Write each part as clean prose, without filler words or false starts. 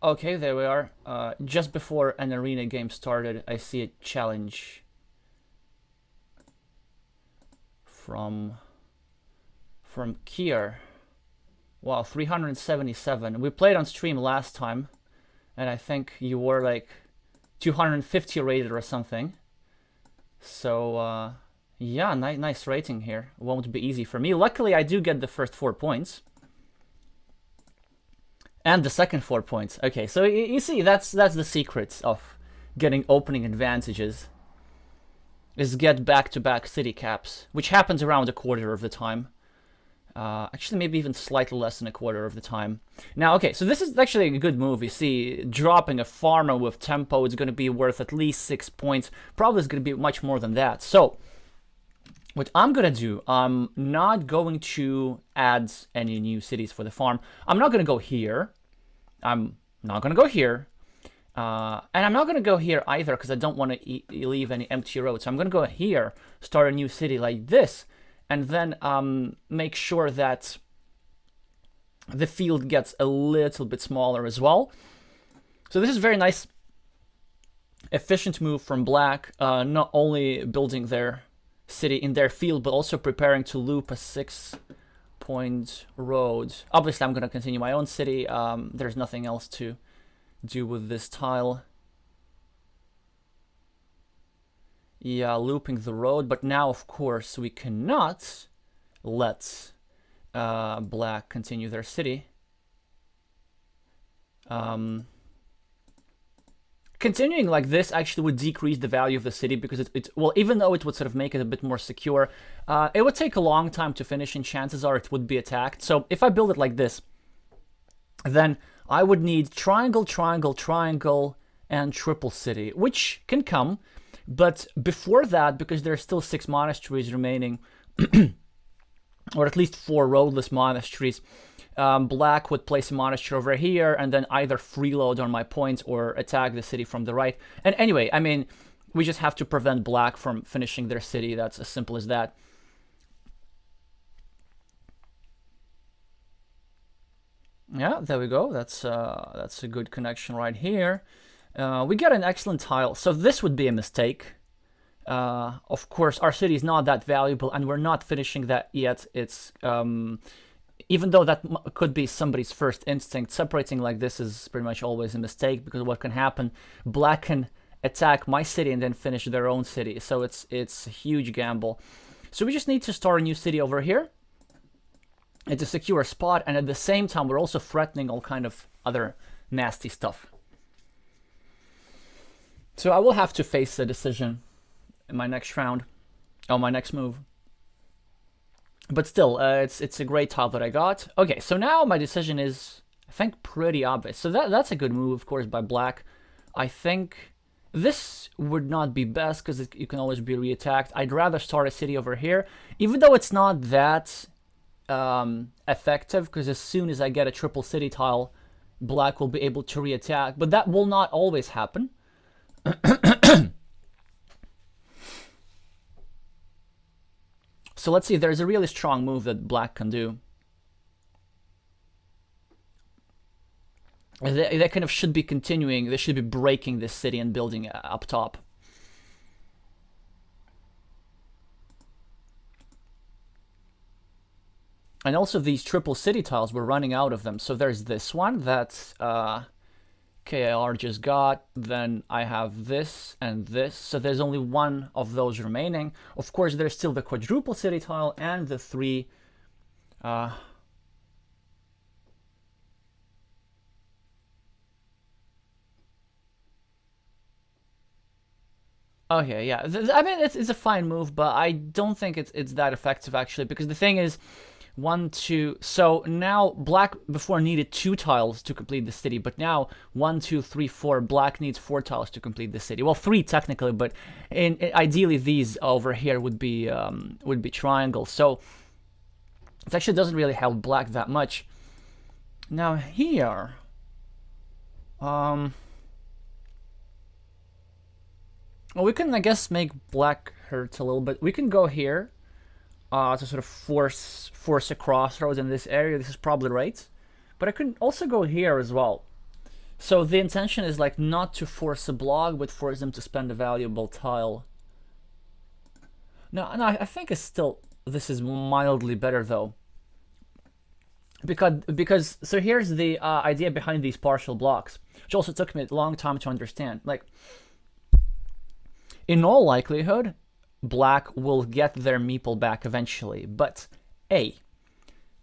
Okay, there we are. Just before an arena game started, I see a challenge from Kier. Wow, 377. We played on stream last time, and I think you were like 250 rated or something. So yeah, nice rating here. Won't be easy for me. Luckily, I do get the first 4 points. And the second 4 points. Okay, so you see, that's the secret of getting opening advantages. Is get back-to-back city caps, which happens around a quarter of the time. Actually, maybe even slightly less than a quarter of the time. Now, okay, so this is actually a good move. You see, dropping a farmer with tempo is going to be worth at least 6 points. Probably is going to be much more than that. So, what I'm going to do, I'm not going to add any new cities for the farm. I'm not going to go here. I'm not going to go here. And I'm not going to go here either because I don't want to leave any empty roads. So I'm going to go here, start a new city like this, and then make sure that the field gets a little bit smaller as well. So this is very nice, efficient move from Black, not only building their city in their field, but also preparing to loop a 6-point road. Obviously, I'm going to continue my own city. There's nothing else to do with this tile. Yeah, looping the road, but now, of course, we cannot let Black continue their city. Continuing like this actually would decrease the value of the city because well, even though it would sort of make it a bit more secure, it would take a long time to finish, and chances are it would be attacked. So if I build it like this, then I would need triangle, triangle, triangle, and triple city, which can come. But before that, because there are still 6 monasteries remaining, or at least 4 roadless monasteries, Black would place a monastery over here and then either freeload on my points or attack the city from the right. And anyway, I mean, we just have to prevent Black from finishing their city. That's as simple as that. Yeah, there we go. That's a good connection right here. We get an excellent tile. So this would be a mistake. Of course, our city is not that valuable, and we're not finishing that yet. It's even though that could be somebody's first instinct, separating like this is pretty much always a mistake, because what can happen, Black can attack my city and then finish their own city. So it's a huge gamble. So we just need to start a new city over here. It's a secure spot, and at the same time we're also threatening all kind of other nasty stuff. So I will have to face a decision in my next round, on my next move. But still, it's a great tile that I got. Okay, so now my decision is, I think, pretty obvious. So that's a good move, of course, by Black. I think this would not be best because you can always be re-attacked. I'd rather start a city over here, even though it's not that effective, because as soon as I get a triple city tile, Black will be able to re-attack. But that will not always happen. So let's see, there's a really strong move that Black can do. They kind of should be continuing, they should be breaking this city and building up top. And also these triple city tiles, we're running out of them. So there's this one that KIR just got, then I have this and this, so there's only one of those remaining. Of course, there's still the quadruple city tile and the 3 okay, yeah, I mean, it's a fine move, but I don't think it's that effective actually, because the thing is, 1, 2. So now Black before needed 2 tiles to complete the city, but now 1, 2, 3, 4. Black needs 4 tiles to complete the city. Well, 3 technically, but ideally these over here would be triangles. So it actually doesn't really help Black that much. Now here, well, we can, I guess, make Black hurt a little bit. We can go here. To sort of force a crossroads in this area. This is probably right. But I could also go here as well. So the intention is like not to force a block, but force them to spend a valuable tile. No, I think it's still, this is mildly better though. Because so here's the idea behind these partial blocks, which also took me a long time to understand. Like, in all likelihood, black will get their meeple back eventually, but A,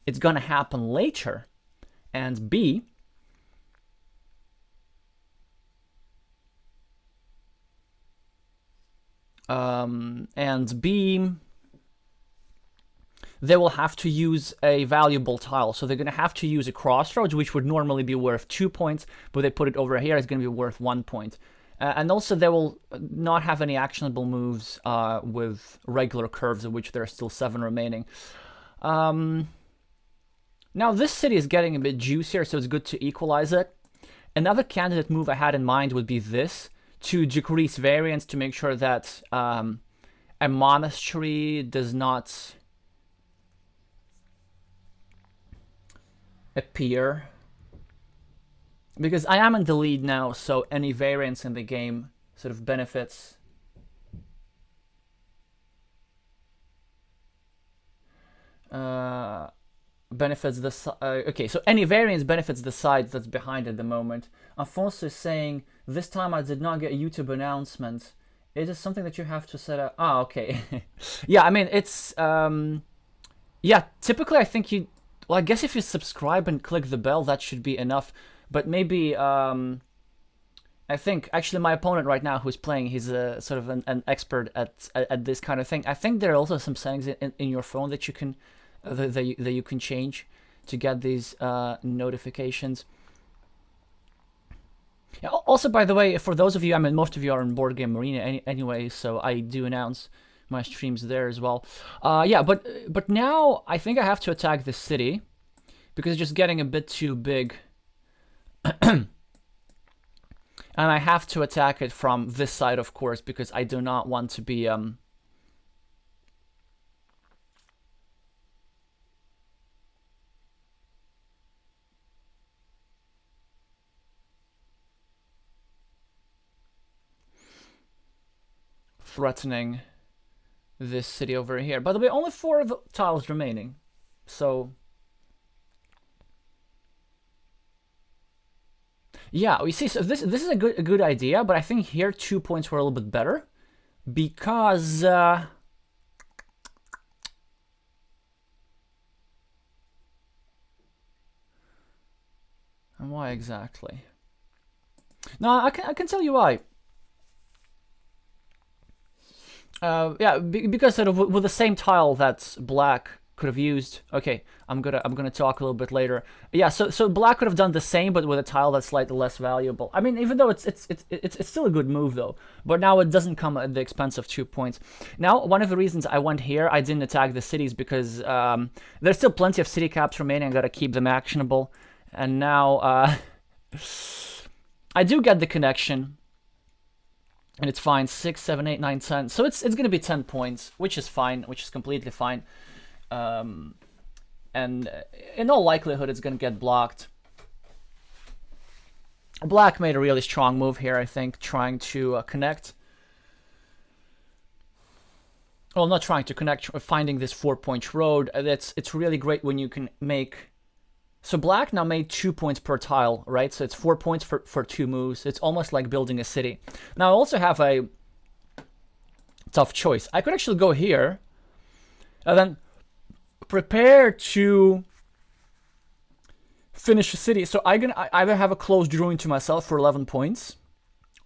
it's gonna happen later, and B, they will have to use a valuable tile. So they're going to have to use a crossroads, which would normally be worth 2 points, but they put it over here, it's going to be worth 1 point. And also they will not have any actionable moves with regular curves, of which there are still 7 remaining. Now this city is getting a bit juicier, so it's good to equalize it. Another candidate move I had in mind would be this, to decrease variance, to make sure that a monastery does not appear, because I am in the lead now, so any variance in the game sort of benefits the okay, so any variance benefits the side that's behind at the moment. Alfonso is saying, this time I did not get YouTube announcement. It is something that you have to set up. Ah, okay. Yeah, I mean, it's yeah, typically I think you, well, I guess if you subscribe and click the bell, that should be enough. But maybe, I think, actually my opponent right now who's playing, he's a sort of an expert at this kind of thing. I think there are also some settings in your phone that you can, that you can change to get these notifications. Yeah, also, by the way, for those of you, I mean, most of you are in Board Game Arena anyway, so I do announce my streams there as well. Yeah, but now I think I have to attack the city because it's just getting a bit too big. And I have to attack it from this side, of course, because I do not want to be threatening this city over here. By the way, only 4 tiles remaining, so yeah, we see. So this is a good idea, but I think here 2 points were a little bit better because and why exactly? No, I can tell you why. Yeah, because sort of with the same tile that black could have used. Okay, I'm gonna talk a little bit later. Yeah, so black could have done the same, but with a tile that's slightly less valuable. I mean, even though it's still a good move though. But now it doesn't come at the expense of 2 points. Now, one of the reasons I went here, I didn't attack the cities because there's still plenty of city caps remaining. I gotta keep them actionable. And now I do get the connection. And it's fine. 6, 7, 8, 9, 10. So it's gonna be 10 points, which is fine, which is completely fine. And in all likelihood, it's gonna get blocked. Black made a really strong move here, I think, trying to connect. Well, not trying to connect, finding this 4-point road. It's really great when you can make. So black now made 2 points per tile, right? So it's 4 points for 2 moves. It's almost like building a city. Now I also have a tough choice. I could actually go here and then prepare to finish a city. So I either have a closed ruin to myself for 11 points,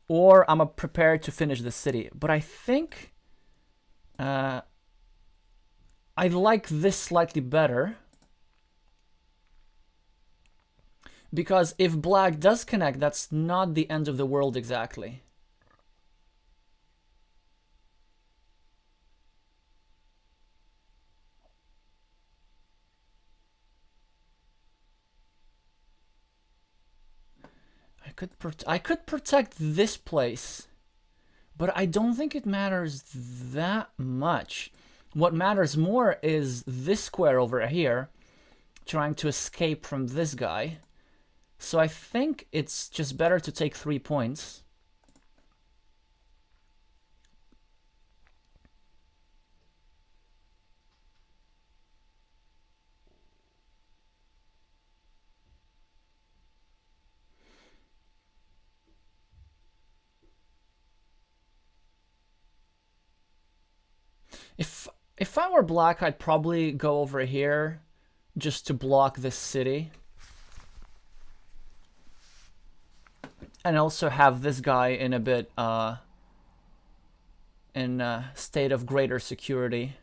or I'm prepared to finish the city. But I think I like this slightly better. Because if black does connect, that's not the end of the world exactly. I could protect this place, but I don't think it matters that much. What matters more is this square over here, trying to escape from this guy. So I think it's just better to take 3 points. If I were black, I'd probably go over here just to block this city. And also have this guy in a bit in a state of greater security.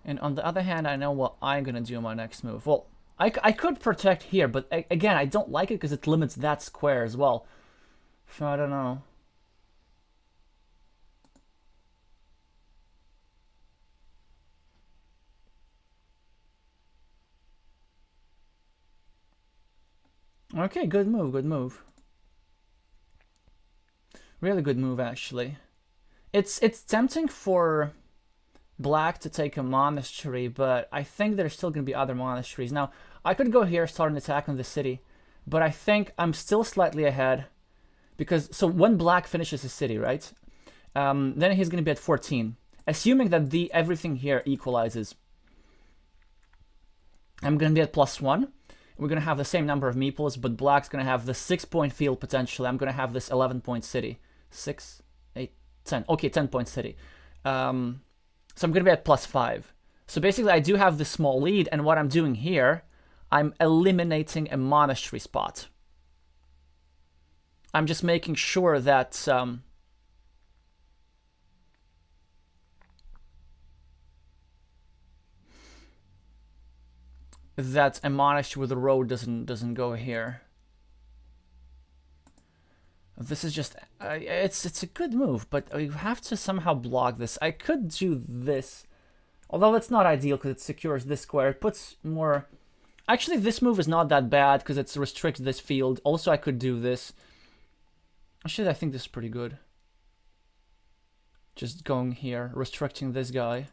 And on the other hand, I know what I'm gonna do in my next move. Well, I could protect here, but again, I don't like it because it limits that square as well. So I don't know. Okay, good move, good move. Really good move, actually. It's tempting for black to take a monastery, but I think there's still going to be other monasteries. Now, I could go here, start an attack on the city, but I think I'm still slightly ahead. Because, so when black finishes his city, right? Then he's going to be at 14. Assuming that everything here equalizes. I'm going to be at +1. We're going to have the same number of meeples, but black's going to have the 6-point field potentially. I'm going to have this 11-point city. 6, 8, 10. Okay, 10-point city. So I'm going to be at +5. So basically, I do have this small lead, and what I'm doing here, I'm eliminating a monastery spot. I'm just making sure that that a monastery with a road doesn't go here. This is just it's a good move, but you have to somehow block this. I could do this, although it's not ideal because it secures this square. It puts more. Actually, this move is not that bad because it restricts this field. Also, I could do this. Actually, I think this is pretty good. Just going here, restricting this guy.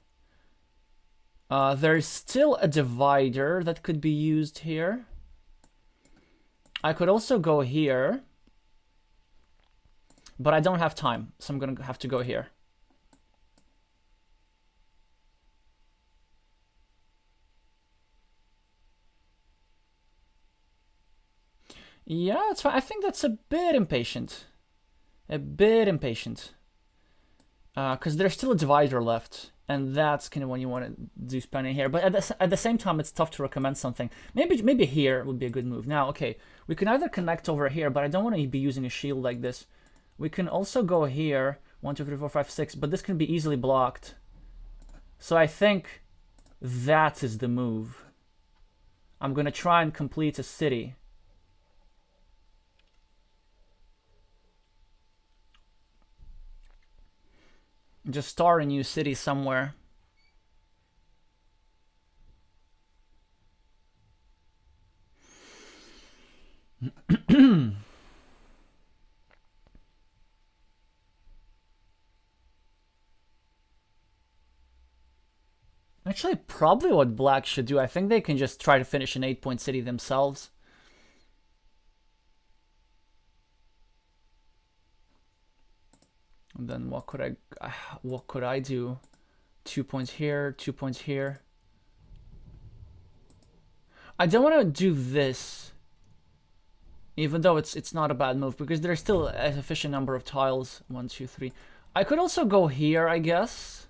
There's still a divider that could be used here. I could also go here. But I don't have time, so I'm going to have to go here. Yeah, that's fine. I think that's a bit impatient. A bit impatient. Because there's still a divider left. And that's kind of when you want to do spending here. But at the same time, it's tough to recommend something. Maybe here would be a good move. Now, okay, we can either connect over here, but I don't want to be using a shield like this. We can also go here, 1, 2, 3, 4, 5, 6, but this can be easily blocked. So I think that is the move. I'm going to try and complete a city. Just start a new city somewhere. Actually, probably what black should do. I think they can just try to finish an 8-point city themselves. And then what could I do? 2 points here, 2 points here. I don't want to do this, even though it's not a bad move, because there's still a sufficient number of tiles. 1, 2, 3. I could also go here, I guess.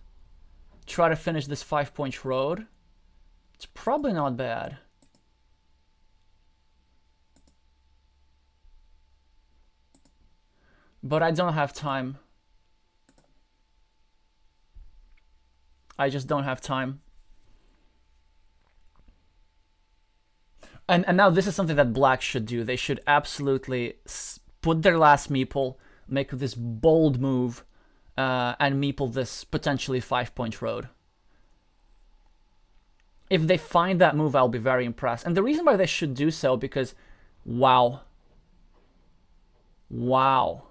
Try to finish this 5-point road. It's probably not bad. But I don't have time. I just don't have time. And now this is something that black should do. They should absolutely put their last meeple, make this bold move, and meeple this potentially 5-point road. If they find that move, I'll be very impressed. And the reason why they should do so, because, wow. Wow.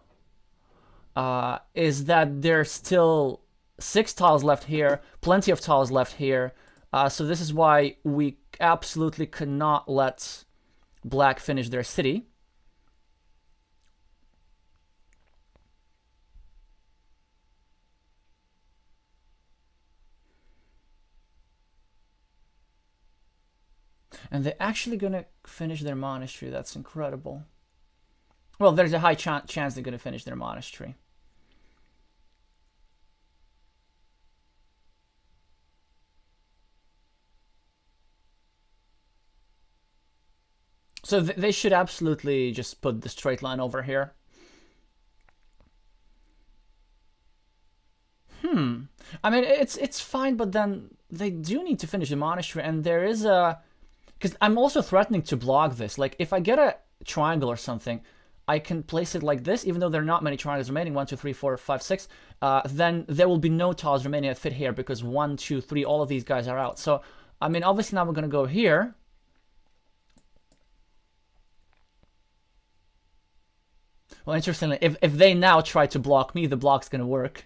Is that there's still 6 tiles left here, plenty of tiles left here. So this is why we absolutely cannot let black finish their city. And they're actually gonna finish their monastery. That's incredible. Well, there's a high chance they're gonna finish their monastery. So they should absolutely just put the straight line over here. I mean, it's fine, but then they do need to finish the monastery, and there is a... Because I'm also threatening to block this. Like, if I get a triangle or something, I can place it like this, even though there are not many triangles remaining, 1, 2, 3, 4, 5, 6, then there will be no tiles remaining that fit here, because 1, 2, 3, all of these guys are out. So, I mean, obviously now we're going to go here. Well, interestingly, if they now try to block me, the block's going to work.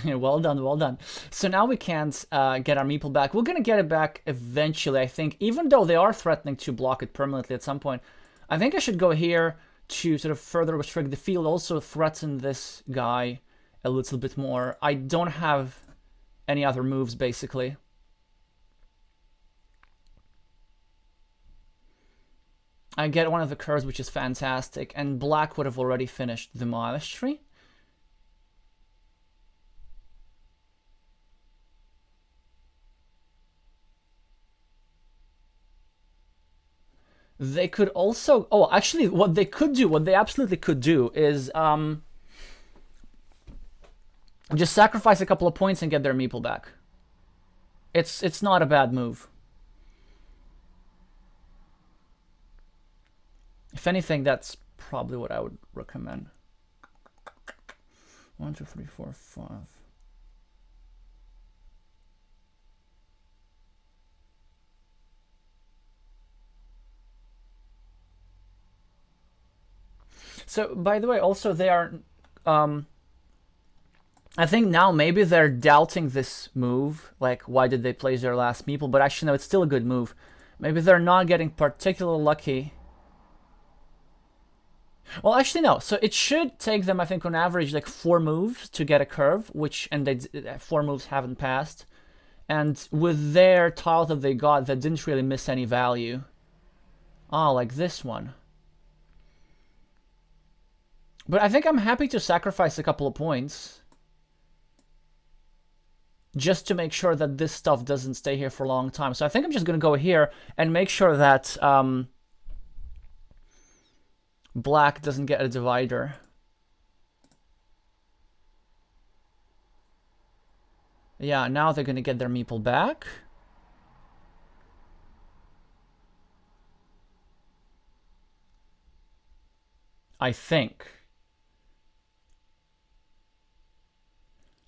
Well done, well done. So now we can't get our meeple back. We're gonna get it back eventually, I think, even though they are threatening to block it permanently at some point. I think I should go here to sort of further restrict the field, also threaten this guy a little bit more. I don't have any other moves, basically. I get one of the curves, which is fantastic, and black would have already finished the monastery. They could also... Oh, actually, what they could do, what they absolutely could do is just sacrifice a couple of points and get their meeple back. It's not a bad move. If anything, that's probably what I would recommend. 1, 2, 3, 4, 5. So, by the way, also they are... I think now maybe they're doubting this move. Like, why did they place their last meeple? But actually, no, it's still a good move. Maybe they're not getting particularly lucky. Well, actually, no. So it should take them, I think, on average, like 4 moves to get a curve, and 4 moves haven't passed. And with their tile that they got, that didn't really miss any value. Ah, like this one. But I think I'm happy to sacrifice a couple of points. Just to make sure that this stuff doesn't stay here for a long time. So I think I'm just going to go here and make sure that black doesn't get a divider. Yeah, now they're going to get their meeple back. I think.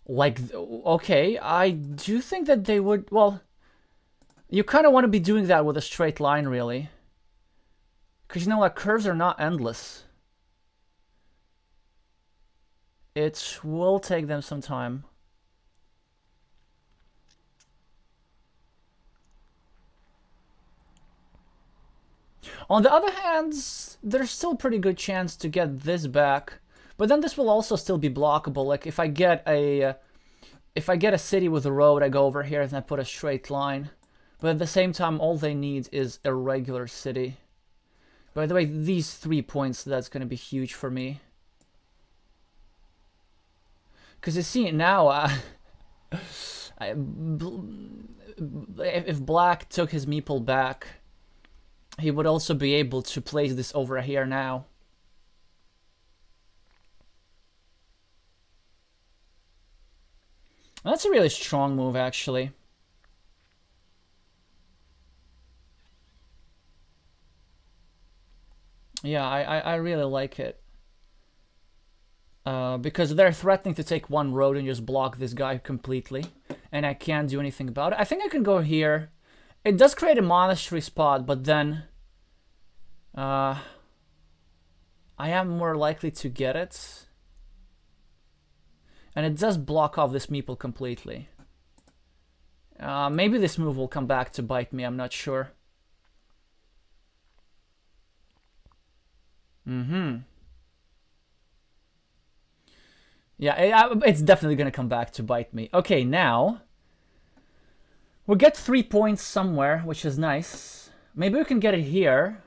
Like, okay, I do think that they would... Well, you kind of want to be doing that with a straight line, really. Because, you know, like, curves are not endless. It will take them some time. On the other hand, there's still a pretty good chance to get this back. But then this will also still be blockable. Like, if I get a city with a road, I go over here and I put a straight line. But at the same time, all they need is a regular city. By the way, these 3 points, that's going to be huge for me. Because you see, now, if black took his meeple back, he would also be able to place this over here now. That's a really strong move, actually. Yeah, I really like it. Because they're threatening to take one road and just block this guy completely. And I can't do anything about it. I think I can go here It does create a monastery spot, but then I am more likely to get it. And it does block off this meeple completely. Maybe this move will come back to bite me, I'm not sure. Yeah, it's definitely gonna come back to bite me. Okay, now we'll get 3 points somewhere, which is nice. Maybe we can get it here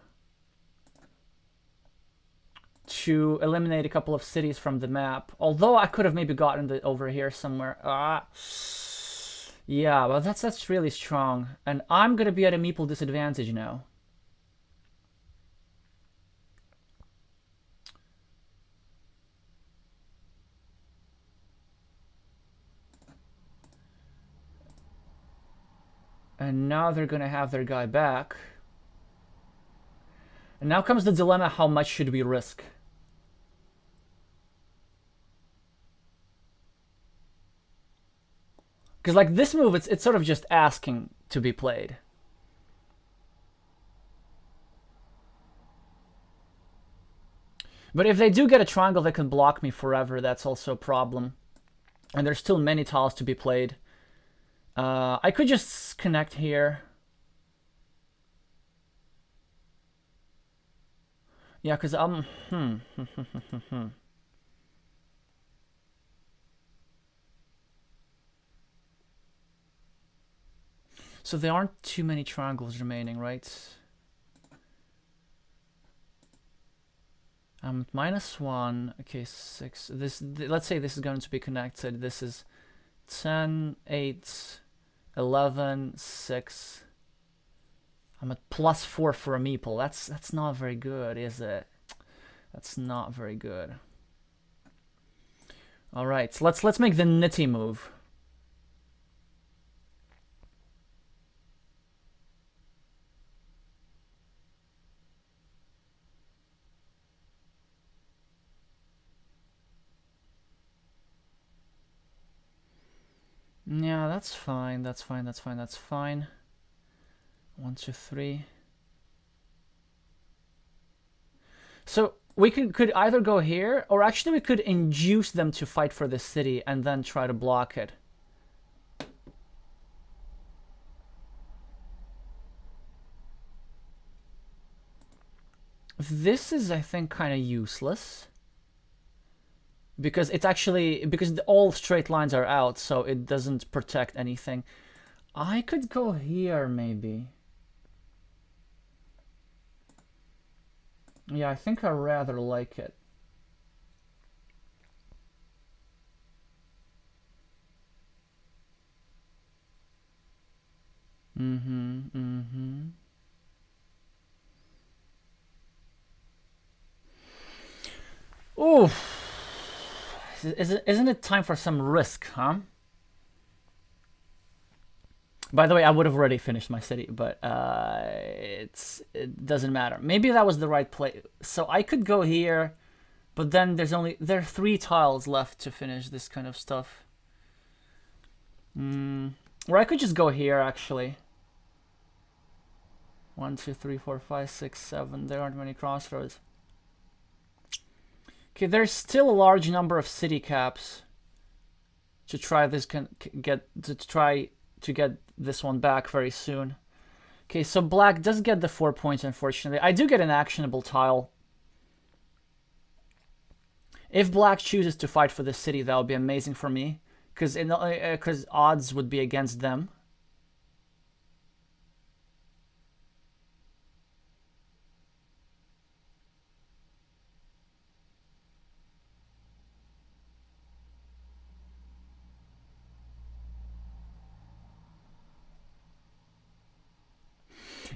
to eliminate a couple of cities from the map. Although I could have maybe gotten it over here somewhere. Yeah, well that's really strong. And I'm gonna be at a meeple disadvantage now. And now they're gonna have their guy back. And now comes the dilemma, how much should we risk? Because like this move, it's sort of just asking to be played. But if they do get a triangle that can block me forever, that's also a problem. And there's still many tiles to be played. I could just connect here. Yeah, because So there aren't too many triangles remaining, right? -1. Okay, 6. Let's say this is going to be connected. This is 10, 8, 11, 6. I'm at +4 for a meeple. That's not very good, is it? That's not very good. All right, so let's make the nitty move. Yeah, that's fine. That's fine. That's fine. That's fine. 1, 2, 3. So we could either go here, or actually we could induce them to fight for the city and then try to block it. This is, I think, kind of useless. Because it's actually, because all straight lines are out, so it doesn't protect anything. I could go here, maybe. Yeah, I think I rather like it. Ooh. Isn't it time for some risk, huh? By the way, I would have already finished my city, but it doesn't matter. Maybe that was the right play. So I could go here, but then there are 3 tiles left to finish this kind of stuff. Or I could just go here, actually. 1, 2, 3, 4, 5, 6, 7. There aren't many crossroads. Okay, there's still a large number of city caps to try this to get this one back very soon. Okay, so black does get the 4 points, unfortunately. I do get an actionable tile. If black chooses to fight for the city, that would be amazing for me, because odds would be against them.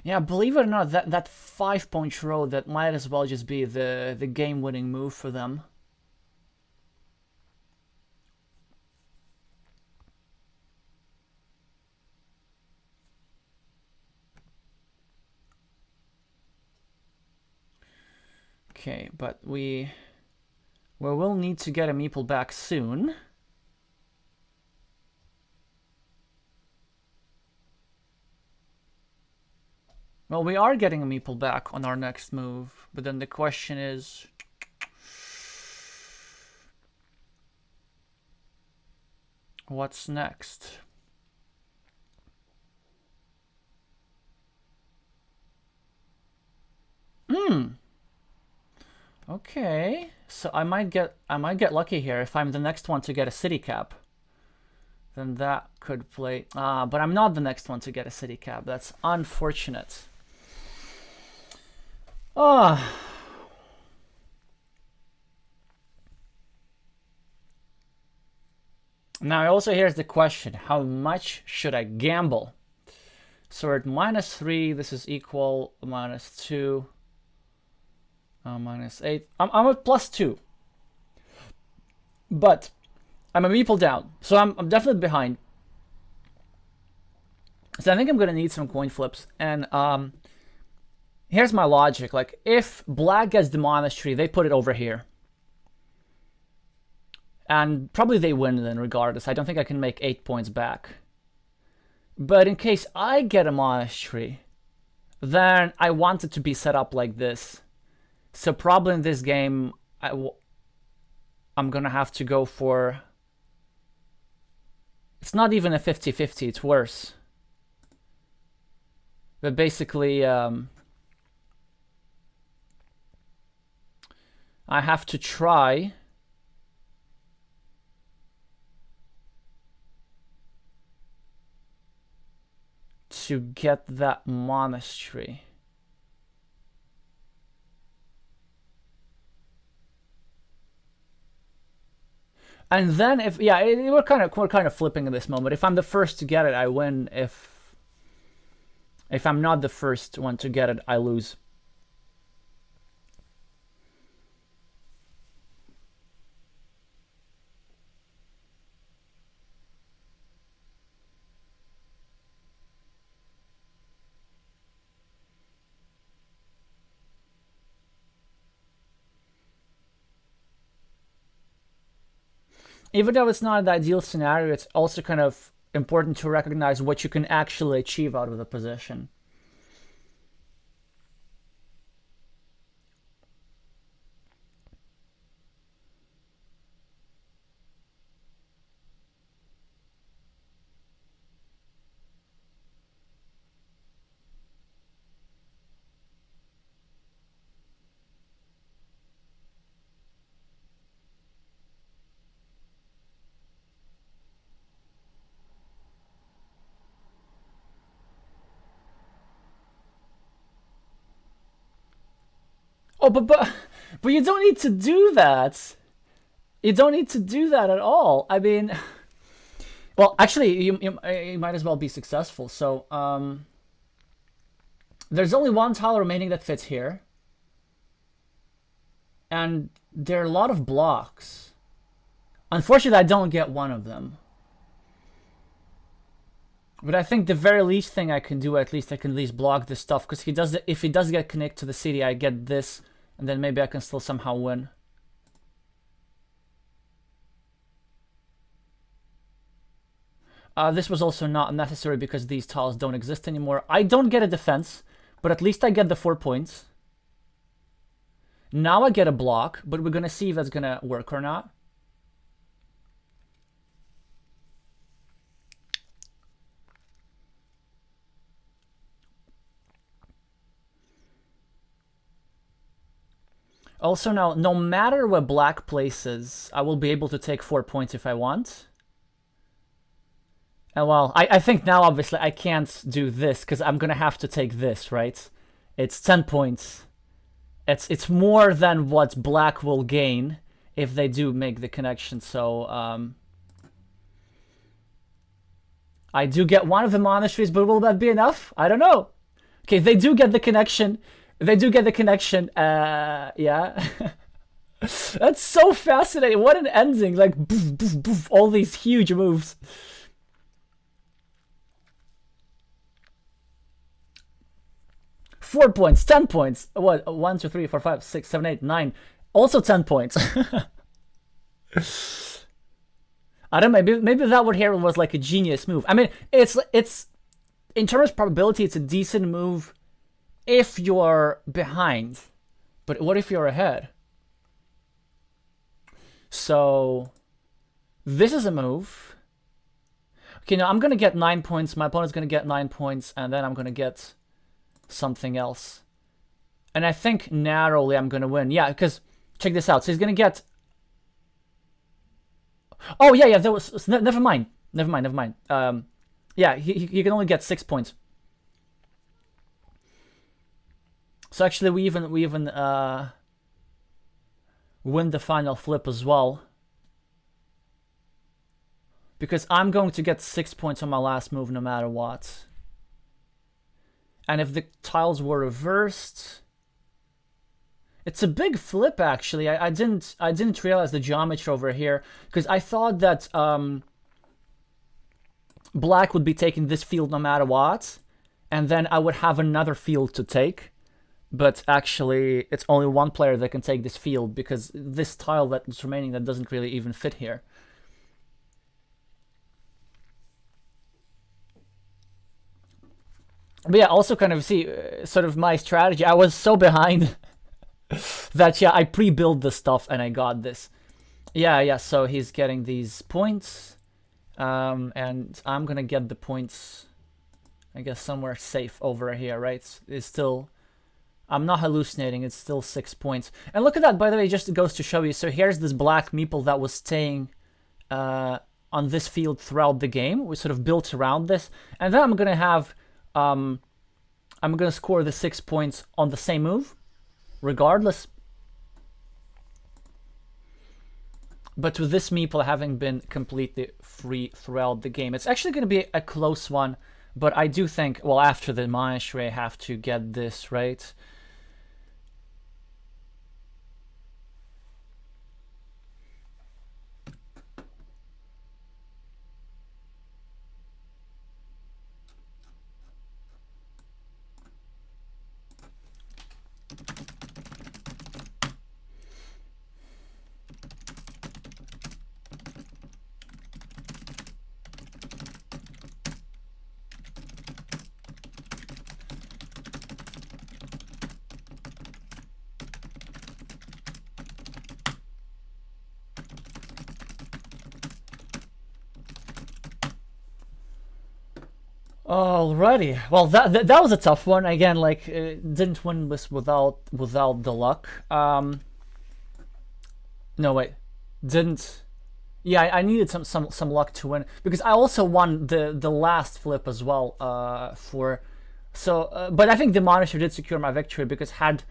Yeah, believe it or not, that 5-point row, that might as well just be the game-winning move for them. Okay, but we will need to get a meeple back soon. Well, we are getting a meeple back on our next move, but then the question is... what's next? Okay, so I might get lucky here if I'm the next one to get a city cap. Then that could play. But I'm not the next one to get a city cap. That's unfortunate. Now also here's the question: how much should I gamble? So at -3, this is equal -2. -8. I'm at +2, but I'm a meeple down, so I'm definitely behind. So I think I'm gonna need some coin flips, and here's my logic: like if black gets the monastery, they put it over here, and probably they win then regardless. I don't think I can make 8 points back. But in case I get a monastery, then I want it to be set up like this. So probably in this game, I'm gonna have to go for... it's not even a 50-50, it's worse. But basically, I have to try to get that monastery. And then if we're kind of flipping in this moment. If I'm the first to get it, I win. If I'm not the first one to get it, I lose. Even though it's not an ideal scenario, it's also kind of important to recognize what you can actually achieve out of the position. Oh, but you don't need to do that. You don't need to do that at all. I mean, well, actually, you might as well be successful. So, there's only one tile remaining that fits here. And there are a lot of blocks. Unfortunately, I don't get one of them. But I think the very least thing I can do, at least I can at least block this stuff, because if he does get connected to the city, I get this, and then maybe I can still somehow win. This was also not necessary because these tiles don't exist anymore. I don't get a defense, but at least I get the 4 points. Now I get a block, but we're gonna see if that's gonna work or not. Also now, no matter what black places, I will be able to take 4 points if I want. And well, I think now obviously I can't do this because I'm gonna have to take this, right? It's 10 points. It's more than what black will gain if they do make the connection, so I do get one of the monasteries, but will that be enough? I don't know. Okay, they do get the connection. They do get the connection. Yeah. That's so fascinating. What an ending. Like, boof, boof, boof, all these huge moves. Four points, 10 points. What? 1, 2, 3, 4, 5, 6, 7, 8, 9. Also 10 points. I don't know. Maybe that one here was like a genius move. I mean, it's in terms of probability, it's a decent move. if you're behind. But what if you're ahead? So this is a move. Okay, now I'm gonna get 9 points. My opponent's gonna get 9 points, and then I'm gonna get something else. And I think narrowly I'm gonna win. Yeah, because check this out. So he's gonna get. Oh yeah, there was. Never mind. Yeah, he can only get 6 points. So actually, we even win the final flip as well, because I'm going to get 6 points on my last move no matter what. And if the tiles were reversed, it's a big flip actually. I didn't realize the geometry over here, because I thought that black would be taking this field no matter what, and then I would have another field to take. But actually, it's only one player that can take this field, because this tile that's remaining, that doesn't really even fit here. But yeah, also kind of see sort of my strategy. I was so behind that, yeah, I pre-built this stuff and I got this. Yeah, so he's getting these points. And I'm gonna get the points, I guess, somewhere safe over here, right? It's still... I'm not hallucinating, it's still 6 points. And look at that, by the way, just goes to show you. So here's this black meeple that was staying on this field throughout the game. We sort of built around this. And then I'm going to have... I'm going to score the 6 points on the same move, regardless. But with this meeple having been completely free throughout the game, it's actually going to be a close one. But I do think, well, after the Monastery, I have to get this, right? Alrighty, well that was a tough one. Again, like didn't win this without the luck. No wait, didn't. Yeah, I needed some luck to win, because I also won the last flip as well. But I think the Monastery did secure my victory, because had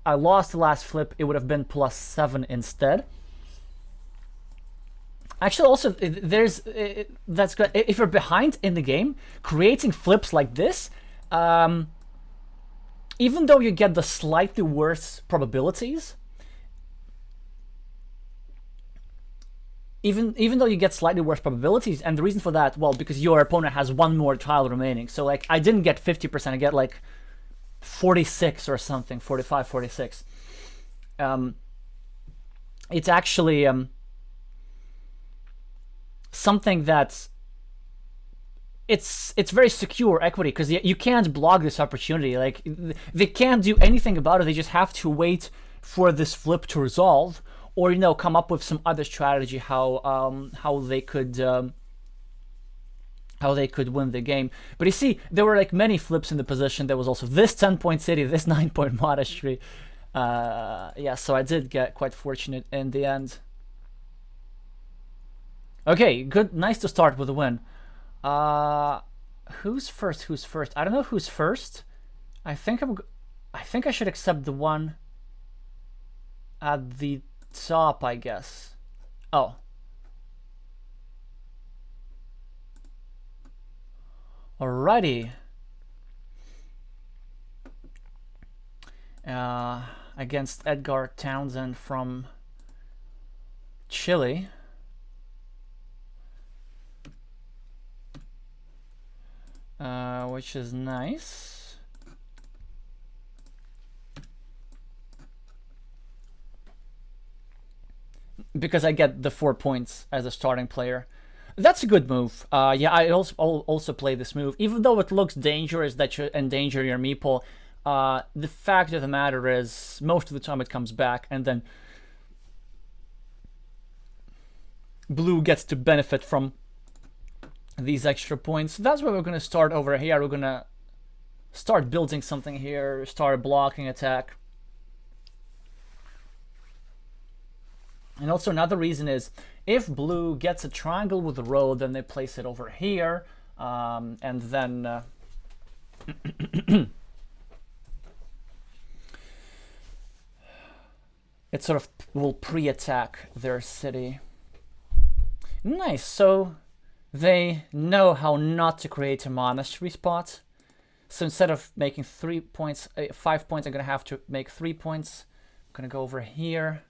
I lost the last flip, it would have been +7 instead. Actually, also, that's good. If you're behind in the game, creating flips like this, even though you get the slightly worse probabilities, even though you get slightly worse probabilities, and the reason for that, well, because your opponent has one more tile remaining. So, like, I didn't get 50%, I get, like, 46 or something, 45, 46. It's actually... something that's it's very secure equity, because you can't block this opportunity. Like, they can't do anything about it. They just have to wait for this flip to resolve, or come up with some other strategy how they could win the game. But you see, there were like many flips in the position. There was also this 10-point city, this 9-point monastery. Yeah, so I did get quite fortunate in the end. Okay, good. Nice to start with a win. Who's first? I don't know who's first. I think I should accept the one at the top, I guess. Oh. Alrighty. Against Edgar Townsend from Chile. Which is nice. Because I get the 4 points as a starting player. That's a good move. Yeah, I also play this move. Even though it looks dangerous that you endanger your meeple, The fact of the matter is, most of the time it comes back, and then blue gets to benefit from these extra points. That's where we're going to start over here. We're going to start building something here, start blocking attack. And also another reason is, if blue gets a triangle with a road, then they place it over here, and then it sort of will pre-attack their city. Nice, so they know how not to create a monastery spot. So instead of making 3 points, 5 points, I'm going to have to make 3 points. I'm going to go over here.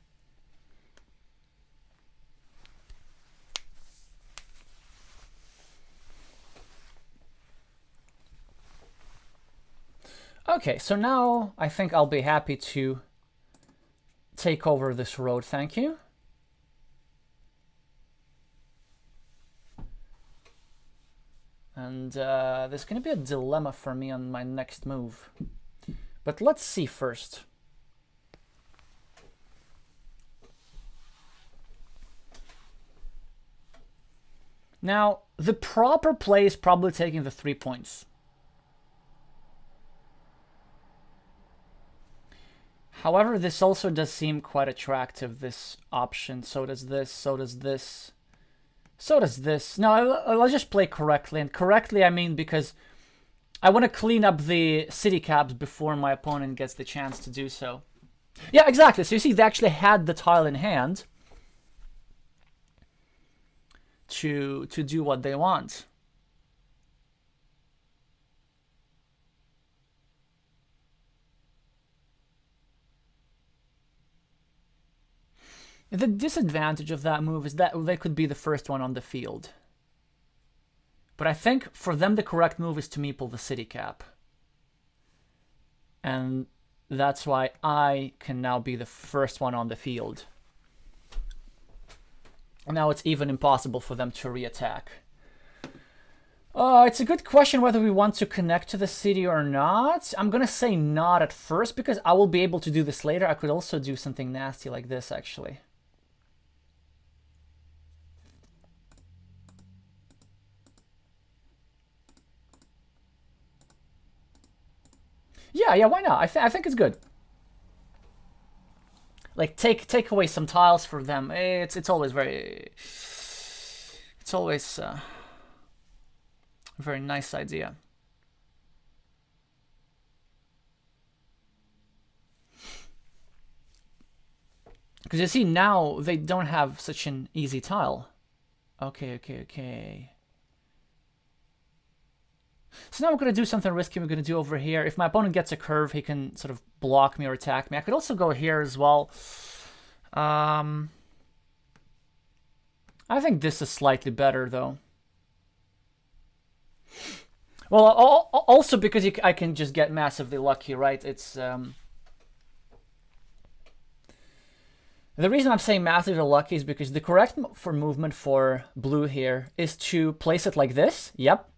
Okay, so now I think I'll be happy to take over this road, thank you. And there's going to be a dilemma for me on my next move. But let's see first. Now, the proper play is probably taking the 3 points. However, this also does seem quite attractive, this option. So does this, so does this, so does this. No, let's just play correctly. And correctly, I mean because I want to clean up the city caps before my opponent gets the chance to do so. Yeah, exactly. So you see, they actually had the tile in hand to do what they want. The disadvantage of that move is that they could be the first one on the field. But I think for them the correct move is to meeple the city cap. And that's why I can now be the first one on the field. And now it's even impossible for them to re-attack. It's a good question whether we want to connect to the city or not. I'm gonna say not at first because I will be able to do this later. I could also do something nasty like this actually. Yeah, why not? I think it's good. Like take away some tiles for them. It's always very. It's always a very nice idea. Because you see now they don't have such an easy tile. Okay. So now we're going to do something risky. We're going to do over here. If my opponent gets a curve, he can sort of block me or attack me. I could also go here as well. I think this is slightly better, though. Well, also because I can just get massively lucky, right? It's the reason I'm saying massively lucky is because the correct movement for blue here is to place it like this. Yep.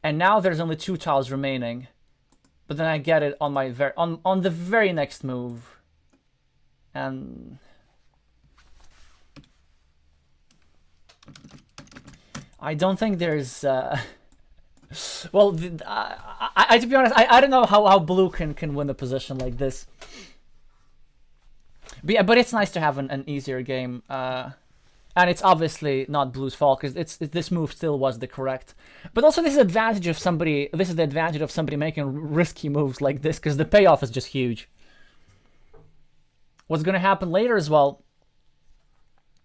And now there's only 2 tiles remaining, but then I get it on my on the very next move, and I don't think there's. Well, to be honest, I don't know how blue can win a position like this. But yeah, but it's nice to have an easier game. And it's obviously not blue's fault because this move still was the correct. But also this is the advantage of somebody. This is the advantage of somebody making risky moves like this because the payoff is just huge. What's going to happen later as well?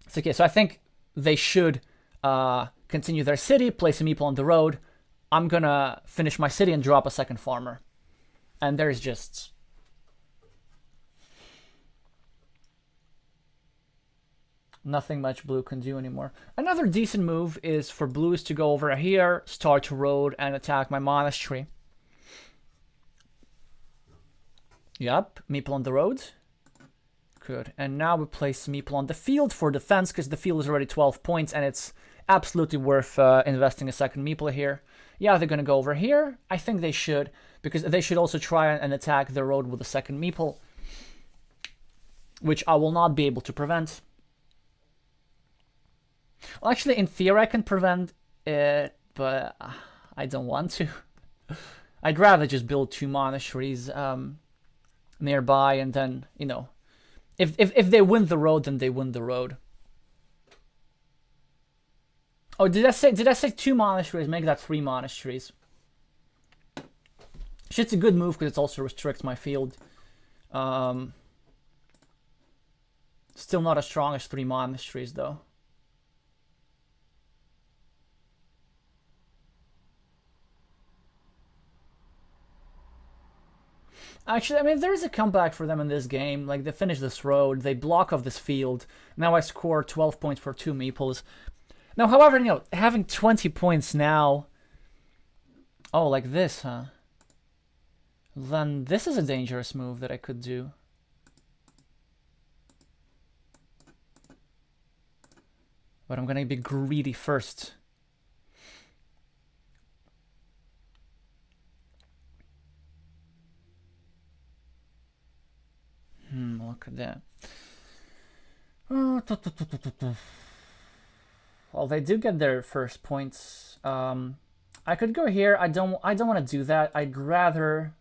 It's okay. So I think they should continue their city, place a meeple on the road. I'm gonna finish my city and drop a second farmer, and there's just. Nothing much blue can do anymore. Another decent move is for blues to go over here, start a road, and attack my monastery. Yep, meeple on the road. Good. And now we place meeple on the field for defense, because the field is already 12 points, and it's absolutely worth investing a second meeple here. Yeah, they're gonna go over here. I think they should, because they should also try and attack the road with the second meeple, which I will not be able to prevent. Well, actually, in theory, I can prevent it, but I don't want to. I'd rather just build 2 monasteries nearby, and then, you know, if they win the road, then they win the road. Oh, did I say 2 monasteries? Make that 3 monasteries. Shit's a good move because it also restricts my field. Still not as strong as 3 monasteries though. Actually, I mean, there is a comeback for them in this game. Like, they finish this road, they block off this field. Now I score 12 points for 2 meeples. Now, however, you know, having 20 points now... Oh, like this, huh? Then this is a dangerous move that I could do. But I'm gonna be greedy first. Look at that. Well, they do get their first points. I could go here. I don't want to do that. I'd rather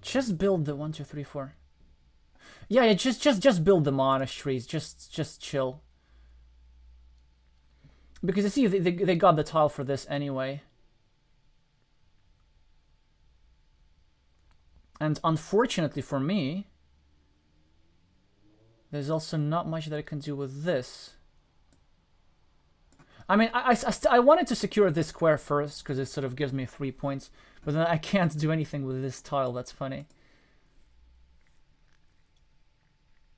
just build the 1, 2, 3, 4. Yeah, just build the monasteries. Just chill. Because you see, they got the tile for this anyway. And unfortunately for me, there's also not much that I can do with this. I mean, I wanted to secure this square first, because it sort of gives me 3 points. But then I can't do anything with this tile, that's funny.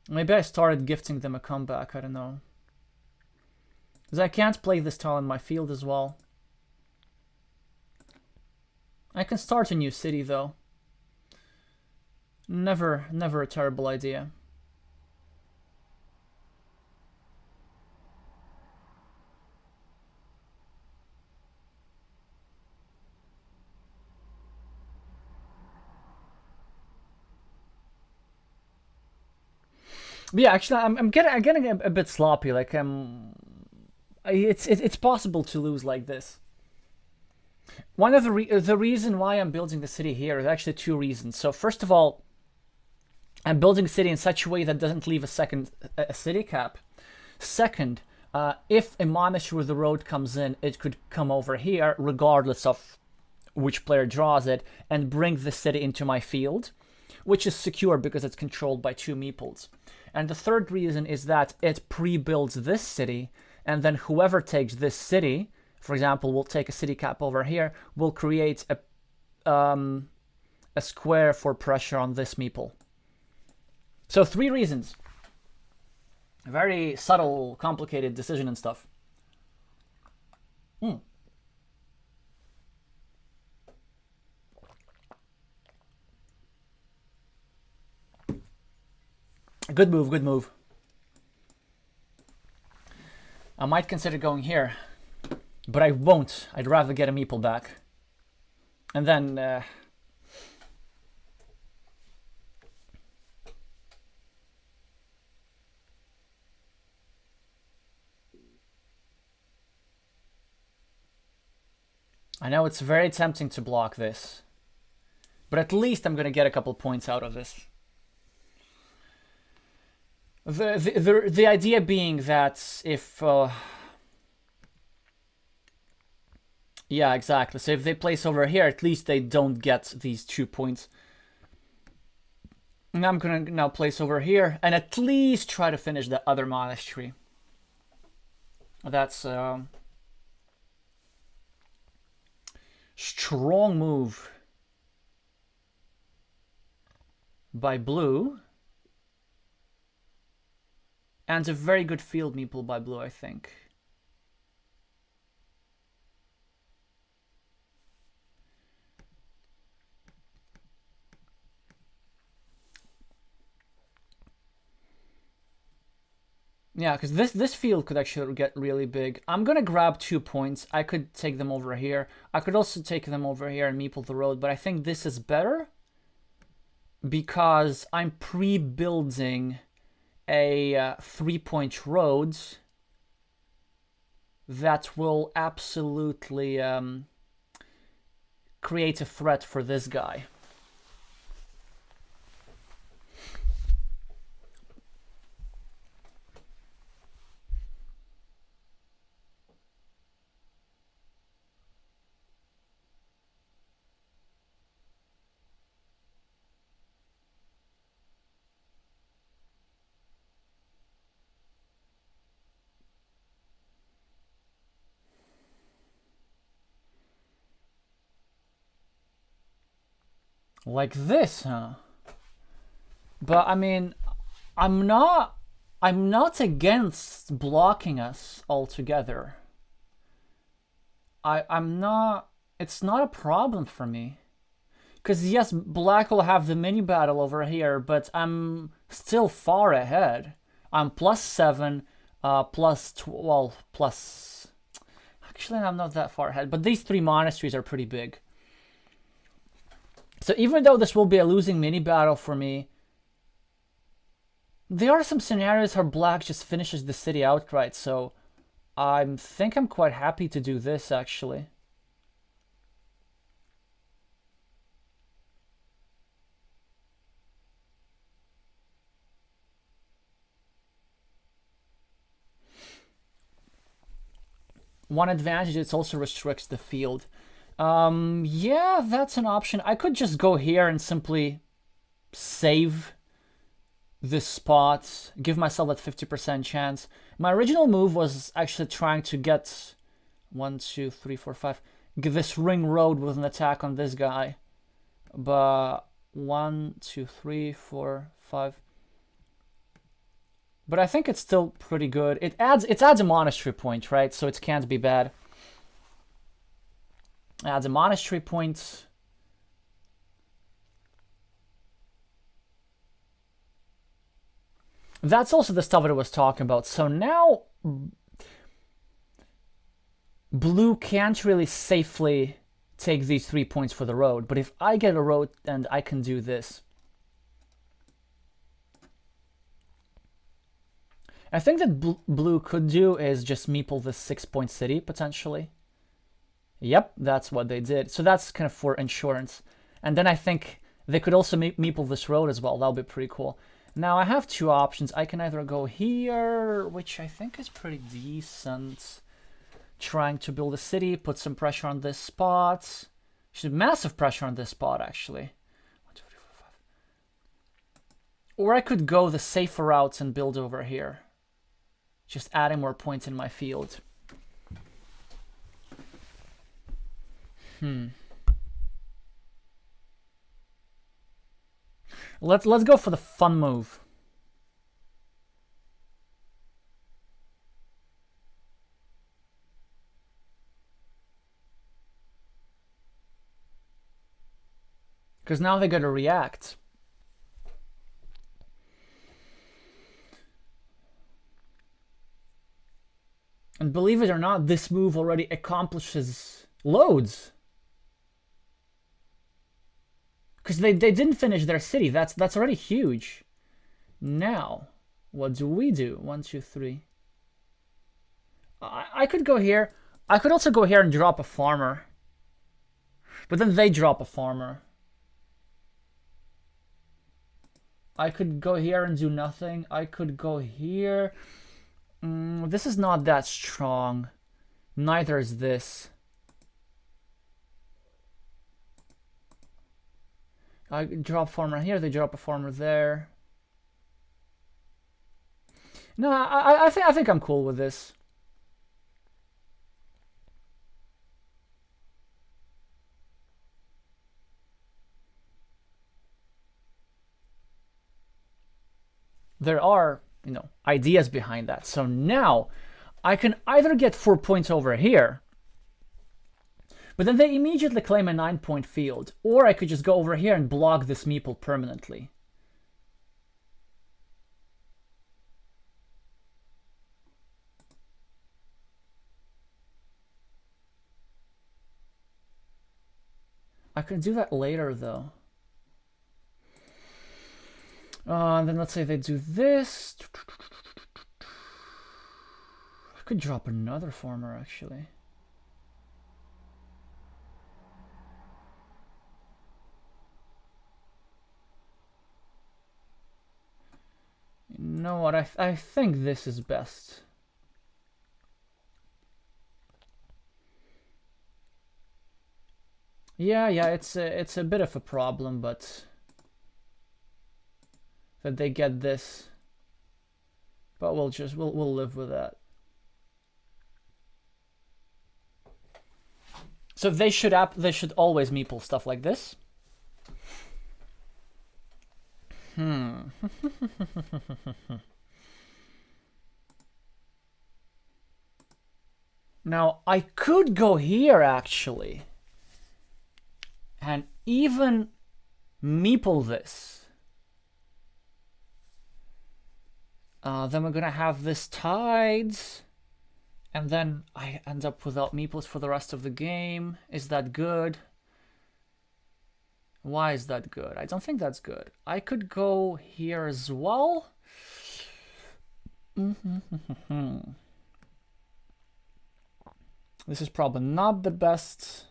Maybe I started gifting them a comeback, I don't know. Because I can't play this tile in my field as well. I can start a new city, though. Never a terrible idea. But yeah, actually, I'm getting a bit sloppy. Like, it's possible to lose like this. One of the reason why I'm building the city here is actually 2 reasons. So first of all, I'm building a city in such a way that doesn't leave a city cap. Second, if a monastery with the road comes in, it could come over here, regardless of which player draws it, and bring the city into my field, which is secure because it's controlled by 2 meeples. And the third reason is that it pre-builds this city, and then whoever takes this city, for example, we'll take a city cap over here, will create a square for pressure on this meeple. So 3 reasons. A very subtle, complicated decision and stuff. Good move, good move. I might consider going here, but I won't. I'd rather get a meeple back. And then... I know it's very tempting to block this, but at least I'm going to get a couple points out of this. The idea being that if... yeah, exactly. So if they place over here, at least they don't get these 2 points. And I'm going to now place over here and at least try to finish the other monastery. That's... strong move by blue, and a very good field meeple by blue, I think. Yeah, because this field could actually get really big. I'm gonna grab 2 points. I could take them over here. I could also take them over here and meeple the road, but I think this is better because I'm pre-building a 3-point road that will absolutely create a threat for this guy. Like this, huh? But I mean, I'm not against blocking us altogether. I'm not, it's not a problem for me. Because yes, black will have the mini battle over here, but I'm still far ahead. I'm +7, plus 12, plus... Actually, I'm not that far ahead, but these 3 monasteries are pretty big. So even though this will be a losing mini battle for me, there are some scenarios where black just finishes the city outright, so I think I'm quite happy to do this, actually. One advantage, it also restricts the field. Yeah, that's an option. I could just go here and simply save this spot, give myself that 50% chance. My original move was actually trying to get 1, 2, 3, 4, 5, get this ring road with an attack on this guy. But 1, 2, 3, 4, 5. But I think it's still pretty good. It adds a monastery point, right? So it can't be bad. Adds a monastery point. That's also the stuff that I was talking about. So now blue can't really safely take these 3 points for the road. But if I get a road, and I can do this. I think that blue could do is just meeple this 6-point city, potentially. Yep, that's what they did. So that's kind of for insurance. And then I think they could also meeple this road as well. That'll be pretty cool. Now I have 2 options. I can either go here, which I think is pretty decent. Trying to build a city, put some pressure on this spot. Should massive pressure on this spot, actually. 1, 2, 3, 4, 5. Or I could go the safer routes and build over here. Just adding more points in my field. Let's go for the fun move. Because now they gotta react. And believe it or not, this move already accomplishes loads. Because they didn't finish their city. That's already huge. Now, what do we do? 1, 2, 3. I could go here. I could also go here and drop a farmer. But then they drop a farmer. I could go here and do nothing. I could go here. This is not that strong. Neither is this. I drop farmer here, they drop a farmer there. No, I think I'm cool with this. There are, ideas behind that. So now I can either get 4 points over here, but then they immediately claim a 9-point field, or I could just go over here and block this meeple permanently. I could do that later though. And then let's say they do this. I could drop another farmer actually. You know what? I think this is best. Yeah, it's a bit of a problem, but that they get this. But we'll live with that. So they should always meeple stuff like this. Now I could go here actually and even meeple this. Then we're gonna have this tides, and then I end up without meeples for the rest of the game. Is that good? Why is that good? I don't think that's good. I could go here as well. This is probably not the best.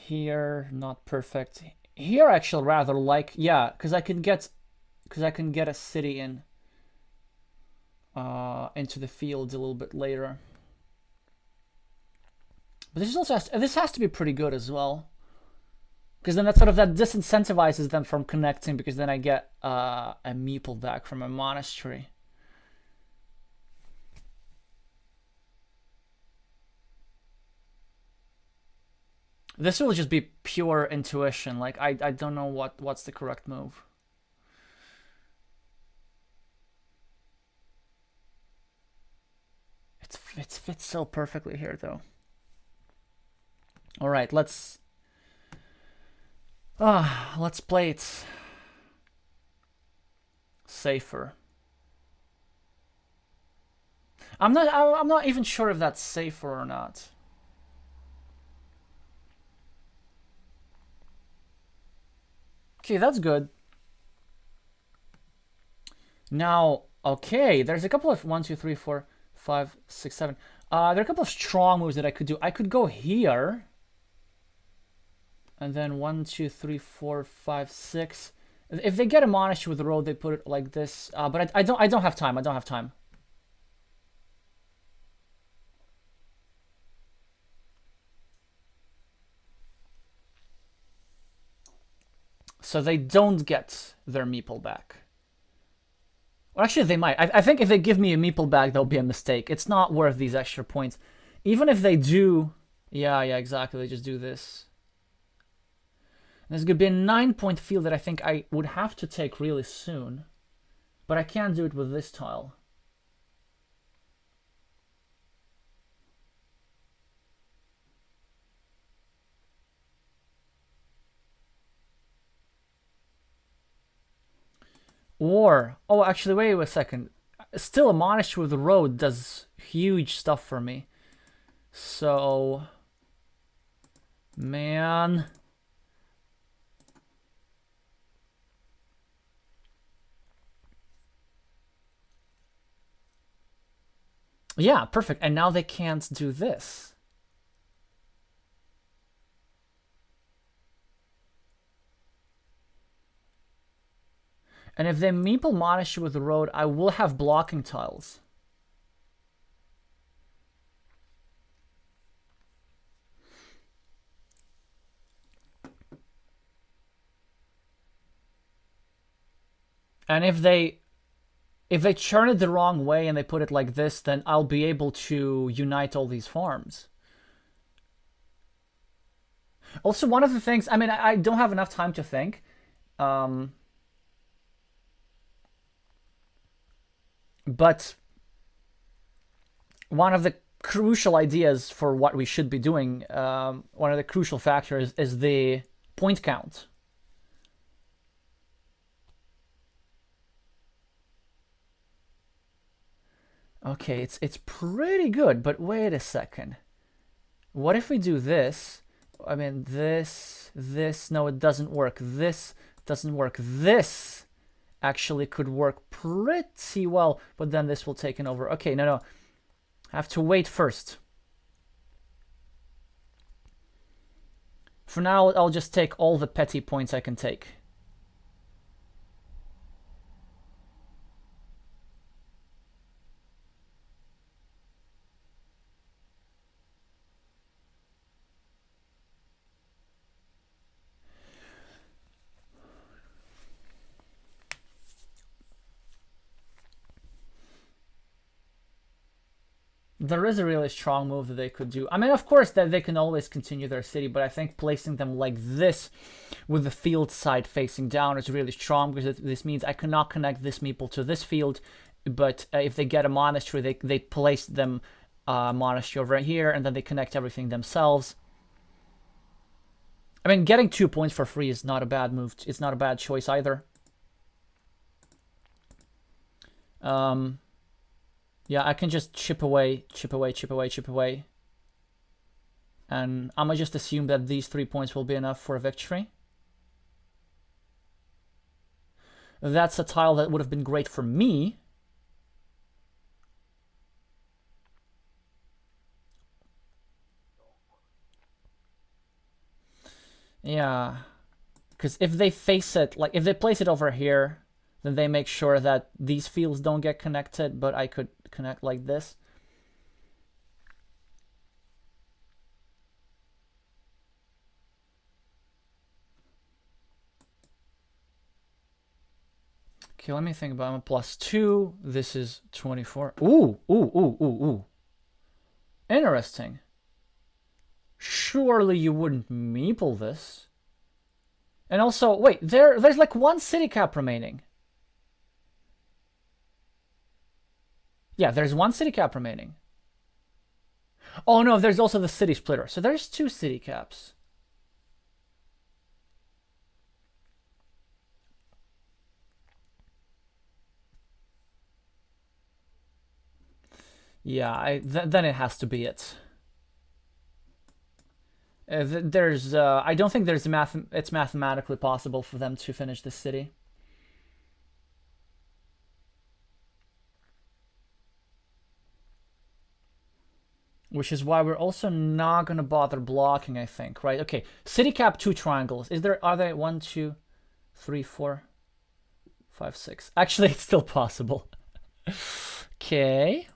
Here, not perfect. Here, actually, rather like, yeah, because I can get a city in into the fields a little bit later. But this has to be pretty good as well, because then that disincentivizes them from connecting, because then I get a meeple back from a monastery. This will just be pure intuition. Like I don't know what's the correct move. It fits so perfectly here though. All right, let's play it safer. I'm not even sure if that's safer or not. Okay, that's good. Now, okay, there's a couple of 1, 2, 3, 4, 5, 6, 7. There are a couple of strong moves that I could do. I could go here. And then 1, 2, 3, 4, 5, 6. If they get a monastery with the road, they put it like this. But I don't have time. I don't have time. So they don't get their meeple back. Well, actually, they might. I think if they give me a meeple back, that'll be a mistake. It's not worth these extra points. Even if they do... Yeah, exactly. They just do this. There's going to be a 9-point field that I think I would have to take really soon. But I can't do it with this tile. Or, oh, actually, wait a second. Still, a monastery with the road does huge stuff for me. So, man. Yeah, perfect. And now they can't do this. And if they meeple monastery with the road, I will have blocking tiles. And if they churn it the wrong way and they put it like this, then I'll be able to unite all these farms. Also, one of the things, I mean, I don't have enough time to think. But one of the crucial ideas for what we should be doing, one of the crucial factors is the point count. Okay, it's pretty good, but wait a second. What if we do this? I mean, this, no, it doesn't work. This doesn't work. This actually could work pretty well, but then this will take it over. Okay, no. I have to wait first. For now, I'll just take all the petty points I can take. There is a really strong move that they could do. I mean, of course, that they can always continue their city, but I think placing them like this with the field side facing down is really strong, because this means I cannot connect this meeple to this field, but if they get a monastery, they place them monastery over here, and then they connect everything themselves. I mean, getting 2 points for free is not a bad move. It's not a bad choice either. Yeah, I can just chip away. And I'm gonna just assume that these 3 points will be enough for a victory. That's a tile that would have been great for me. Yeah, because if they face it, like if they place it over here, then they make sure that these fields don't get connected, but I could connect like this. Okay, let me think about it. +2. This is 24. Ooh. Interesting. Surely you wouldn't meeple this. And also, wait, there's like 1 city cap remaining. Yeah, there's 1 city cap remaining. Oh no, there's also the city splitter. So there's 2 city caps. Yeah, then it has to be it. There's, I don't think it's mathematically possible for them to finish this city. Which is why we're also not gonna bother blocking, I think, right? Okay, city cap 2 triangles. Are there 1, 2, 3, 4, 5, 6? Actually, it's still possible. Okay.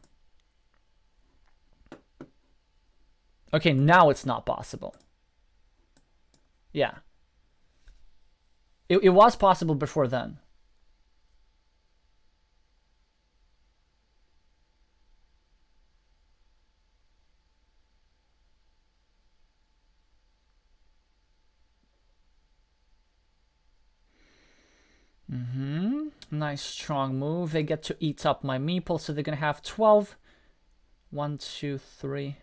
Okay, now it's not possible. Yeah. It was possible before then. Nice strong move. They get to eat up my meeple, so they're gonna have 12. 1, 2, 3.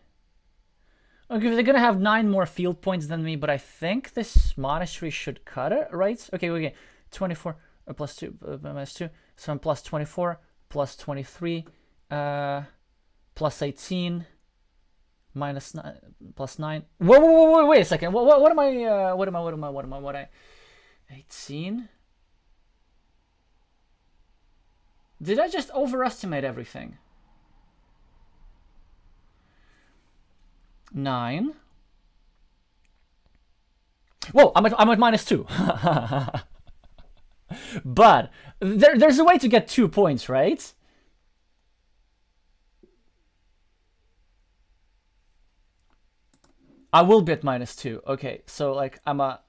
Okay, they're gonna have 9 more field points than me, but I think this monastery should cut it, right? Okay. 24 +2 -2. So I'm +24, +23, +18, -9, +9. Whoa, wait a second. What am I? 18? Did I just overestimate everything? 9. Whoa, I'm at -2. But there's a way to get 2 points, right? I will be at -2. Okay, so like I'm a...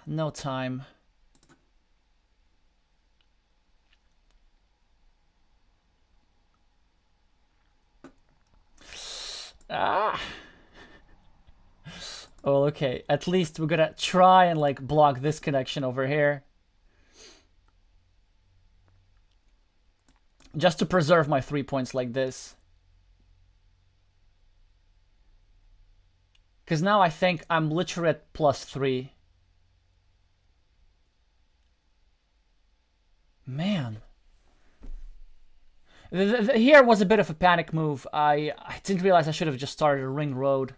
no time. Oh, okay. At least we're gonna try and like block this connection over here. Just to preserve my 3 points like this. Because now I think I'm literally at +3. Man. Here was a bit of a panic move. I didn't realize I should have just started a ring road.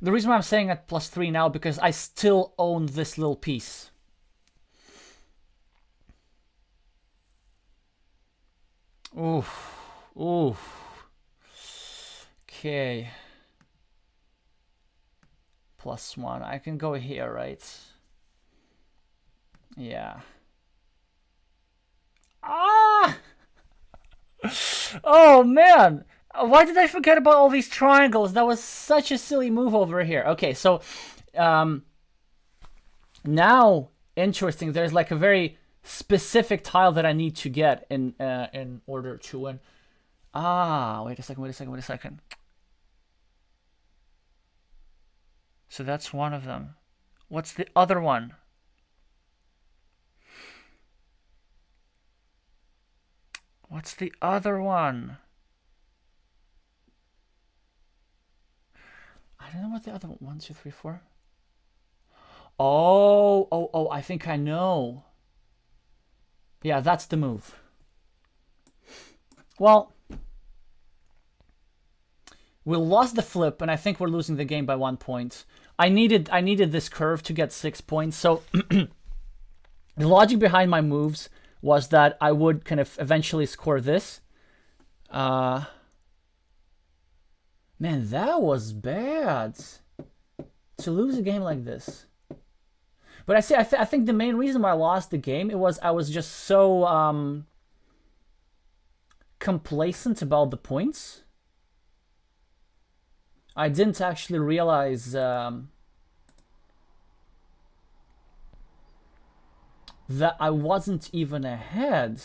The reason why I'm saying at +3 now, because I still own this little piece. Oof. Oof. Okay. +1. I can go here, right? Yeah. Ah! Oh, man! Why did I forget about all these triangles? That was such a silly move over here. Okay, so now, interesting, there's like a very specific tile that I need to get in order to win. Ah, wait a second. So that's one of them. What's the other one? What's the other one? I don't know what the other one. 1, 2, 3, 4. Oh, I think I know. Yeah, that's the move. Well, we lost the flip, and I think we're losing the game by 1 point. I needed this curve to get 6 points. So the logic behind my moves was that I would kind of eventually score this. Man, that was bad to lose a game like this. But I think the main reason why I lost the game, I was just so complacent about the points. I didn't actually realize that I wasn't even ahead.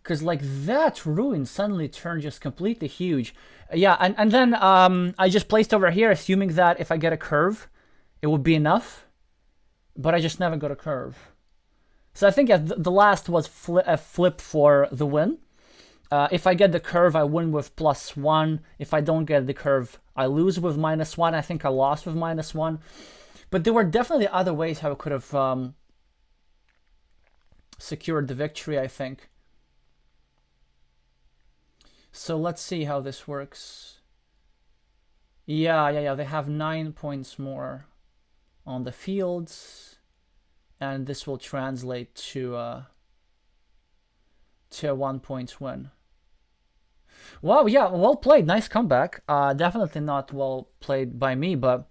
Because like that ruin suddenly turned just completely huge. Yeah, and then I just placed over here assuming that if I get a curve, it would be enough. But I just never got a curve. So I think the last was a flip for the win. If I get the curve, I win with +1. If I don't get the curve, I lose with -1. I think I lost with -1. But there were definitely other ways how I could have secured the victory, I think. So let's see how this works. Yeah. They have 9 points more on the fields. And this will translate to a 1-point win. Wow, yeah, well played. Nice comeback. Definitely not well played by me, but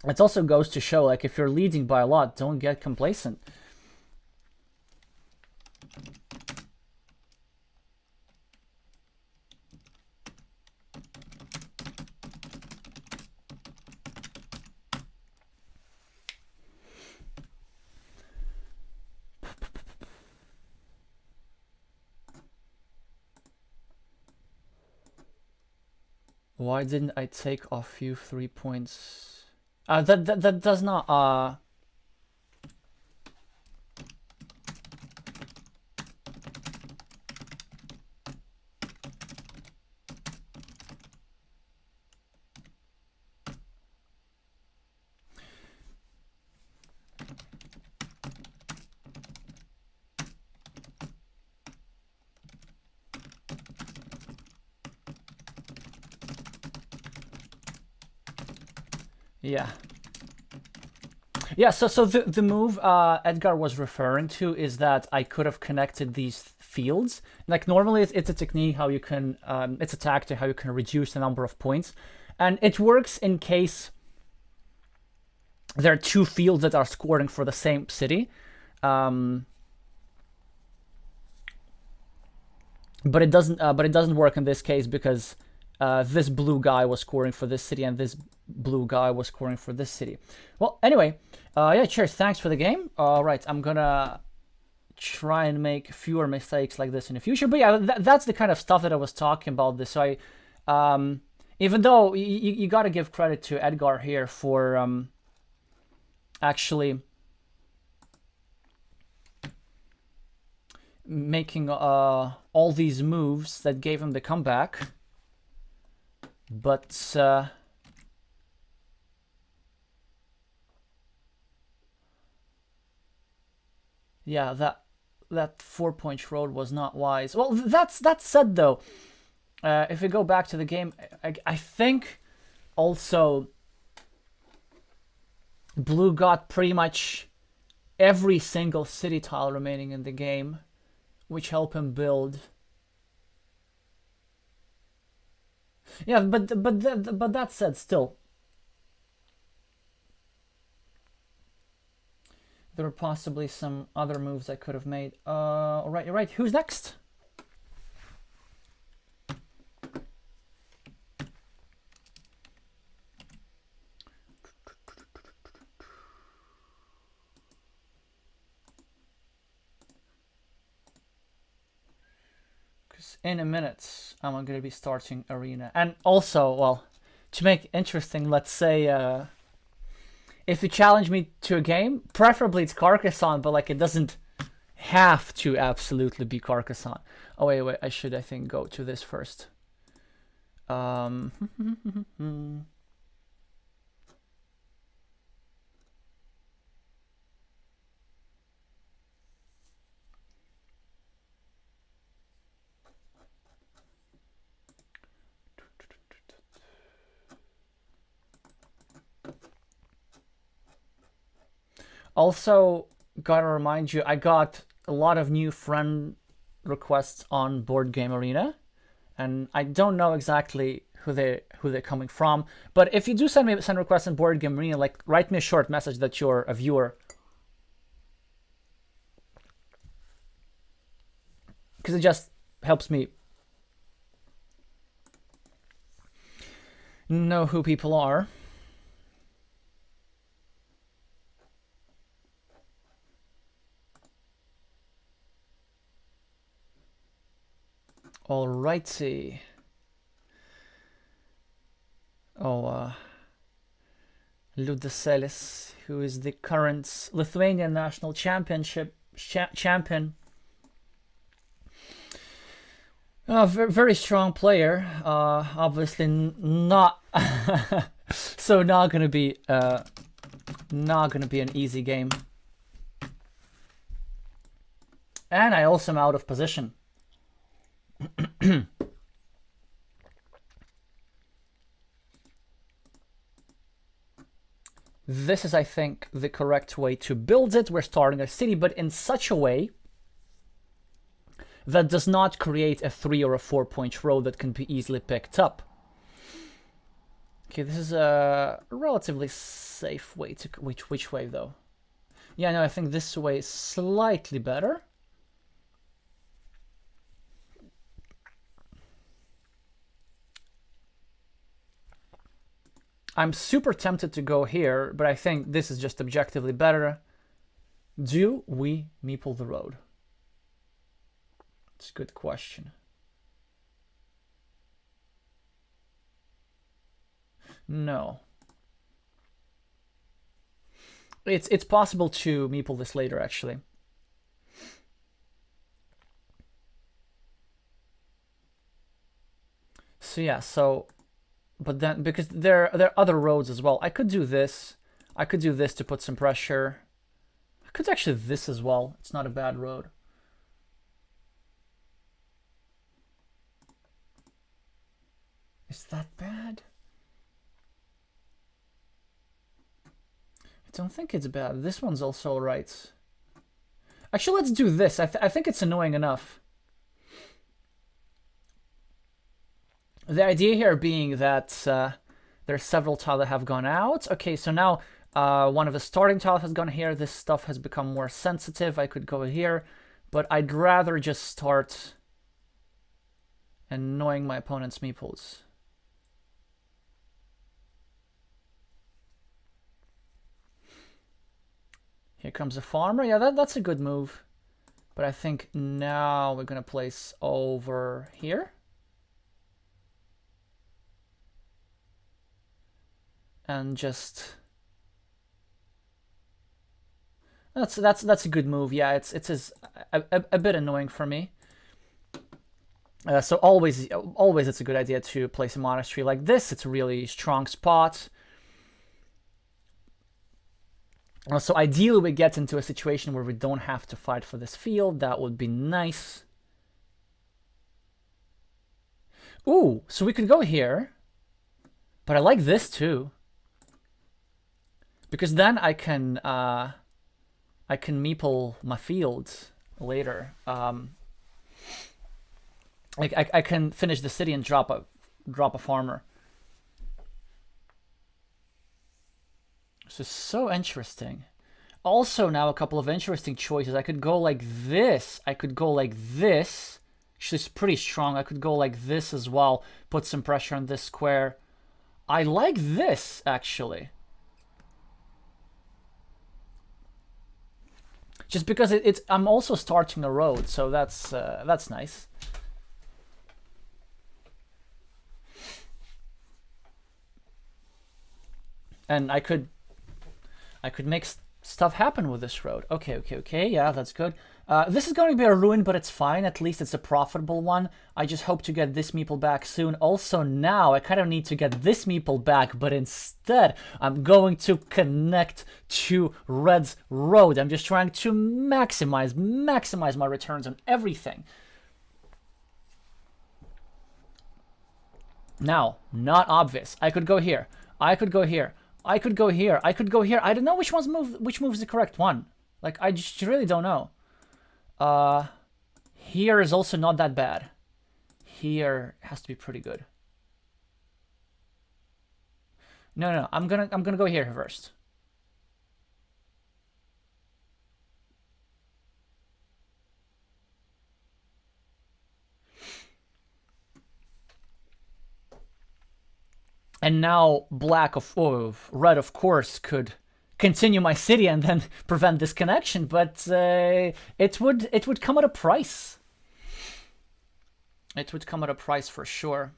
it also goes to show, like, if you're leading by a lot, don't get complacent. Why didn't I take off you 3 points? That does not Yeah. Yeah, so the move Edgar was referring to is that I could have connected these fields. Like normally it's a technique how you can, it's a tactic how you can reduce the number of points. And it works in case there are 2 fields that are scoring for the same city. But it doesn't work in this case because this blue guy was scoring for this city and this blue guy was scoring for this city. Well, anyway, yeah, cheers. Thanks for the game. All right, I'm gonna try and make fewer mistakes like this in the future. But yeah, that's the kind of stuff that I was talking about. So Even though you got to give credit to Edgar here for actually making all these moves that gave him the comeback. But yeah, that 4-point road was not wise. Well, that said though, if we go back to the game, I think also Blue got pretty much every single city tile remaining in the game, which helped him build. Yeah, but that said, still, there were possibly some other moves I could have made. All right, you're right. Who's next? In a minute, I'm going to be starting Arena. And also, well, to make it interesting, let's say if you challenge me to a game, preferably it's Carcassonne, but like it doesn't have to absolutely be Carcassonne. Oh, wait, I should, I think, go to this first. Also, gotta remind you, I got a lot of new friend requests on Board Game Arena, and I don't know exactly who they're coming from. But if you do send requests on Board Game Arena, like write me a short message that you're a viewer, because it just helps me know who people are. Alrighty. Oh, Ludaselis, who is the current Lithuanian national championship champion. Very strong player. Obviously not so not gonna be an easy game. And I also am out of position. This is, I think, the correct way to build it. We're starting a city, but in such a way that does not create a 3 or a 4-point road that can be easily picked up. Okay, this is a relatively safe way to... Which way, though? Yeah, no, I think this way is slightly better. I'm super tempted to go here, but I think this is just objectively better. Do we meeple the road? It's a good question. No. It's possible to meeple this later, actually. So yeah, but then, because there are other roads as well. I could do this. I could do this to put some pressure. I could actually this as well. It's not a bad road. Is that bad? I don't think it's bad. This one's also right. Actually, let's do this. I think it's annoying enough. The idea here being that there's several tiles that have gone out. Okay, so now one of the starting tiles has gone here. This stuff has become more sensitive. I could go here, but I'd rather just start annoying my opponent's meeples. Here comes a farmer. Yeah, that's a good move. But I think now we're going to place over here. and just that's a good move. Yeah, it's a bit annoying for me. So always it's a good idea to place a monastery like this. It's a really strong spot. So ideally we get into a situation where we don't have to fight for this field. That would be nice. Ooh, so we could go here. But I like this too. Because then I can meeple my fields later. I can finish the city and drop a farmer. This is so interesting. Also now a couple of interesting choices. I could go like this. I could go like this. Actually, it's pretty strong. I could go like this as well. Put some pressure on this square. I like this actually. Just because it's I'm also starting a road, so that's nice. And I could make stuff happen with this road. Okay, yeah, that's good. This is going to be a ruin, but it's fine. At least it's a profitable one. I just hope to get this meeple back soon. Also now, I kind of need to get this meeple back, but instead, I'm going to connect to Red's road. I'm just trying to maximize my returns on everything. Now, not obvious. I could go here. I could go here. I could go here. I could go here. I don't know which move is the correct one. Like, I just really don't know. Here is also not that bad. Here has to be pretty good. No, I'm gonna go here first. And now red of course could continue my city and then prevent this connection, but it would come at a price. It would come at a price for sure.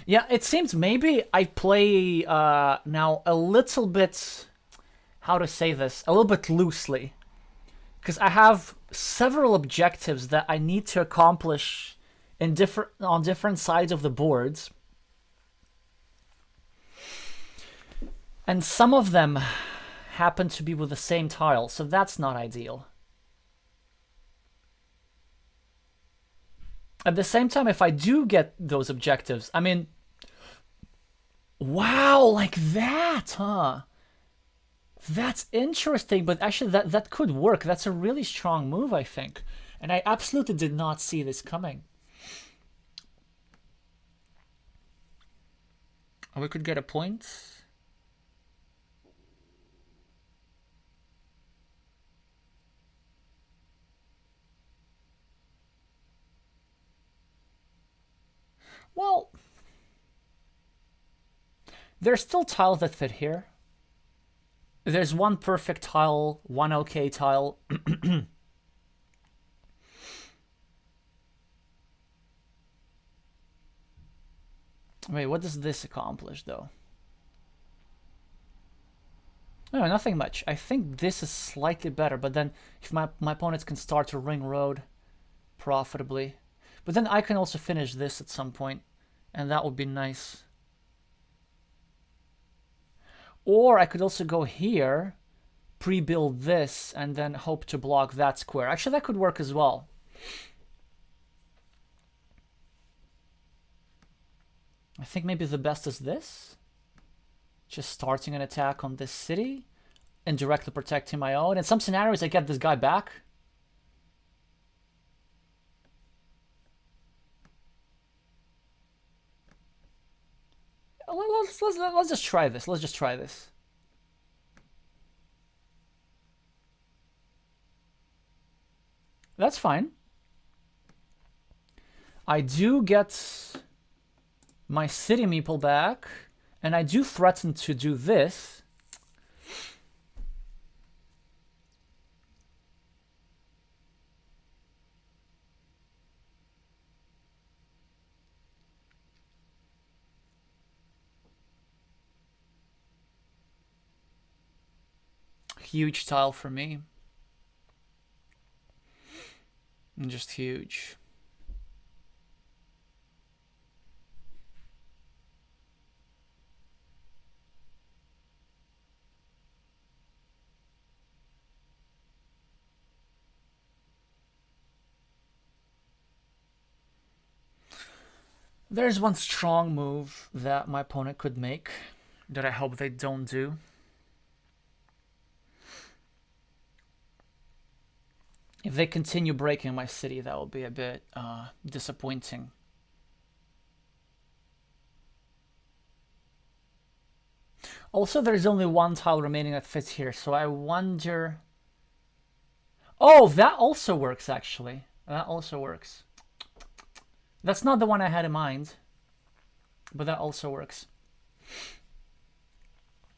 Yeah, it seems maybe I play now a little bit, how to say this, a little bit loosely. Because I have several objectives that I need to accomplish on different sides of the boards. And some of them happen to be with the same tile, so that's not ideal. At the same time, if I do get those objectives, I mean, wow, like that, huh? That's interesting, but actually that could work. That's a really strong move, I think. And I absolutely did not see this coming. We could get a point. Well, there's still tiles that fit here. There's one perfect tile, one okay tile. Wait, what does this accomplish, though? No, nothing much. I think this is slightly better, but then if my opponents can start a ring road profitably. But then I can also finish this at some point, and that would be nice. Or I could also go here, pre-build this, and then hope to block that square. Actually, that could work as well. I think maybe the best is this. Just starting an attack on this city, indirectly protecting my own. In some scenarios, I get this guy back. Let's just try this. Let's just try this. That's fine. I do get my city meeple back, and I do threaten to do this. huge tile for me. Just huge. There's one strong move that my opponent could make that I hope they don't do. If they continue breaking my city, that will be a bit disappointing. Also, there's only one tile remaining that fits here, so I wonder... Oh, that also works, actually. That also works. That's not the one I had in mind, but that also works.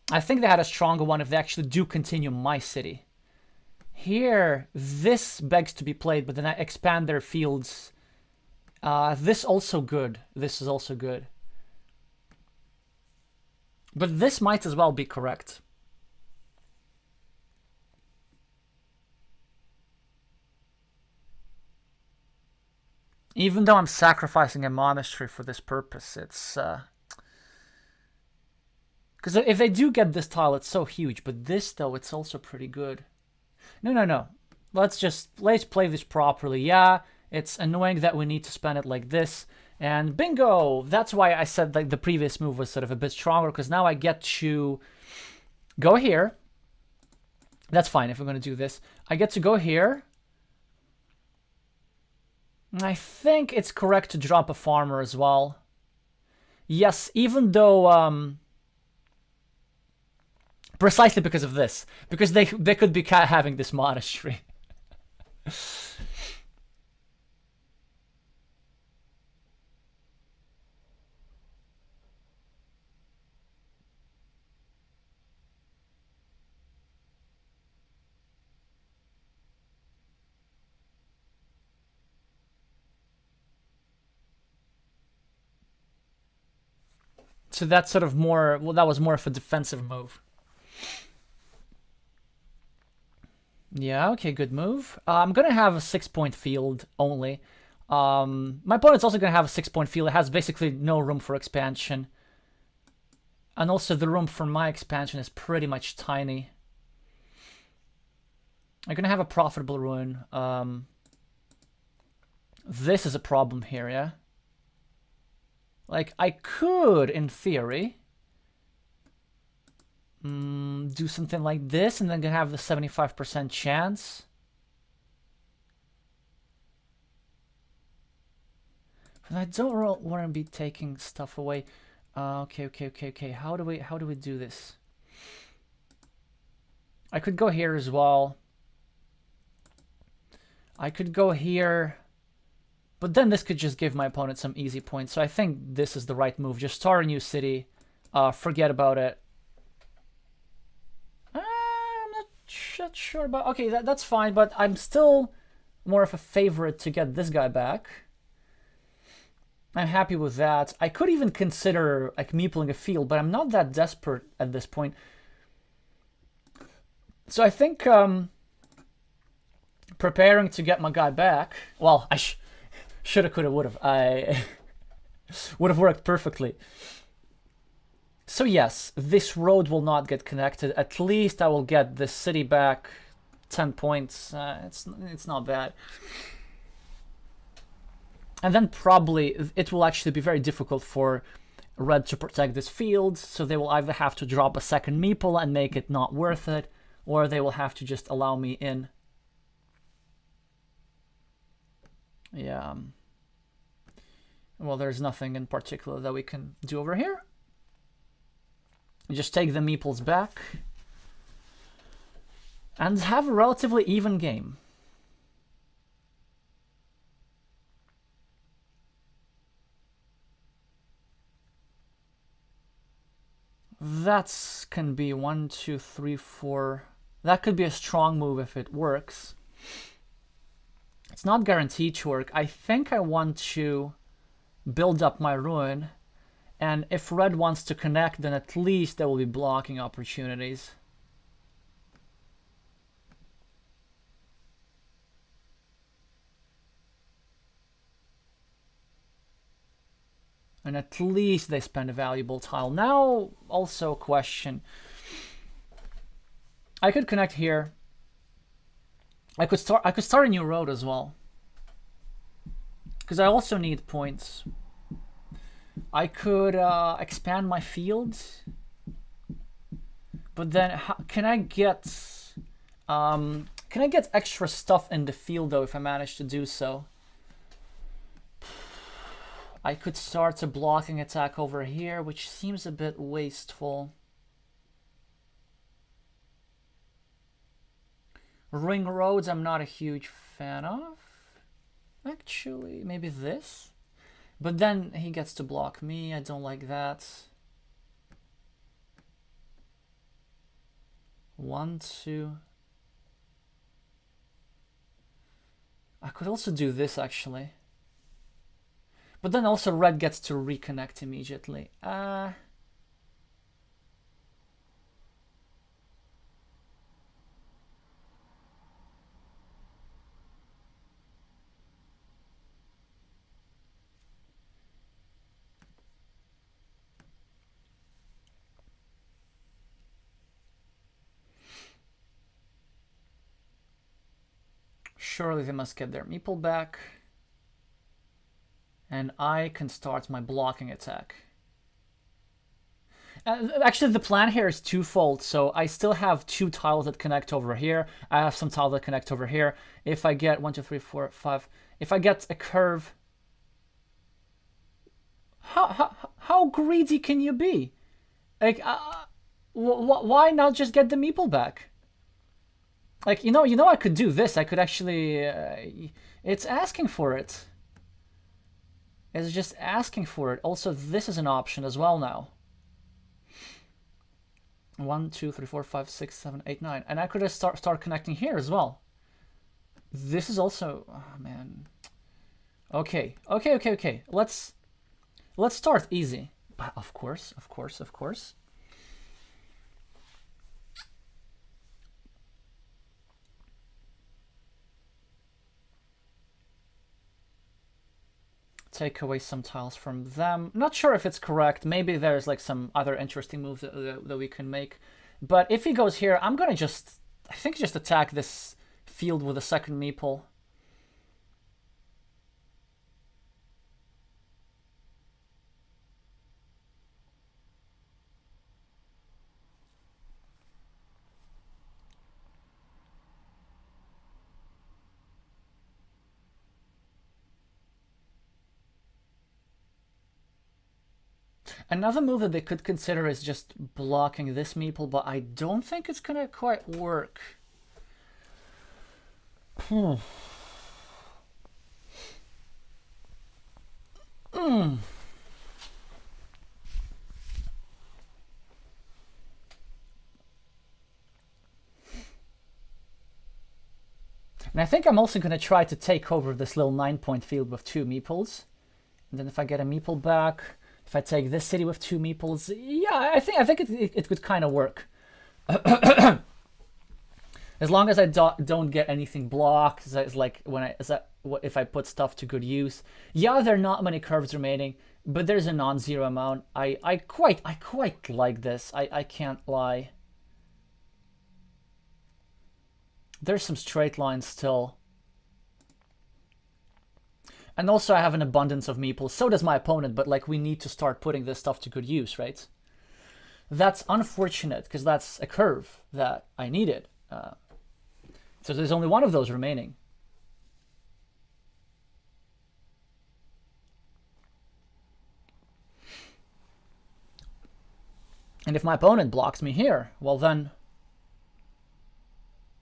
I think they had a stronger one if they actually do continue my city. Here, this begs to be played, but then I expand their fields. This also good. This is also good. But this might as well be correct. Even though I'm sacrificing a monastery for this purpose, it's... Because if they do get this tile, it's so huge. But this, though, it's also pretty good. No. Let's play this properly. Yeah, it's annoying that we need to spend it like this. And bingo! That's why I said like the previous move was sort of a bit stronger, because now I get to go here. That's fine if we're going to do this. I get to go here. I think it's correct to drop a farmer as well. Yes, even though... precisely because of this. Because they could be having this monastery. So that's sort of more... Well, that was more of a defensive move. Yeah, okay, good move. I'm going to have a 6-point field only. My opponent's also going to have a 6-point field. It has basically no room for expansion. And also the room for my expansion is pretty much tiny. I'm going to have a profitable ruin. This is a problem here, yeah? Like, I could, in theory... do something like this and then gonna have the 75% chance. But I don't want to be taking stuff away. Okay. How do we do this? I could go here as well. I could go here, but then this could just give my opponent some easy points. So I think this is the right move. Just start a new city. Forget about it. Not sure about... Okay, that's fine, but I'm still more of a favorite to get this guy back. I'm happy with that. I could even consider like meepling a field, but I'm not that desperate at this point. So I think preparing to get my guy back... Well, I shoulda, coulda, would've. I would have worked perfectly. So yes, this road will not get connected. At least I will get this city back. 10 points. It's not bad. And then probably it will actually be very difficult for red to protect this field. So they will either have to drop a second meeple and make it not worth it, or they will have to just allow me in. Yeah. Well, there's nothing in particular that we can do over here. Just take the meeples back and have a relatively even game. That can be 1, 2, 3, 4. That could be a strong move if it works. It's not guaranteed to work. I think I want to build up my ruin. And if red wants to connect, then at least there will be blocking opportunities. And at least they spend a valuable tile. Now, also a question. I could connect here. I could start a new road as well. Because I also need points. I could expand my fields. But then can I get extra stuff in the field though if I manage to do so? I could start a blocking attack over here, which seems a bit wasteful. Ring roads I'm not a huge fan of. Actually, maybe this? But then he gets to block me, I don't like that. 1, 2. I could also do this actually. But then also red gets to reconnect immediately. Surely they must get their meeple back. And I can start my blocking attack. Actually, the plan here is twofold. So I still have 2 tiles that connect over here. I have some tiles that connect over here. If I get 1, 2, 3, 4, 5. If I get a curve. How greedy can you be? Like, why not just get the meeple back? Like, you know, I could do this. I could actually. It's asking for it. It's just asking for it. Also, this is an option as well now. 1, 2, 3, 4, 5, 6, 7, 8, 9. And I could just start connecting here as well. This is also... Oh, man. Okay. Let's start easy. But of course. Take away some tiles from them. Not sure if it's correct. Maybe there's like some other interesting moves that we can make. But if he goes here, I'm gonna just attack this field with a second meeple. Another move that they could consider is just blocking this meeple, but I don't think it's gonna quite work. And I think I'm also gonna try to take over this little 9-point field with 2 meeples. And then if I get a meeple back, if I take this city with 2 meeples, yeah, I think it could kind of work. As long as I don't get anything blocked, it's like if I put stuff to good use. Yeah, there are not many curves remaining, but there's a non-zero amount. I quite like this. I can't lie. There's some straight lines still. And also I have an abundance of meeples. So does my opponent, but like we need to start putting this stuff to good use, right? That's unfortunate because that's a curve that I needed. So there's only one of those remaining. And if my opponent blocks me here, well then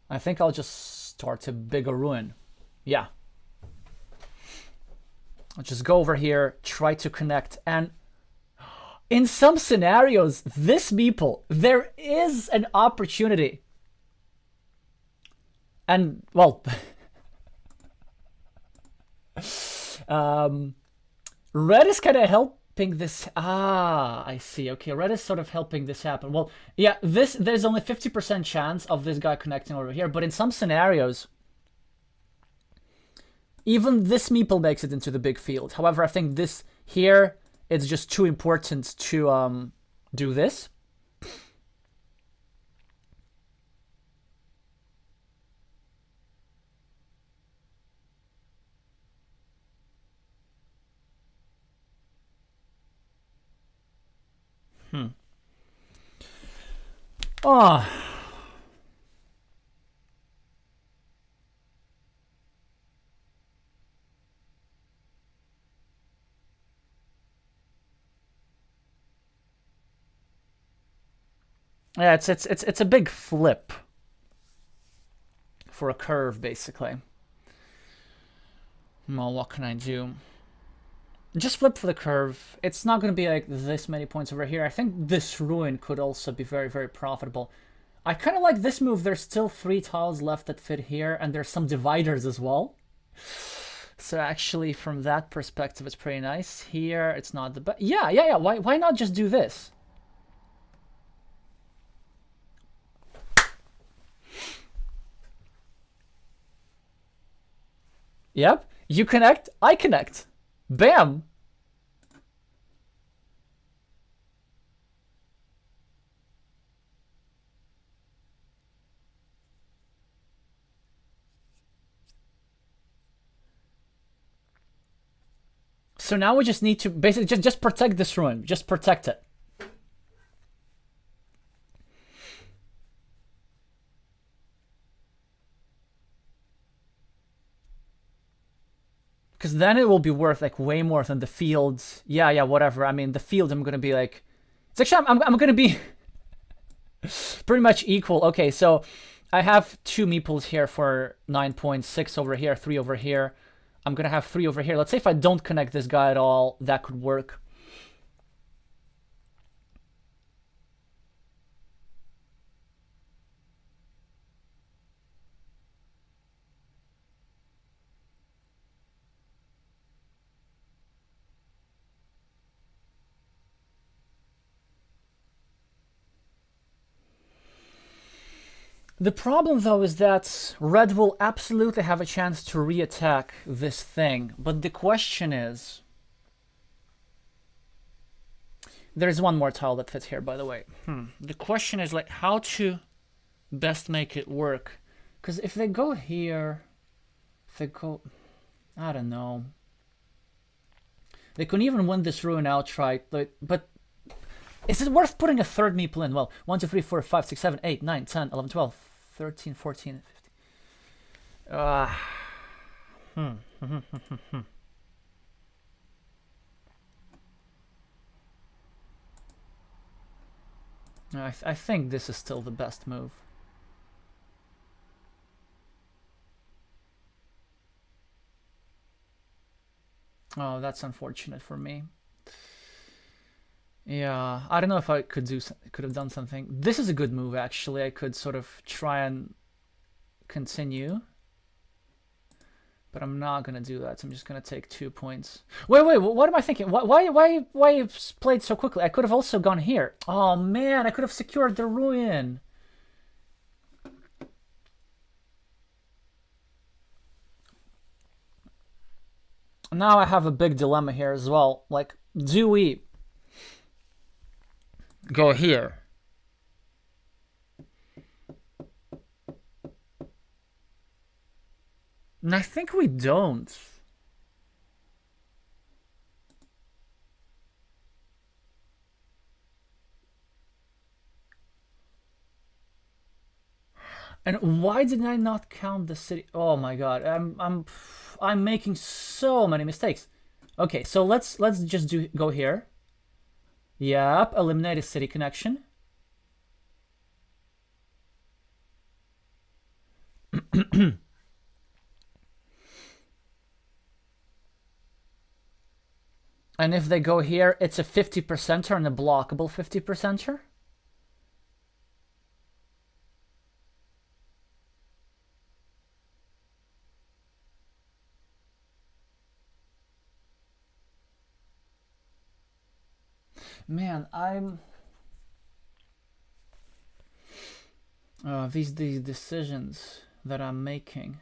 I think I'll just start a bigger ruin. Yeah. I'll just go over here, try to connect, and in some scenarios, this meeple, there is an opportunity. And, well, red is kind of helping this. Ah, I see. Okay, red is sort of helping this happen. Well, yeah, there's only 50% chance of this guy connecting over here, but in some scenarios, even this meeple makes it into the big field. However, I think this here it's just too important to do this. Oh. Yeah, it's a big flip for a curve, basically. Well, what can I do? Just flip for the curve. It's not going to be like this many points over here. I think this ruin could also be very, very profitable. I kind of like this move. There's still 3 tiles left that fit here, and there's some dividers as well. So actually, from that perspective, it's pretty nice. Here, it's not the best. Yeah. Why not just do this? Yep. You connect, I connect. Bam! So now we just need to basically just protect this ruin. Just protect it. Because then it will be worth like way more than the fields. Yeah, whatever. I mean, the field I'm gonna be like, it's actually I'm gonna be pretty much equal. Okay, so I have 2 meeples here for 9 points, 6 over here, 3 over here. I'm gonna have 3 over here. Let's say if I don't connect this guy at all, that could work. The problem, though, is that red will absolutely have a chance to re-attack this thing. But the question is... There's one more tile that fits here, by the way. The question is, like, how to best make it work. Because if they go here... If they go... I don't know. They can even win this ruin outright, but... Is it worth putting a third meeple in? Well, 1, 2, 3, 4, 5, 6, 7, 8, 9, 10, 11, 12, 13, 14, 15. I think this is still the best move. Oh, that's unfortunate for me. Yeah, I don't know if I could have done something. This is a good move, actually. I could sort of try and continue, but I'm not gonna do that. So I'm just gonna take 2 points. Wait, what am I thinking? Why played so quickly? I could have also gone here. Oh man, I could have secured the ruin. Now I have a big dilemma here as well. Like, do we go here? And I think we don't. And why did I not count the city? Oh my god, I'm making so many mistakes. Okay, so let's just go here. Yep, eliminate a city connection. And if they go here, it's a 50%er and a blockable 50%er. Man, I'm... these decisions that I'm making.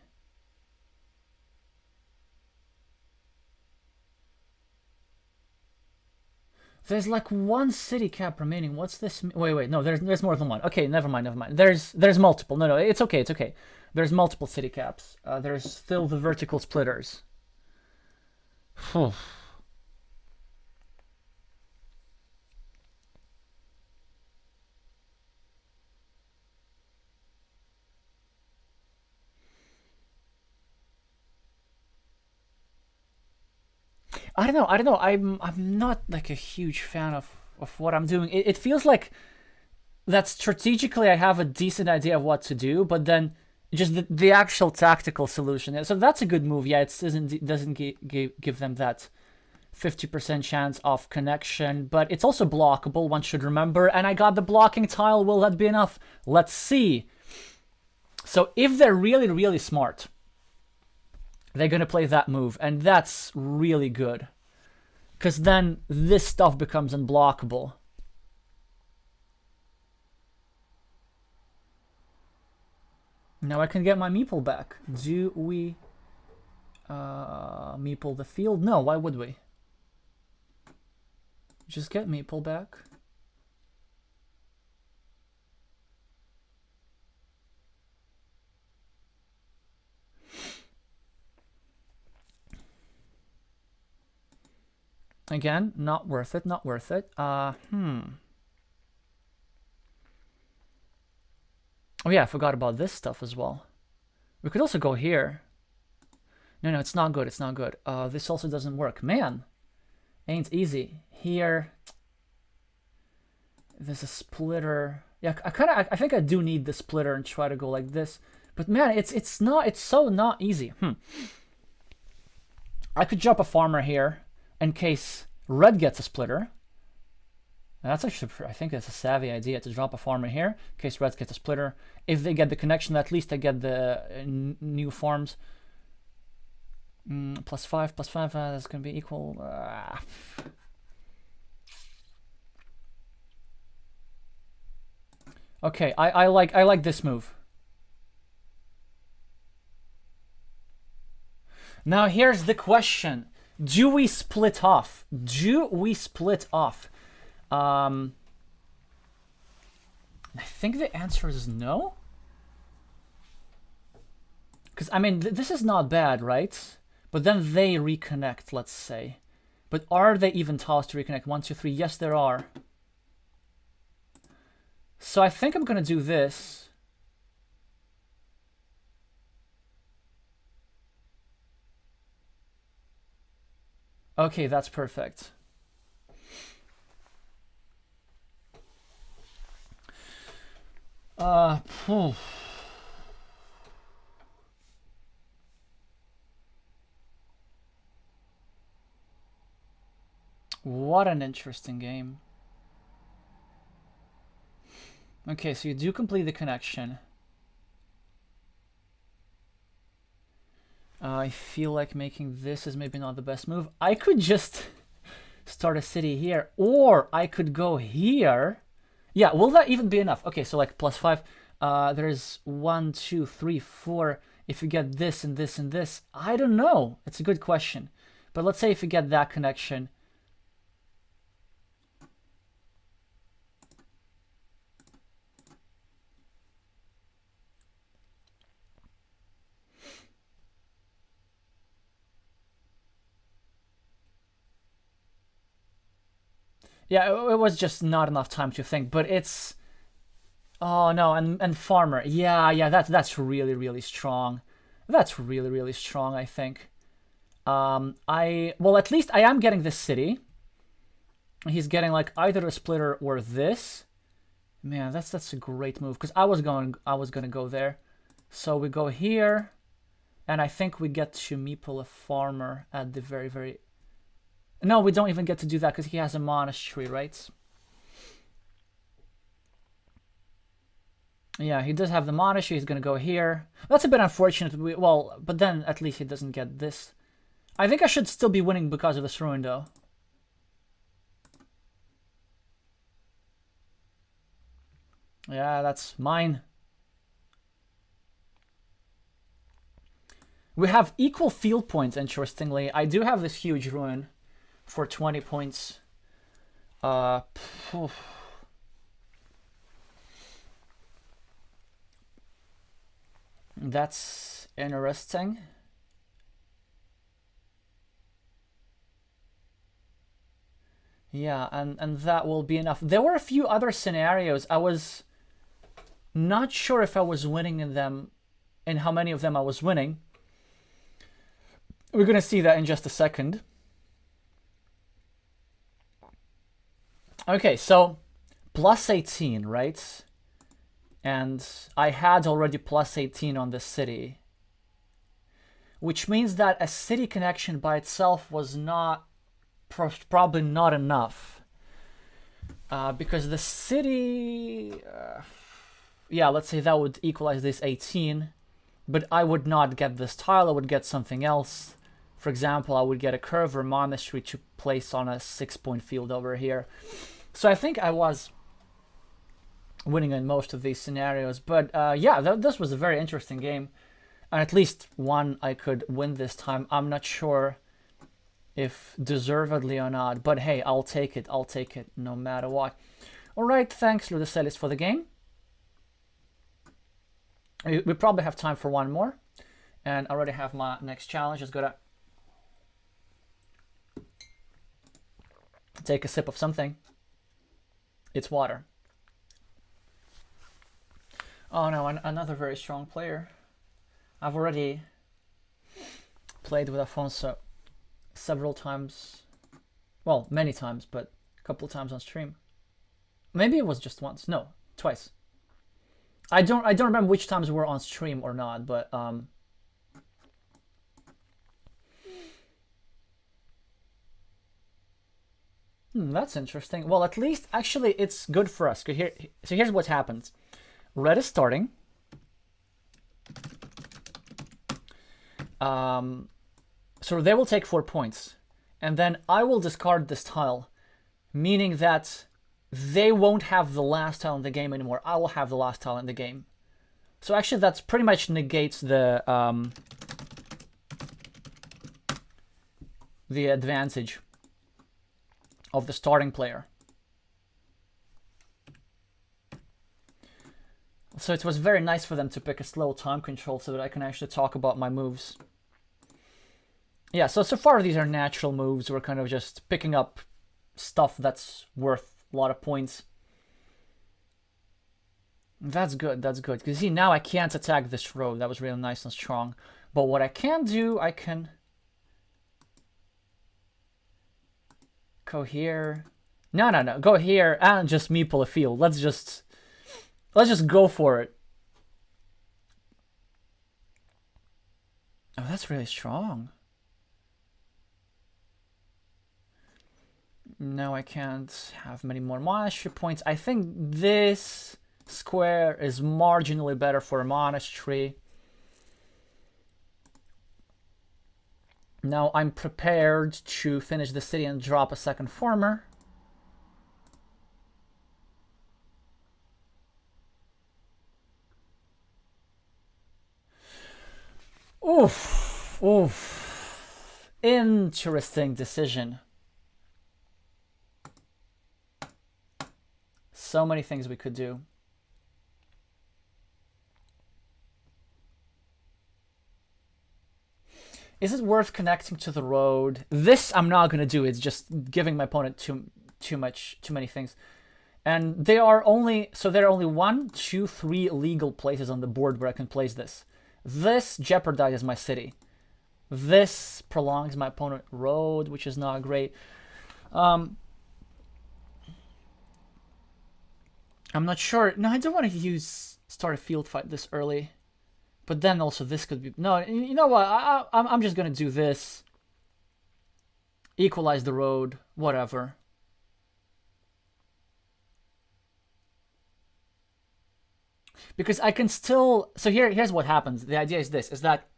There's like one city cap remaining. What's this? Wait. No, there's more than one. Okay, never mind. There's multiple. No, it's okay. It's okay. There's multiple city caps. There's still the vertical splitters. I don't know. I'm not like a huge fan of what I'm doing. It feels like that strategically I have a decent idea of what to do, but then just the actual tactical solution. So that's a good move. Yeah, it doesn't give them that 50% chance of connection, but it's also blockable, one should remember. And I got the blocking tile. Will that be enough? Let's see. So if they're really, really smart, they're going to play that move, and that's really good. Because then this stuff becomes unblockable. Now I can get my meeple back. Do we meeple the field? No, why would we? Just get meeple back. Again, not worth it, not worth it. Oh yeah, I forgot about this stuff as well. We could also go here. No, it's not good, it's not good. This also doesn't work. Man, ain't easy. Here, there's a splitter. Yeah, I think I do need the splitter and try to go like this. But man, it's so not easy. I could drop a farmer here in case red gets a splitter. That's actually, I think that's a savvy idea to drop a farmer here in case red gets a splitter. If they get the connection, at least they get the new farms. +5, +5, that's going to be equal. Okay, I like this move. Now here's the question. Do we split off? Do we split off? I think the answer is no. Because, I mean, this is not bad, right? But then they reconnect, let's say. But are they even tiles to reconnect? 1, 2, 3. Yes, there are. So I think I'm going to do this. Okay, that's perfect. What an interesting game. Okay, so you do complete the connection. I feel like making this is maybe not the best move. I could just start a city here, or I could go here. Yeah, will that even be enough? Okay, so like +5. There's 1, 2, 3, 4. If you get this and this and this, I don't know. It's a good question. But let's say if you get that connection. Yeah, it was just not enough time to think, but it's... Oh no, and farmer. Yeah, that's really, really strong. That's really, really strong, I think. Well, at least I am getting this city. He's getting like either a splitter or this. Man, that's a great move, because I was gonna go there. So we go here, and I think we get to meeple a farmer at the very, very... No, we don't even get to do that because he has a monastery, right? Yeah, he does have the monastery. He's going to go here. That's a bit unfortunate. Well, but then at least he doesn't get this. I think I should still be winning because of this ruin, though. Yeah, that's mine. We have equal field points, interestingly. I do have this huge ruin for 20 points. Phew. That's interesting. Yeah, and that will be enough. There were a few other scenarios. I was not sure if I was winning in them and how many of them I was winning. We're gonna see that in just a second. Okay, so plus 18, right? And I had already plus 18 on the city, which means that a city connection by itself was not probably not enough, because the city, yeah, let's say that would equalize this 18, but I would not get this tile. I would get something else. For example, I would get a curve or monastery to place on a 6-point field over here. So I think I was winning in most of these scenarios, but yeah, this was a very interesting game, and at least one I could win this time. I'm not sure if deservedly or not, but hey, I'll take it no matter what. All right, thanks Ludocelis for the game. We probably have time for one more, and I already have my next challenge. Just gotta take a sip of something. It's water. Oh no, another very strong player. I've already played with Afonso several times. Well, many times, but a couple of times on stream. Maybe it was just once. No, twice. I don't remember which times we were on stream or not, but that's interesting. Well, at least actually it's good for us. So here's what happens. Red is starting. So they will take 4 points, and then I will discard this tile, meaning that they won't have the last tile in the game anymore. I will have the last tile in the game. So actually that's pretty much negates the advantage of the starting player. So it was very nice for them to pick a slow time control so that I can actually talk about my moves. Yeah, so far these are natural moves. We're kind of just picking up stuff that's worth a lot of points. That's good, that's good. Because see, now I can't attack this road. That was really nice and strong. But what I can do, I can go here. No, go here and just meeple a field. Let's just go for it. Oh, that's really strong. No, I can't have many more monastery points. I think this square is marginally better for a monastery. Now I'm prepared to finish the city and drop a second farmer. Oof, oof. Interesting decision. So many things we could do. Is it worth connecting to the road? This I'm not gonna do. It's just giving my opponent too many things. And there are only 1, 2, 3 legal places on the board where I can place this. This jeopardizes my city. This prolongs my opponent road, which is not great. I'm not sure. No, I don't want to start a field fight this early. But then also this could be... No, you know what? I'm just going to do this. Equalize the road. Whatever. Because I can still... So here's what happens. The idea is this. Is that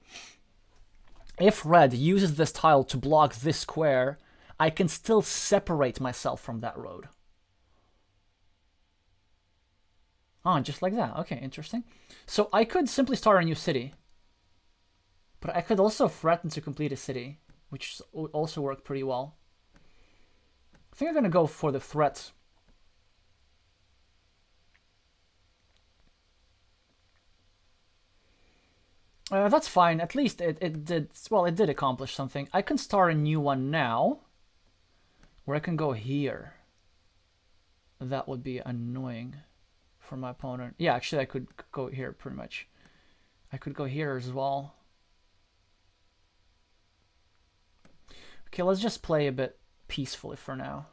if red uses this tile to block this square, I can still separate myself from that road. Oh, just like that. Okay, interesting. So I could simply start a new city. But I could also threaten to complete a city, which would also work pretty well. I think I'm gonna go for the threat. That's fine. At least it did, well, it did accomplish something. I can start a new one now, where I can go here. That would be annoying for my opponent. Yeah, actually I could go here pretty much. I could go here as well. Okay, let's just play a bit peacefully for now.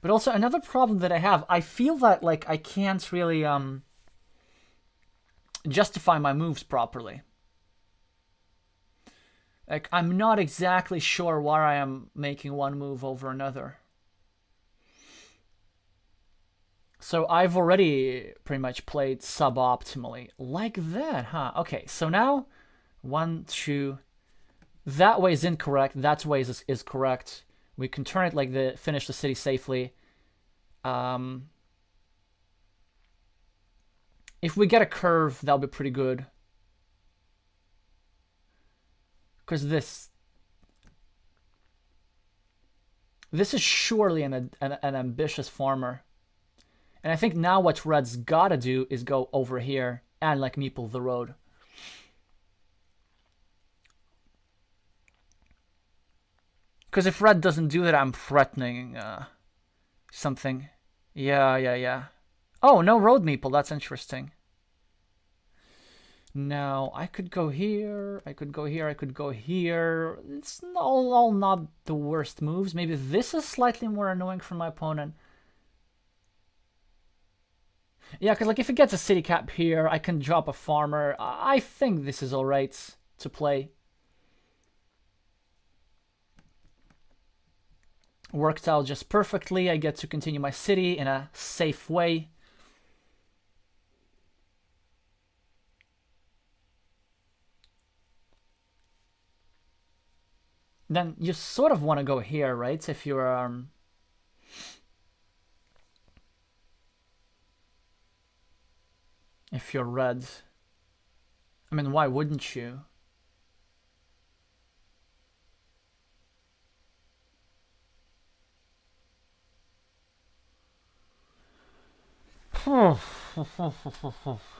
But also another problem that I have, I feel that like I can't really justify my moves properly. Like I'm not exactly sure why I am making one move over another. So I've already pretty much played suboptimally. Like that, huh? Okay, so now 1, 2. That way is incorrect. That way is correct. We can turn it like the finish the city safely. If we get a curve, that'll be pretty good. Because this is surely an ambitious farmer. And I think now what Red's gotta do is go over here and like meeple the road. Because if Red doesn't do that, I'm threatening something. Yeah. Oh, no road meeple. That's interesting. Now, I could go here. I could go here. I could go here. It's all not the worst moves. Maybe this is slightly more annoying for my opponent. Yeah, because like if it gets a city cap here, I can drop a farmer. I think this is alright to play. Worked out just perfectly. I get to continue my city in a safe way. Then you sort of want to go here, right? If you're red. I mean, why wouldn't you?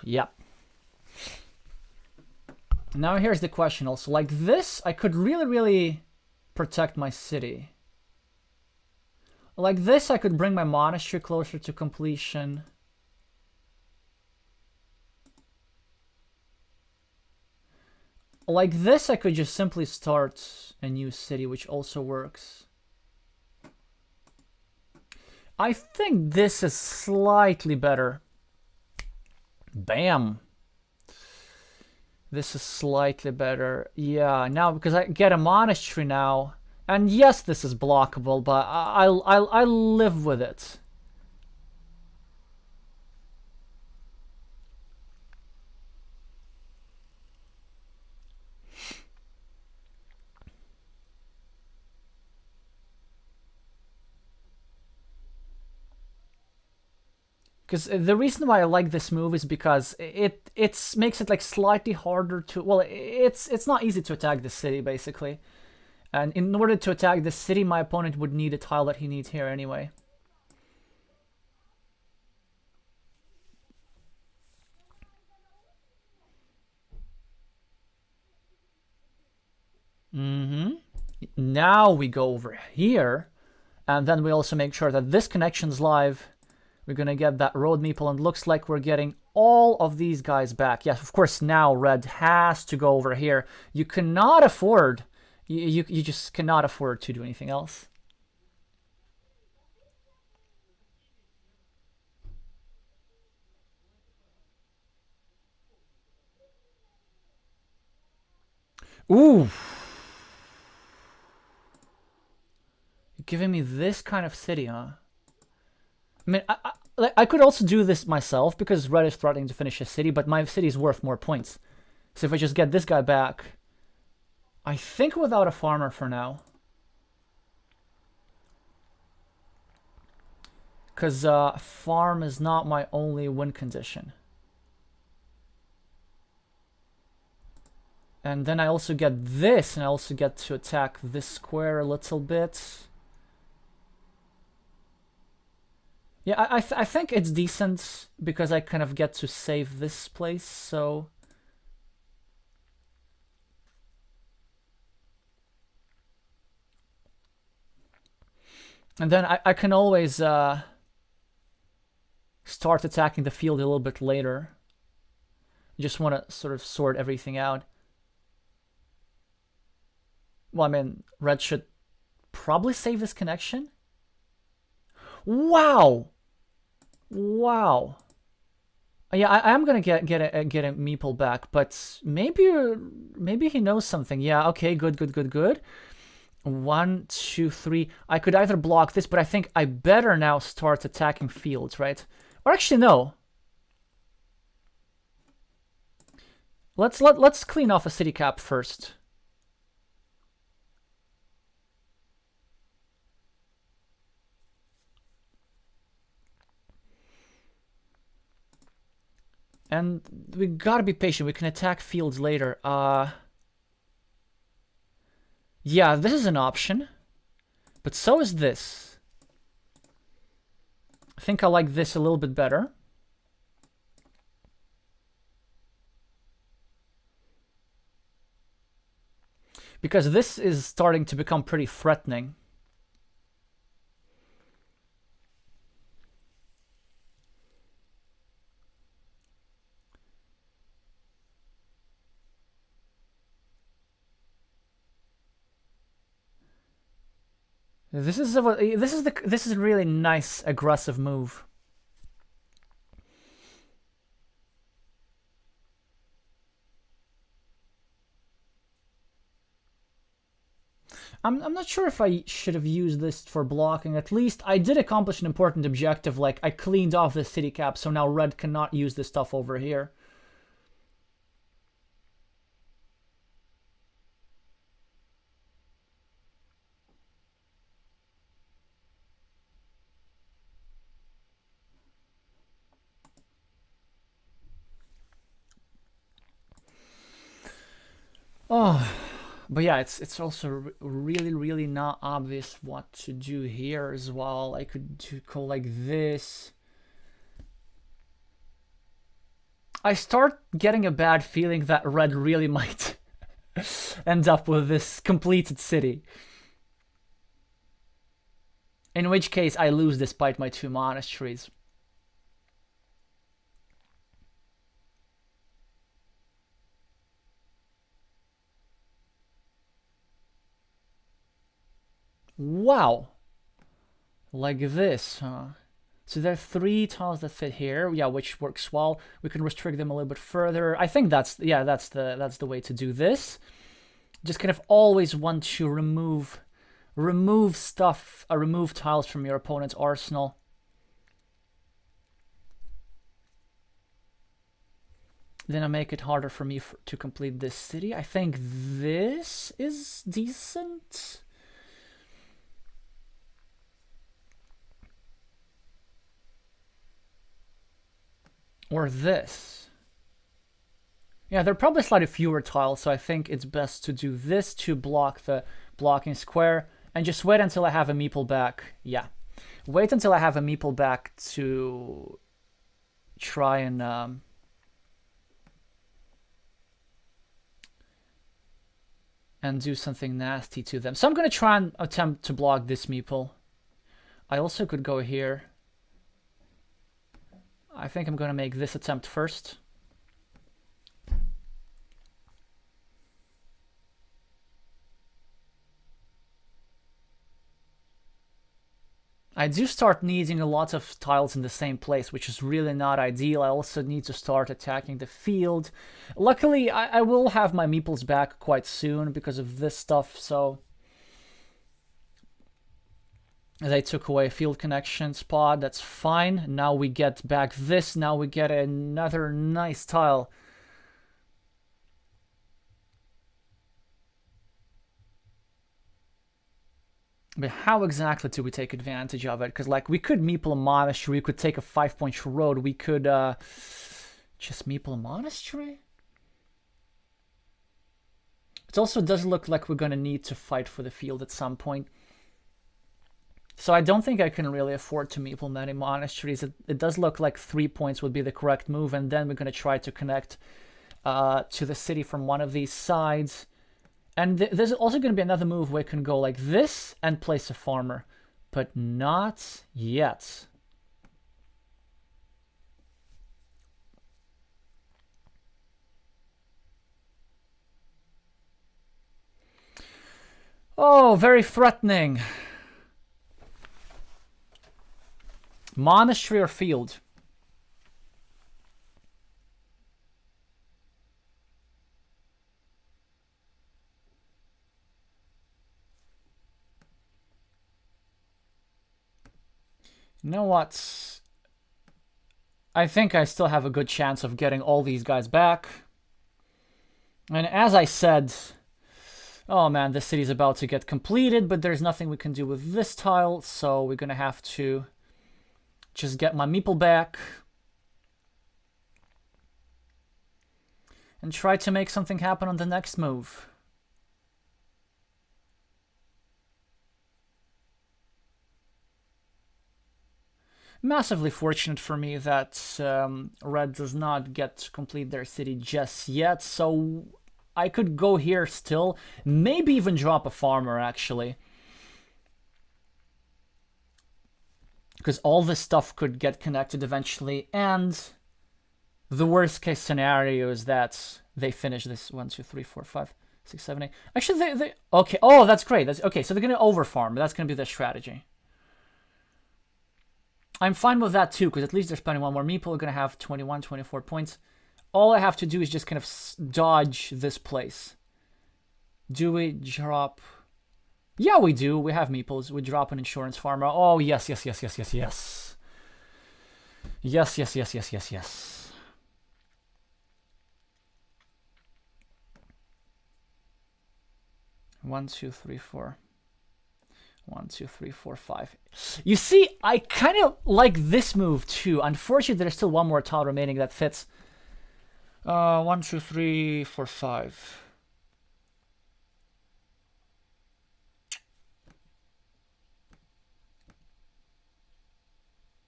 Yep. Now here's the question also. Like this, I could really protect my city. Like this, I could bring my monastery closer to completion. Like this, I could just simply start a new city, which also works. I think this is slightly better. Bam. This is slightly better. Yeah, now because I get a monastery now. And yes, this is blockable, but I'll live with it. Because the reason why I like this move is because it makes it like slightly harder to, well, it's not easy to attack the city basically, and in order to attack the city, my opponent would need a tile that he needs here anyway. Now we go over here, and then we also make sure that this connection's live. We're gonna get that road meeple, and looks like we're getting all of these guys back. Yes, of course, now Red has to go over here. You cannot afford, you just cannot afford to do anything else. Ooh. You're giving me this kind of city, huh? I mean, I could also do this myself because Red is threatening to finish his city, but my city is worth more points. So if I just get this guy back, I think without a farmer for now. Because farm is not my only win condition. And then I also get this, and I also get to attack this square a little bit. Yeah, I think it's decent because I kind of get to save this place, so... And then I can always start attacking the field a little bit later. Just want to sort of sort everything out. Well, I mean, red should probably save this connection. Wow! Wow. Yeah, I am gonna get a meeple back, but maybe he knows something. Yeah, okay, good. 1, 2, 3. I could either block this, but I think I better now start attacking fields, right? Or actually, no. Let's clean off a city cap first. And we gotta be patient. We can attack fields later. Yeah, this is an option. But so is this. I think I like this a little bit better. Because this is starting to become pretty threatening. This is a really nice aggressive move. I'm not sure if I should have used this for blocking. At least I did accomplish an important objective, like I cleaned off the city cap, so now red cannot use this stuff over here. Oh, but yeah, it's also really not obvious what to do here as well. I could go like this. I start getting a bad feeling that red really might end up with this completed city. In which case I lose despite my 2 monasteries. Wow. Like this, huh? So there are 3 tiles that fit here, yeah, which works well. We can restrict them a little bit further. I think that's the way to do this. Just kind of always want to remove stuff, remove tiles from your opponent's arsenal. Then I make it harder for me to complete this city. I think this is decent. Or this. Yeah, there are probably slightly fewer tiles, so I think it's best to do this to block the blocking square, and just wait until I have a meeple back. Yeah. Wait until I have a meeple back to try and do something nasty to them. So I'm going to try and attempt to block this meeple. I also could go here. I think I'm going to make this attempt first. I do start needing a lot of tiles in the same place, which is really not ideal. I also need to start attacking the field. Luckily, I will have my meeples back quite soon because of this stuff, so... They took away a field connection spot, that's fine. Now we get back this, now we get another nice tile. But how exactly do we take advantage of it? Because, like, we could meeple a monastery, we could take a 5-point road, we could, just meeple a monastery? It also does look like we're gonna need to fight for the field at some point. So I don't think I can really afford to meeple many monasteries. It does look like 3 points would be the correct move, and then we're gonna try to connect to the city from one of these sides. And there's also gonna be another move where we can go like this and place a farmer, but not yet. Oh, very threatening. Monastery or field? You know what? I think I still have a good chance of getting all these guys back. And as I said, oh man, this city's about to get completed, but there's nothing we can do with this tile, so we're gonna have to just get my meeple back and try to make something happen on the next move. Massively fortunate for me that Red does not get to complete their city just yet, so I could go here still, maybe even drop a farmer actually. Because all this stuff could get connected eventually, and the worst case scenario is that they finish this 1, 2, 3, 4, 5, 6, 7, 8. Actually, they okay. Oh, that's great. That's okay. So they're gonna overfarm. That's gonna be their strategy. I'm fine with that too, because at least they're spending one more meeple. We're gonna have 21, 24 points. All I have to do is just kind of dodge this place. Do we drop? Yeah, we do. We have meeples. We drop an insurance farmer. Oh, yes, yes, yes, yes, yes, yes. Yes, yes, yes, yes, yes, yes. One, two, three, four. 1, 2, 3, 4, 5. You see, I kind of like this move too. Unfortunately, there's still one more tile remaining that fits. 1, 2, 3, 4, 5.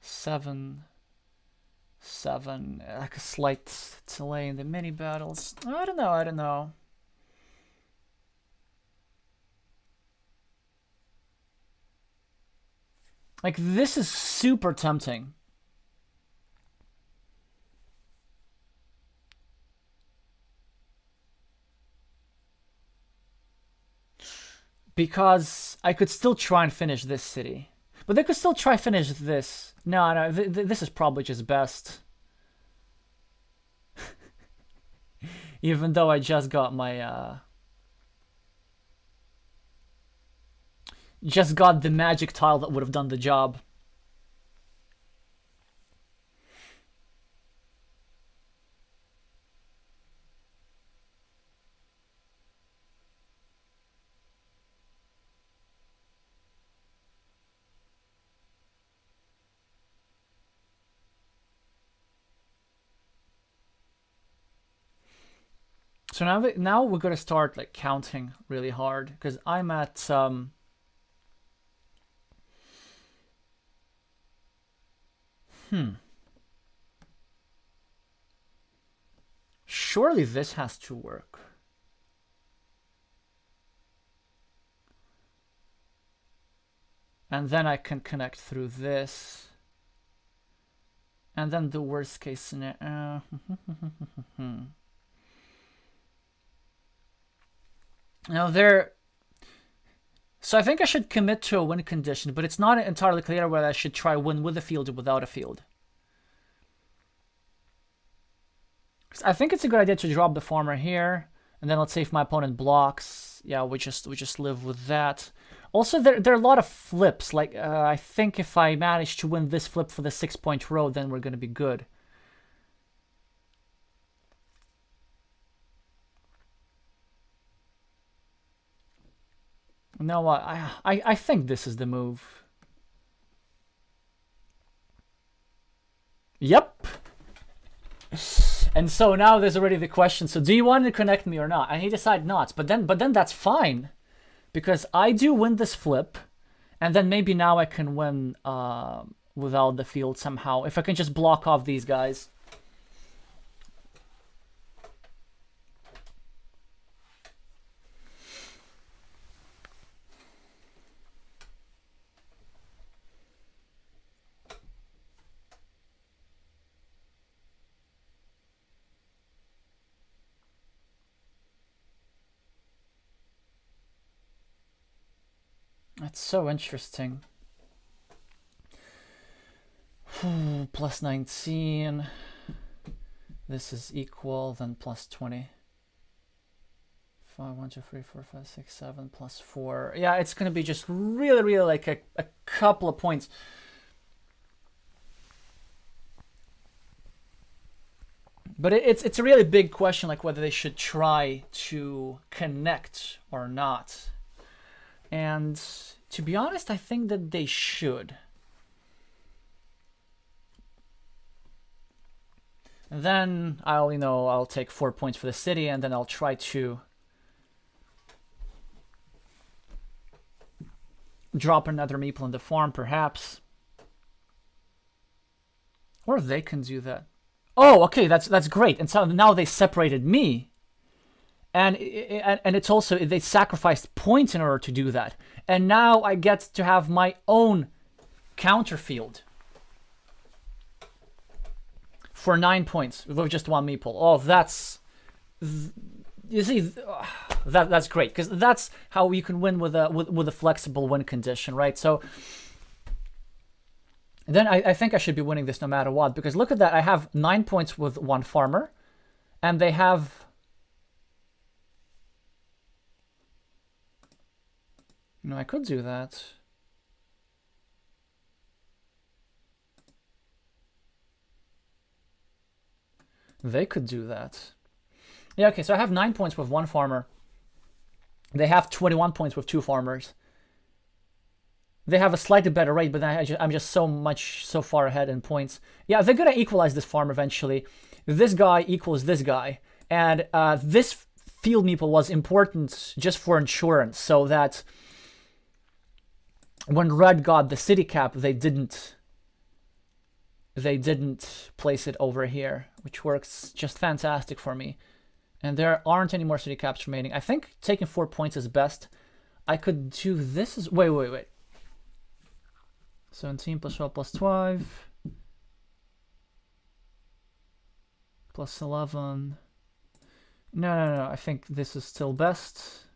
Seven, like a slight delay in the mini battles. I don't know. Like, this is super tempting. Because I could still try and finish this city. But they could still try finish this. No, this is probably just best. Even though I just got my, just got the magic tile that would have done the job. So now we're gonna start like counting really hard, because I'm at surely this has to work. And then I can connect through this. And then the worst case scenario. Now so I think I should commit to a win condition, but it's not entirely clear whether I should try win with a field or without a field. I think it's a good idea to drop the farmer here, and then let's say if my opponent blocks, yeah, we just live with that. Also, there are a lot of flips. Like I think if I manage to win this flip for the 6-point row, then we're gonna be good. No, I think this is the move. Yep. And so now there's already the question, so do you want to connect me or not? And he decided not, but then that's fine, because I do win this flip, and then maybe now I can win without the field somehow, if I can just block off these guys. That's so interesting. Plus 19. This is equal, then plus 20. 5, 1, 2, 3, 4, 5, 6, 7, plus 4. Yeah, it's going to be just really like a couple of points. But it's a really big question, like whether they should try to connect or not. And to be honest, I think that they should. And then I'll take 4 points for the city, and then I'll try to drop another meeple in the farm, perhaps. Or they can do that. Oh, okay, that's great. And so now they separated me. And it's also, they sacrificed points in order to do that. And now I get to have my own counter field for 9 points with just one meeple. Oh, you see, that's great, because that's how you can win with a flexible win condition, right? So then I think I should be winning this no matter what, because look at that. I have 9 points with one farmer, and they have... No, I could do that. They could do that. Yeah, okay, so I have 9 points with one farmer. They have 21 points with two farmers. They have a slightly better rate, but I'm just so far ahead in points. Yeah, they're going to equalize this farm eventually. This guy equals this guy. And this field meeple was important just for insurance, so that when red got the city cap, they didn't place it over here, which works just fantastic for me. And there aren't any more city caps remaining. I think taking 4 points is best. I could do this as... Wait. 17 plus 12 plus 12. Plus 11. No. I think this is still best.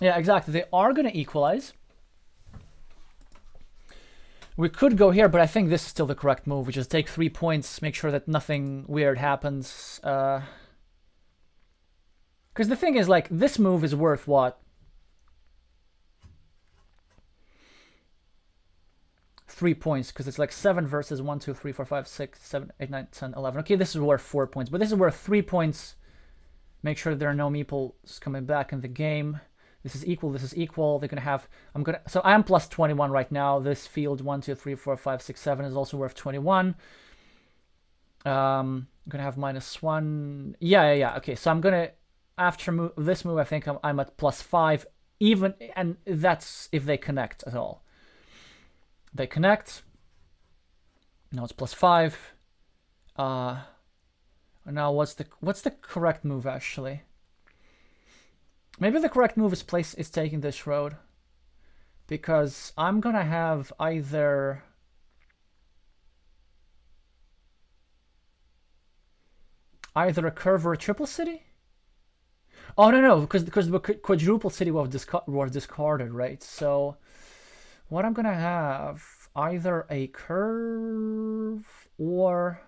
Yeah, exactly. They are going to equalize. We could go here, but I think this is still the correct move. We just take 3 points, make sure that nothing weird happens. Because the thing is, like, this move is worth what? 3 points, because it's like 7 versus 1, 2, 3, 4, 5, 6, 7, 8, 9, 10, 11. Okay, this is worth 4 points, but this is worth 3 points. Make sure there are no meeples coming back in the game. This is equal, this is equal. They're gonna have, so I'm plus 21 right now. This field 1, 2, 3, 4, 5, 6, 7 is also worth 21. I'm gonna have -1. Yeah. Okay, so I'm gonna, after this move, I think I'm at plus 5, even, and that's if they connect at all. They connect. Now it's plus 5. Now what's the correct move actually? Maybe the correct move is taking this road, because I'm gonna have either a curve or a triple city. Oh no, because the quadruple city was discarded, right? So what I'm gonna have, either a curve or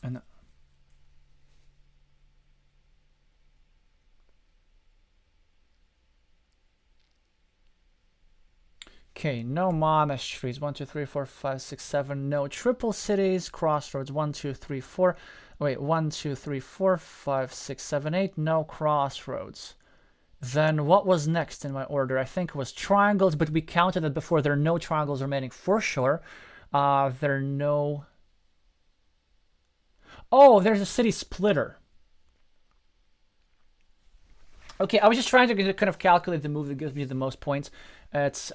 and Okay, no monasteries. 1, 2, 3, 4, 5, 6, 7. No triple cities. Crossroads. 1, 2, 3, 4. Wait, 1, 2, 3, 4, 5, 6, 7, 8. No crossroads. Then what was next in my order? I think it was triangles, but we counted it before. There are no triangles remaining for sure. There are no... Oh, there's a city splitter. Okay, I was just trying to kind of calculate the move that gives me the most points. It's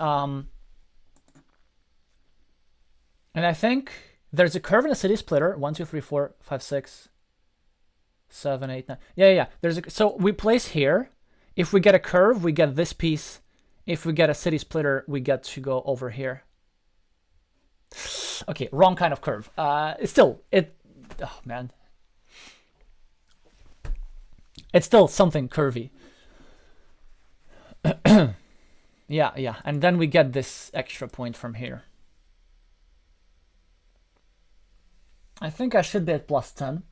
and I think there's a curve in a city splitter. 1, 2, 3, 4, 5, 6, 7, 8, 9. Yeah. There's a, so we place here. If we get a curve, we get this piece. If we get a city splitter, we get to go over here. Okay, wrong kind of curve. Oh man. It's still something curvy. Yeah. And then we get this extra point from here. I think I should be at plus 10.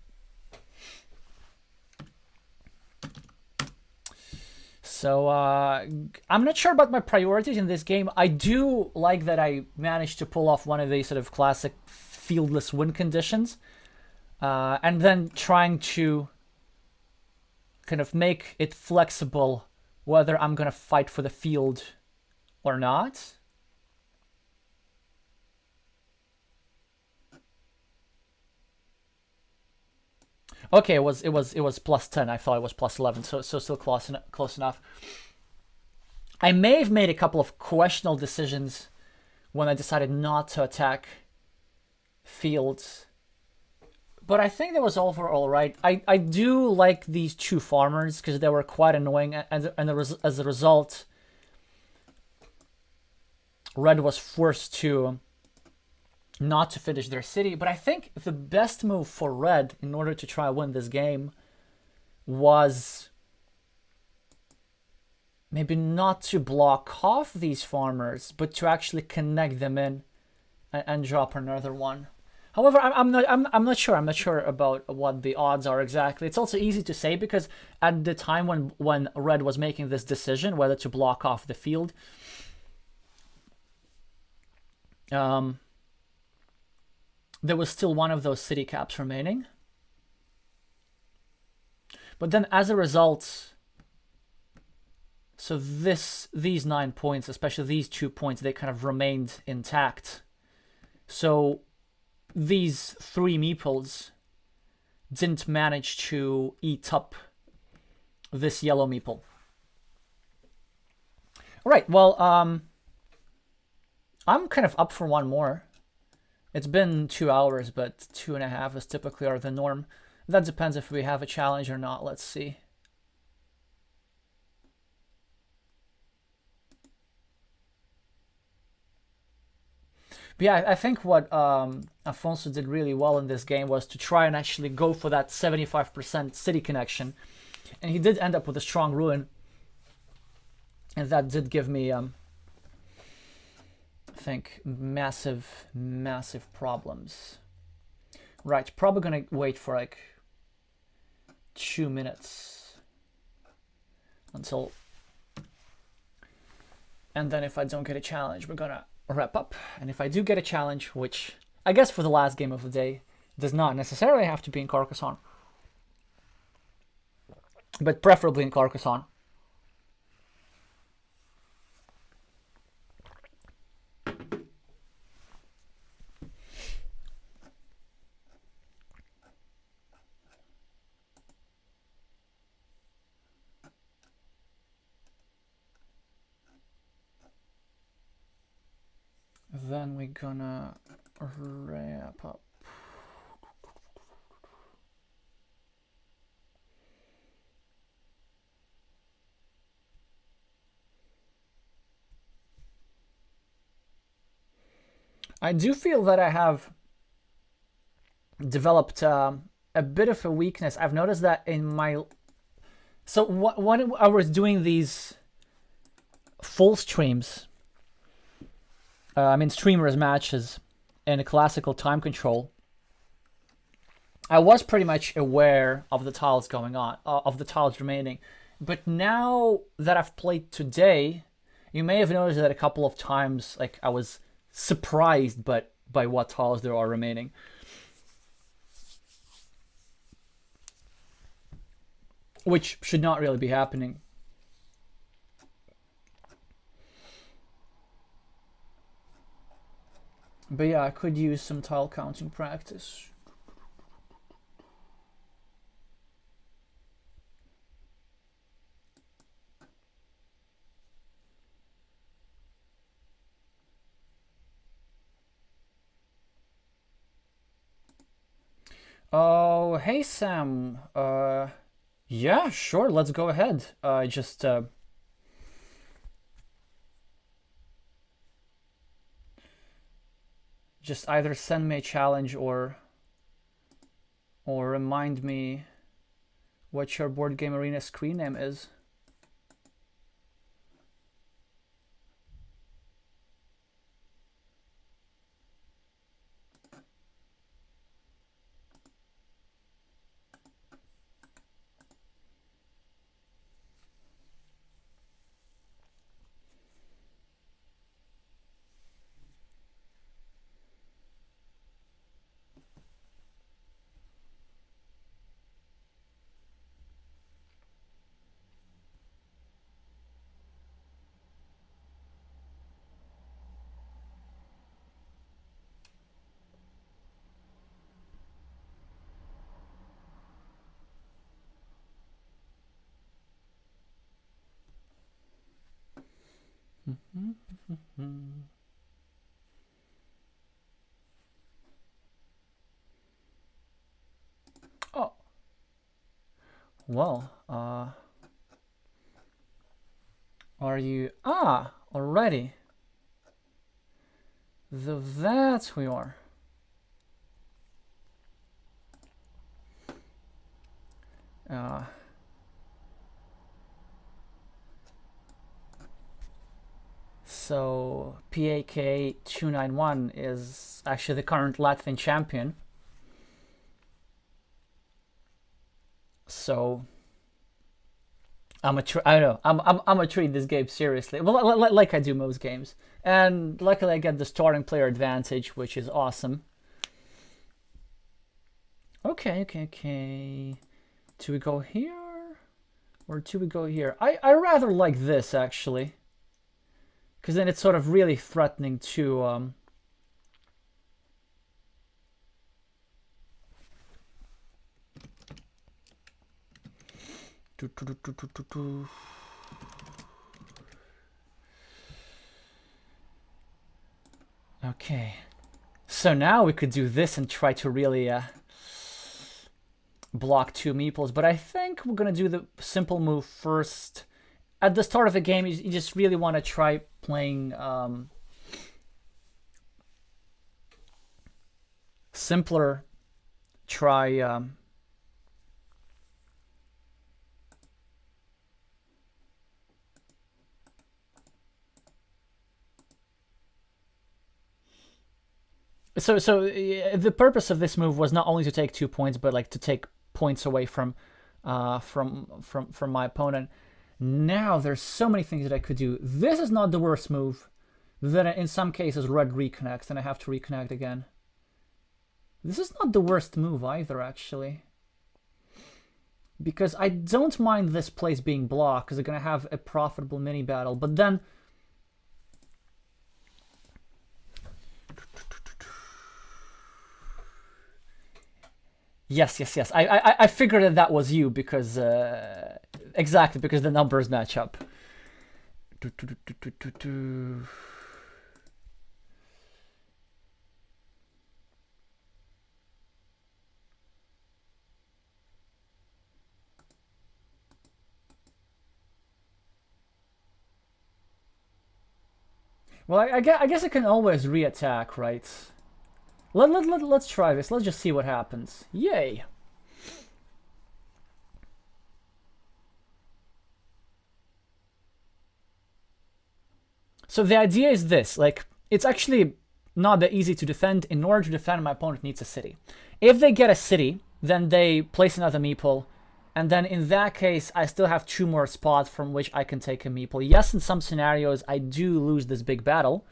So I'm not sure about my priorities in this game. I do like that I managed to pull off one of these sort of classic fieldless win conditions. And then trying to kind of make it flexible whether I'm going to fight for the field or not. Okay, it was plus 10. I thought it was plus 11, so still close enough. I may have made a couple of questionable decisions when I decided not to attack fields, but I think that was overall right. I do like these two farmers because they were quite annoying, and as a result, Red was forced to not to finish their city. But I think the best move for Red in order to try to win this game was maybe not to block off these farmers, but to actually connect them in and drop another one. However, I'm not sure. I'm not sure about what the odds are exactly. It's also easy to say because at the time when Red was making this decision whether to block off the field, there was still one of those city caps remaining. But then as a result, so these 9 points, especially these 2 points, they kind of remained intact. So these 3 meeples didn't manage to eat up this yellow meeple. All right, well, I'm kind of up for one more. It's been 2 hours, but 2.5 is typically are the norm. That depends if we have a challenge or not. Let's see. But yeah, I think what Afonso did really well in this game was to try and actually go for that 75% city connection. And he did end up with a strong ruin. And that did give me, I think, massive problems. Right, probably gonna wait for like 2 minutes until... And then if I don't get a challenge, we're gonna wrap up. And if I do get a challenge, which I guess for the last game of the day does not necessarily have to be in Carcassonne, but preferably in Carcassonne, then we're gonna wrap up. I do feel that I have developed a bit of a weakness. I've noticed that in my... So when I was doing these full streams, I mean streamers matches in a classical time control, I was pretty much aware of the tiles going on, of the tiles remaining. But now that I've played today, You may have noticed that a couple of times, like, I was surprised by what tiles there are remaining. Which should not really be happening. But yeah, I could use some tile counting practice. Oh, hey Sam. Yeah, sure, let's go ahead. Just either send me a challenge or remind me what your board game arena screen name is. Oh. Well, are you... Ah, already. That's who you are. So PAK 291 is actually the current Latvian champion. So I'm gonna treat this game seriously. Well, like I do most games. And luckily I get the starting player advantage, which is awesome. Okay. Do we go here? Or do we go here? I rather like this, actually. Because then it's sort of really threatening to... Okay. So now we could do this and try to really block two meeples. But I think we're going to do the simple move first. At the start of a game, you just really want to try playing simpler. Try... So the purpose of this move was not only to take 2 points, but like to take points away from my opponent. Now there's so many things that I could do. This is not the worst move. Then in some cases red reconnects and I have to reconnect again. This is not the worst move either, actually. Because I don't mind this place being blocked because they're going to have a profitable mini battle. But then... Yes. I figured that was you because... exactly, because the numbers match up. Well, I guess I can always re-attack, right? Let's try this. Let's just see what happens. Yay! So the idea is this, like, it's actually not that easy to defend. In order to defend, my opponent needs a city. If they get a city, then they place another meeple, And then in that case, I still have 2 more spots from which I can take a meeple. Yes, in some scenarios, I do lose this big battle.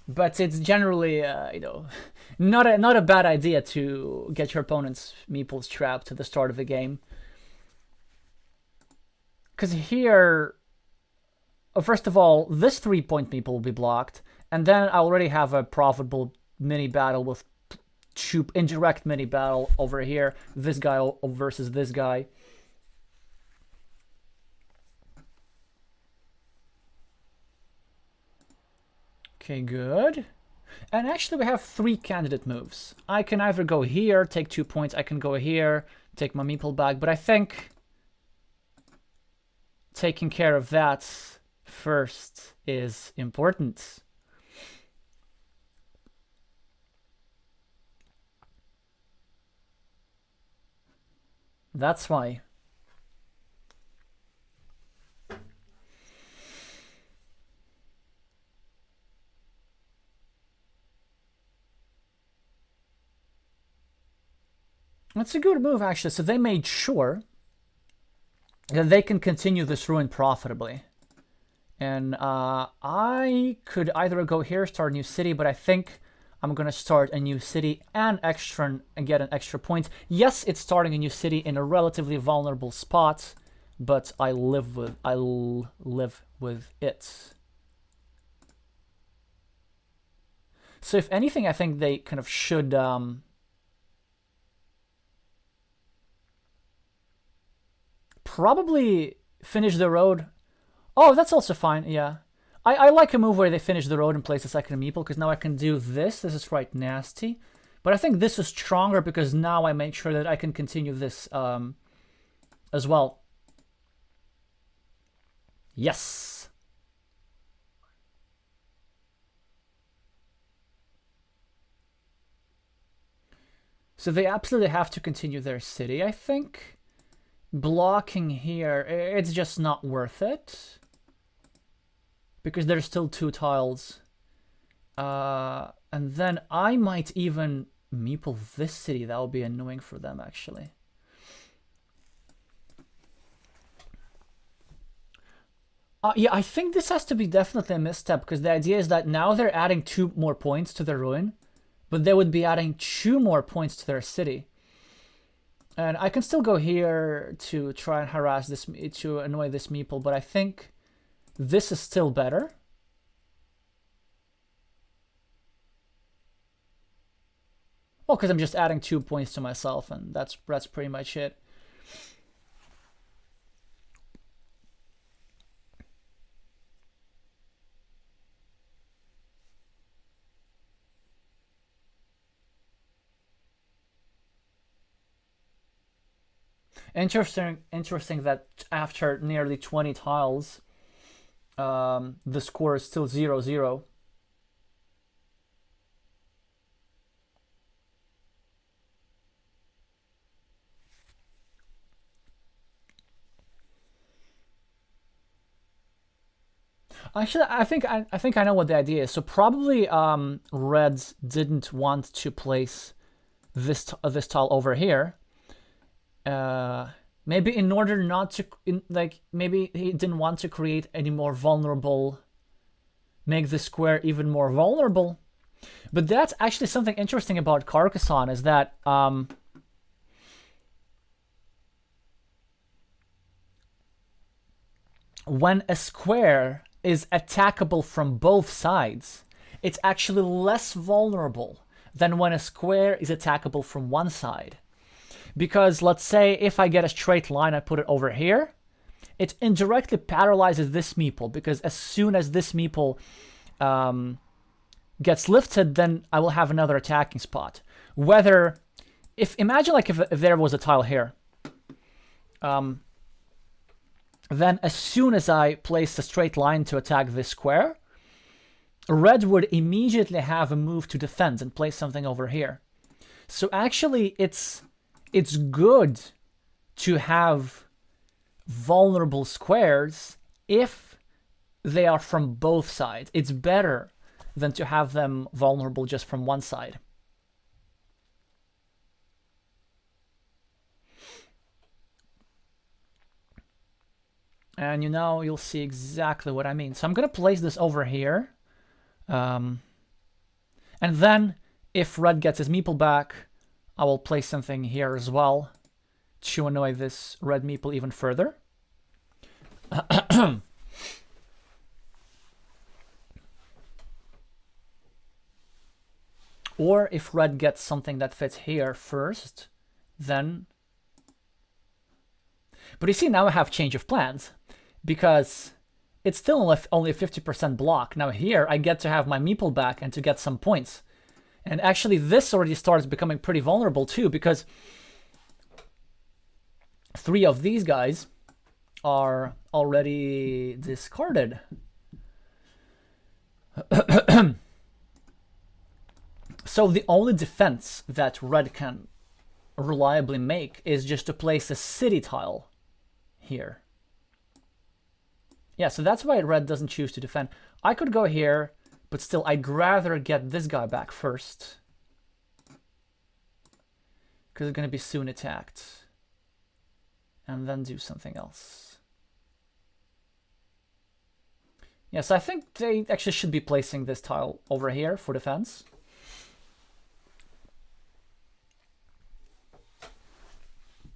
But it's generally, you know, not a bad idea to get your opponent's meeples trapped at the start of the game. Because here, first of all, this 3-point meeple will be blocked, and then I already have a profitable mini battle with indirect mini battle over here. This guy versus this guy. Okay, good. And actually we have 3 candidate moves. I can either go here, take 2 points. I can go here, take my meeple back. But I think taking care of that first is important. That's why. That's a good move, actually. So they made sure that they can continue this ruin profitably. And I could either go here, start a new city, but I think I'm going to start a new city and get an extra point. Yes, it's starting a new city in a relatively vulnerable spot, but I'll live with it. So if anything, I think they kind of should probably finish the road. Oh, that's also fine, yeah. I like a move where they finish the road and place a second meeple, because now I can do this. This is right nasty. But I think this is stronger because now I make sure that I can continue this as well. Yes. So they absolutely have to continue their city, I think. Blocking here, it's just not worth it. Because there's still 2 tiles. And then I might even meeple this city. That would be annoying for them, actually. Yeah, I think this has to be definitely a misstep, because the idea is that now they're adding 2 more points to their ruin, but they would be adding 2 more points to their city. And I can still go here to try and harass this, to annoy this meeple, but I think this is still better. Well, because I'm just adding 2 points to myself, and that's pretty much it. Interesting that after nearly 20 tiles, the score is still 0-0. Actually, I think I know what the idea is. So probably Reds didn't want to place this tile over here. Maybe in order not to maybe he didn't want to create any more vulnerable, make the square even more vulnerable. But that's actually something interesting about Carcassonne, is that when a square is attackable from both sides, it's actually less vulnerable than when a square is attackable from one side. Because let's say if I get a straight line, I put it over here, it indirectly paralyzes this meeple, because as soon as this meeple gets lifted, then I will have another attacking spot. Imagine like if there was a tile here, then as soon as I place a straight line to attack this square, Red would immediately have a move to defend and place something over here. So actually it's good to have vulnerable squares if they are from both sides. It's better than to have them vulnerable just from one side. And you'll see exactly what I mean. So I'm going to place this over here. And then if red gets his meeple back, I will place something here as well to annoy this red meeple even further. Or if red gets something that fits here first, then... But you see, now I have change of plans, because it's still only a 50% block. Now here, I get to have my meeple back and to get some points. And actually, this already starts becoming pretty vulnerable too, because 3 of these guys are already discarded. So the only defense that red can reliably make is just to place a city tile here. Yeah, so that's why red doesn't choose to defend. I could go here, but still I'd rather get this guy back first, because it's going to be soon attacked, and then do something else. Yes, I think they actually should be placing this tile over here for defense.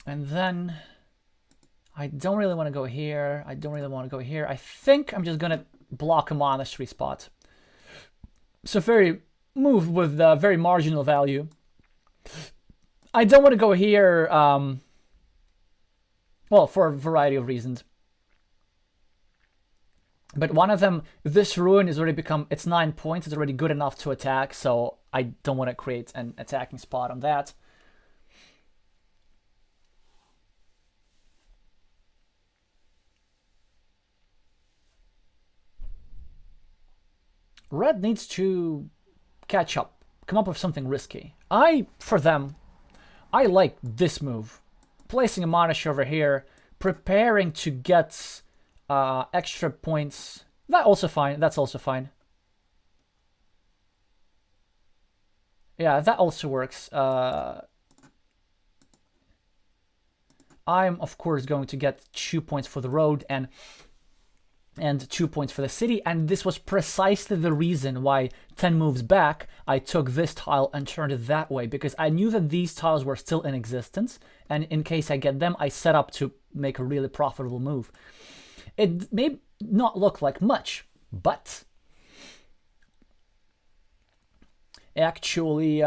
And then I don't really want to go here. I don't really want to go here. I think I'm just going to block a monastery spot. So very move with very marginal value. I don't want to go here, well, for a variety of reasons. But one of them, this ruin is already become, it's 9 points. It's already good enough to attack. So I don't want to create an attacking spot on that. Red needs to catch up, come up with something risky. For them, I like this move. Placing a monastery over here, preparing to get extra points. That's also fine. Yeah, that also works. I'm, of course, going to get 2 points for the road and 2 points for the city, and this was precisely the reason why 10 moves back I took this tile and turned it that way, because I knew that these tiles were still in existence, and in case I get them, I set up to make a really profitable move. It may not look like much, but actually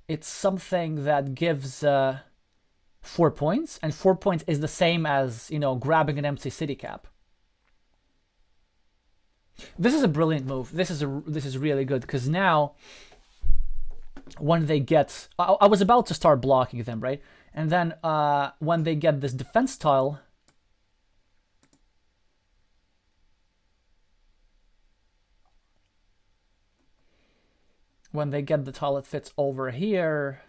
it's something that gives 4 points, and 4 points is the same as, grabbing an empty city cap. This is a brilliant move. This is really good, because now when they get, I was about to start blocking them, right? And then when they get this defense tile, when they get the tile that fits over here,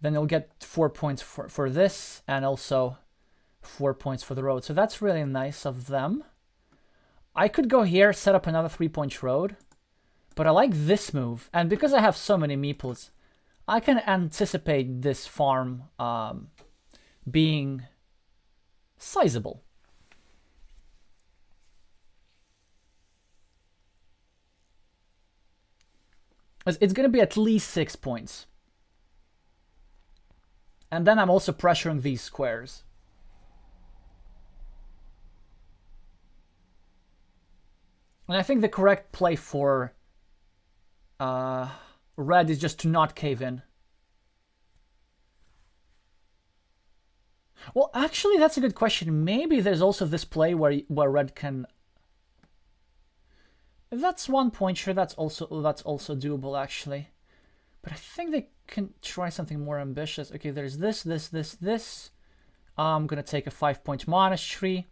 then you'll get 4 points for this, and also 4 points for the road. So that's really nice of them. I could go here, set up another 3-point road, but I like this move. And because I have so many meeples, I can anticipate this farm being sizable. It's going to be at least 6 points. And then I'm also pressuring these squares. And I think the correct play for red is just to not cave in. Well, actually, that's a good question. Maybe there's also this play where red can... That's 1 point, sure, that's also doable, actually. But I think they can try something more ambitious. Okay, there's this. I'm going to take a 5-point monastery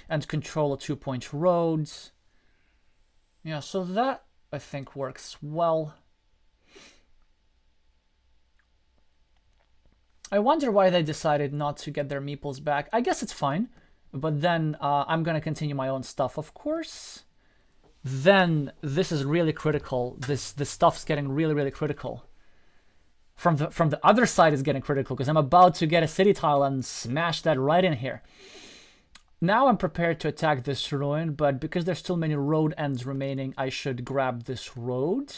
and control a 2-point road. Yeah, so that, I think, works well. I wonder why they decided not to get their meeples back. I guess it's fine. But then I'm going to continue my own stuff, of course. Then this is really critical. This stuff's getting really, really critical. from the other side is getting critical because I'm about to get a city tile and smash that right in here. Now I'm prepared to attack this ruin, but because there's still many road ends remaining, I should grab this road.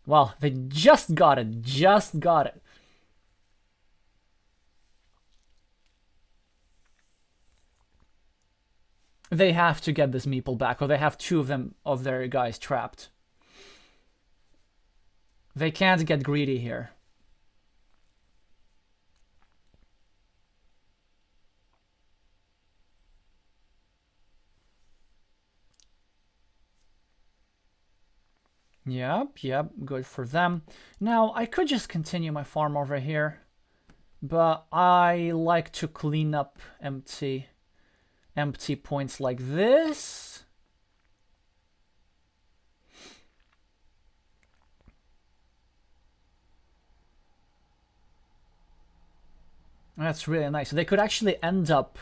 Well, they just got it. Just got it. They have to get this meeple back, or they have two of them of their guys trapped. They can't get greedy here. Yep, good for them. Now, I could just continue my farm over here, but I like to clean up empty points like this. That's really nice. So they could actually end up...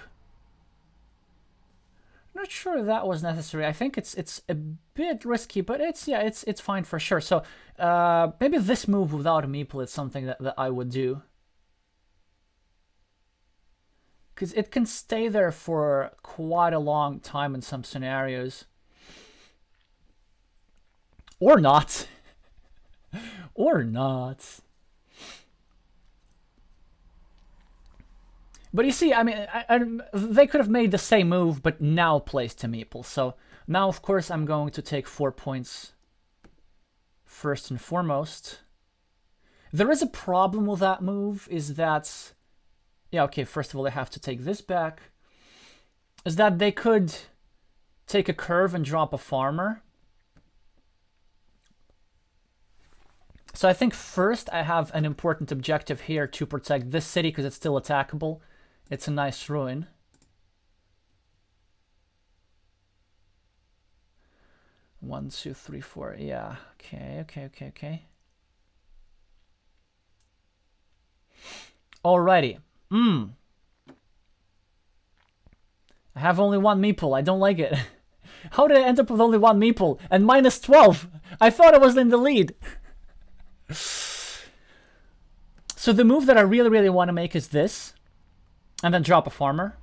I'm not sure that was necessary. I think it's a bit risky, but it's fine for sure. So maybe this move without a meeple is something that I would do. Because it can stay there for quite a long time in some scenarios. Or not. Or not. But you see, I mean, they could have made the same move, but now placed a meeple. So now, of course, I'm going to take 4 points first and foremost. There is a problem with that move, is that... Yeah, okay, first of all, they have to take this back. Is that they could take a curve and drop a farmer. So I think first I have an important objective here to protect this city because it's still attackable. It's a nice ruin. One, two, three, four. Yeah, okay. Alrighty. I have only one meeple. I don't like it. How did I end up with only one meeple? And minus 12! I thought I was in the lead. So the move that I really want to make is this. And then drop a farmer.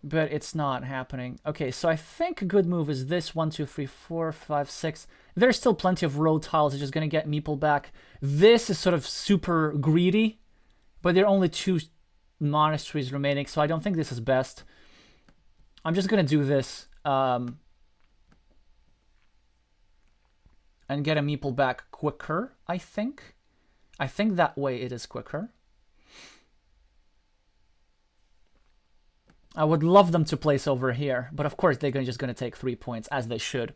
But it's not happening. Okay, so I think a good move is this. 1, 2, 3, 4, 5, 6. There's still plenty of road tiles. It's just going to get meeple back. This is sort of super greedy. But there are only 2 monasteries remaining, so I don't think this is best. I'm just going to do this. And get a meeple back quicker, I think. I think that way it is quicker. I would love them to place over here, but of course they're just going to take 3 points, as they should.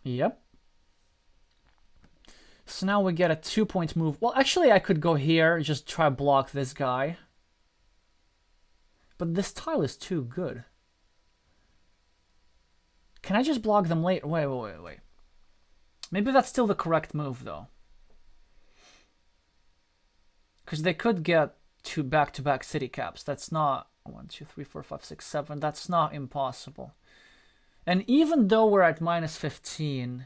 Yep. So now we get a 2-point move. Well, actually I could go here, just try block this guy. But this tile is too good. Can I just block them later? Wait. Maybe that's still the correct move, though. Because they could get 2 back-to-back city caps. That's not... 1, 2, 3, 4, 5, 6, 7. That's not impossible. And even though we're at minus 15...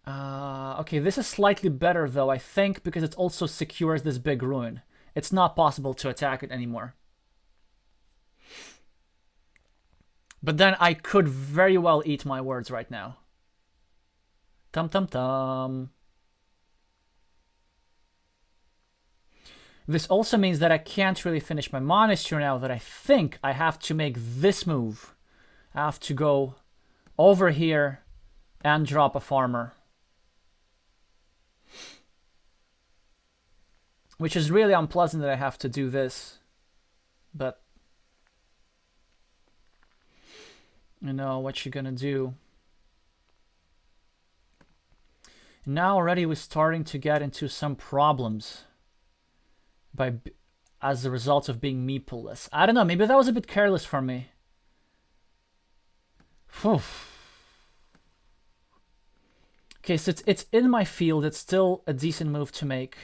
okay, this is slightly better, though, I think, because it also secures this big ruin. It's not possible to attack it anymore. But then I could very well eat my words right now. Tum. This also means that I can't really finish my monastery now, that I think I have to make this move. I have to go over here and drop a farmer. Which is really unpleasant that I have to do this. But... you know, what you're gonna do. Now already we're starting to get into some problems as a result of being meeple-less. I don't know, maybe that was a bit careless for me. Whew. Okay, so it's in my field. It's still a decent move to make.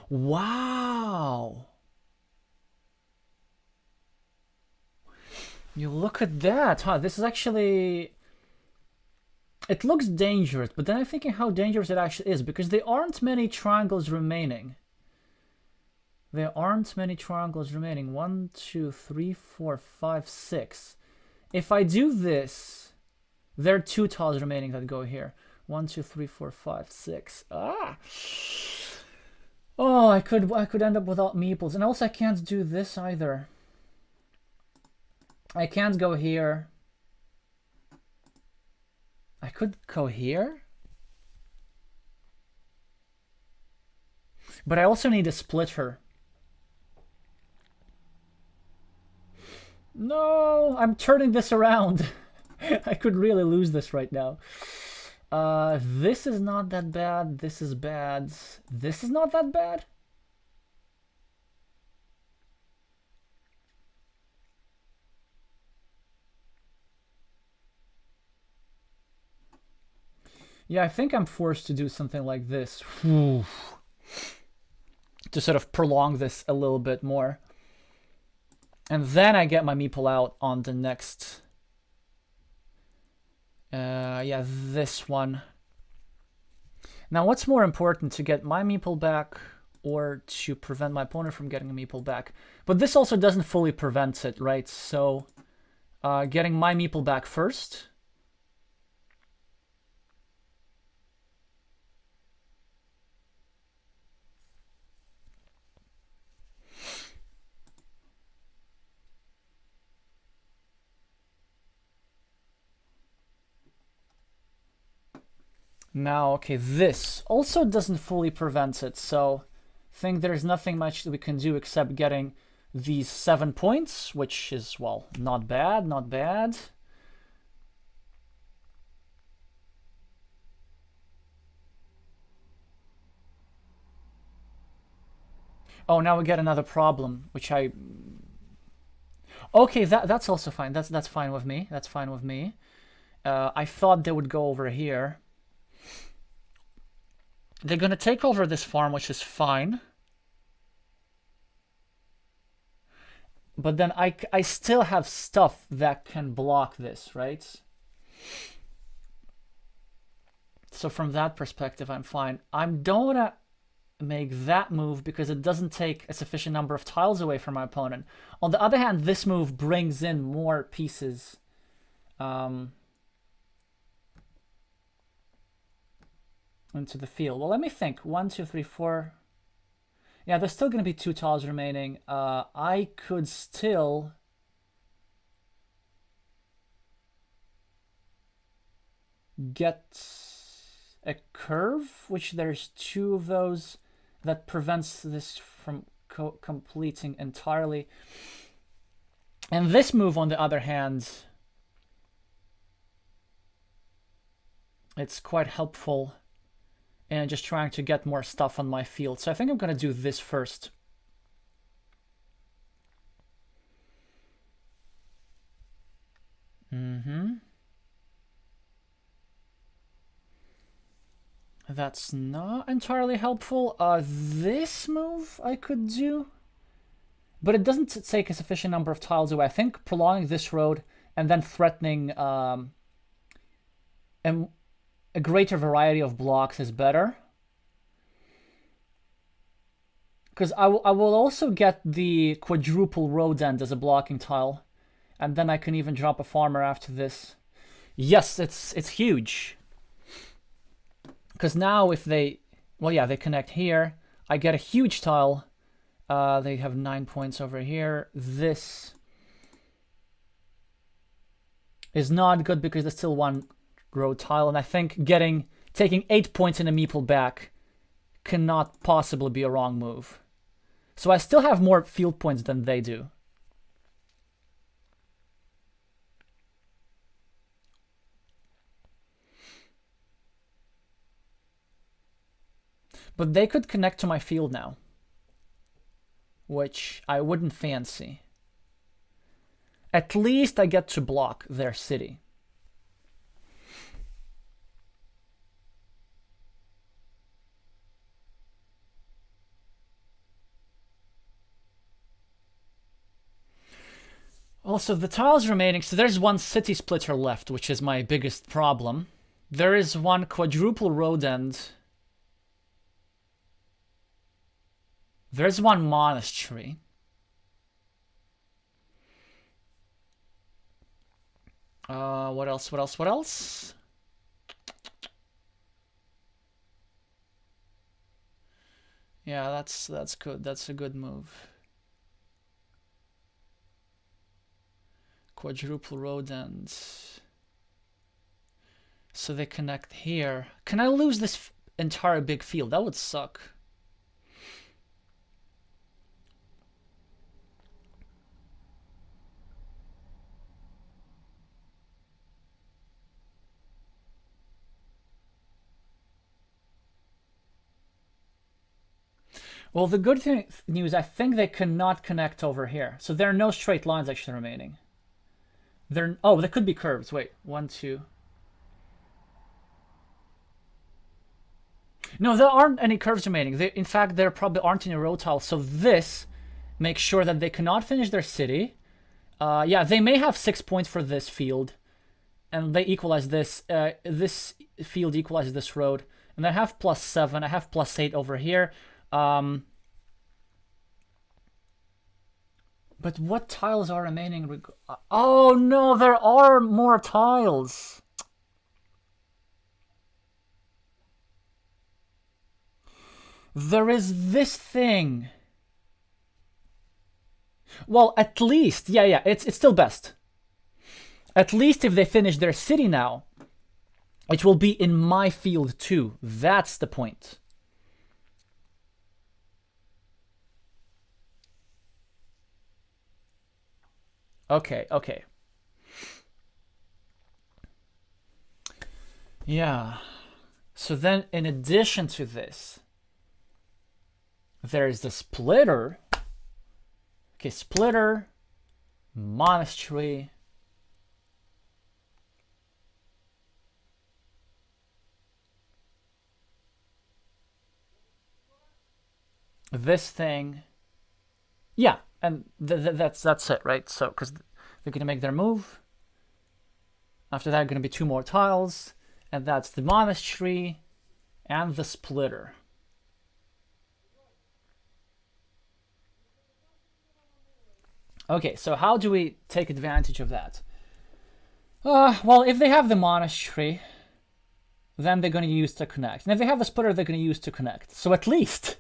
Wow. You look at that, huh? This is actually... It looks dangerous, but then I'm thinking how dangerous it actually is, because there aren't many triangles remaining. There aren't many triangles remaining. 1, 2, 3, 4, 5, 6. If I do this, there are 2 tiles remaining that go here. 1, 2, 3, 4, 5, 6. Ah! Oh, I could end up without meeples. And also I can't do this either. I can't go here. I could go here. But I also need a splitter. No, I'm turning this around. I could really lose this right now. This is not that bad. This is bad. This is not that bad. Yeah, I think I'm forced to do something like this. To sort of prolong this a little bit more. And then I get my meeple out on the next... yeah, this one. Now, what's more important, to get my meeple back or to prevent my opponent from getting a meeple back? But this also doesn't fully prevent it, right? So, getting my meeple back first. Now, okay, this also doesn't fully prevent it, so I think there's nothing much that we can do except getting these 7 points, which is, well, not bad, not bad. Oh, now we get another problem, which I... Okay, that's also fine. That's fine with me. That's fine with me. I thought they would go over here. They're gonna take over this farm, which is fine. But then I still have stuff that can block this, right? So from that perspective, I'm fine. I don't wanna make that move because it doesn't take a sufficient number of tiles away from my opponent. On the other hand, this move brings in more pieces. Into the field. Well, let me think. 1, 2, 3, 4. Yeah, there's still going to be 2 tiles remaining. I could still... get a curve, which there's 2 of those that prevents this from completing entirely. And this move, on the other hand, it's quite helpful and just trying to get more stuff on my field. So I think I'm going to do this first. That's not entirely helpful. This move I could do, but it doesn't take a sufficient number of tiles away. I think prolonging this road and then threatening a greater variety of blocks is better. Because I will also get the quadruple road end as a blocking tile. And then I can even drop a farmer after this. Yes, it's huge. Because now if they... Well, yeah, they connect here. I get a huge tile. They have 9 points over here. This is not good because there's still 1 road tile. And I think taking 8 points in a meeple back cannot possibly be a wrong move. So I still have more field points than they do. But they could connect to my field now. which I wouldn't fancy. At least I get to block their city. Also, the tiles remaining, so there's one city splitter left, which is my biggest problem. There is one quadruple road end. There's one monastery. What else? What else? What else? Yeah, that's good. That's a good move. Quadruple road ends. So they connect here. Can I lose this entire big field? That would suck. Well, the good news, I think they cannot connect over here. So there are no straight lines actually remaining. Oh, there could be curves. Wait, 1, 2. No, there aren't any curves remaining. In fact, there probably aren't any road tiles. So this makes sure that they cannot finish their city. Yeah, they may have 6 points for this field. And they equalize this. This field equalizes this road. And I have +7. I have +8 over here. But what tiles are remaining? Oh no, there are more tiles. There is this thing. Well, at least, yeah, it's still best. At least if they finish their city now, it will be in my field too. That's the point. Okay. Yeah. So then, in addition to this, there's the splitter. Okay, splitter, monastery. This thing. Yeah, and that's it, right? So, because they're going to make their move. After that, going to be 2 more tiles. And that's the monastery and the splitter. Okay, so how do we take advantage of that? Well, if they have the monastery, then they're going to use to connect. And if they have the splitter, they're going to use to connect. So at least,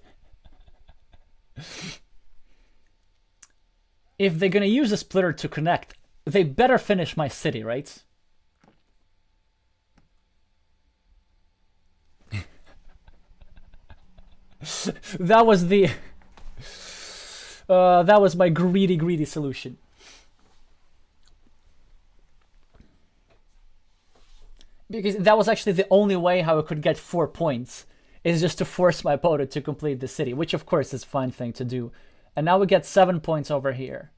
if they're going to use the splitter to connect, they better finish my city, right? That was the... that was my greedy solution. Because that was actually the only way how I could get 4 points, is just to force my opponent to complete the city, which of course is a fine thing to do. And now we get 7 points over here.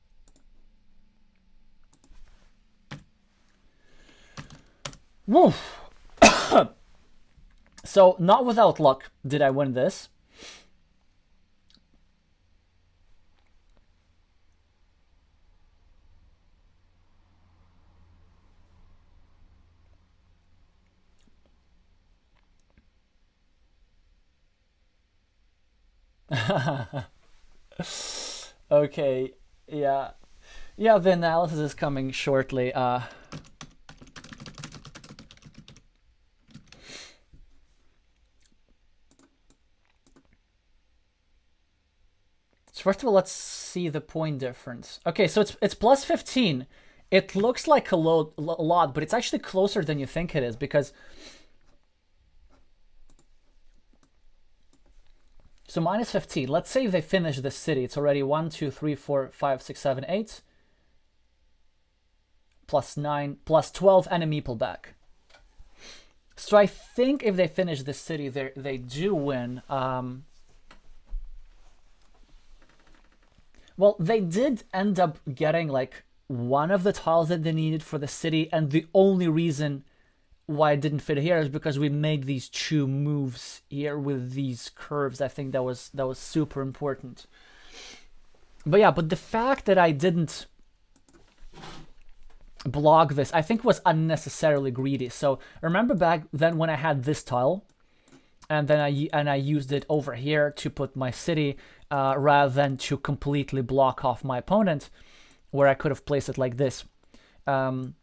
Woo! So, not without luck did I win this. Okay, yeah. Yeah, the analysis is coming shortly. So first of all, let's see the point difference. Okay, so it's plus 15. It looks like a lot, but it's actually closer than you think it is, because... So minus 15. Let's say if they finish this city, it's already 1, 2, 3, 4, 5, 6, 7, 8. Plus 9, plus 12 enemy pullback. So I think if they finish this city, they do win. Well, they did end up getting like one of the tiles that they needed for the city, and the only reason why it didn't fit here is because we made these two moves here with these curves. I think that was super important. But yeah, but the fact that I didn't block this, I think, was unnecessarily greedy. So remember back then when I had this tile, and then I used it over here to put my city, rather than to completely block off my opponent, where I could have placed it like this. And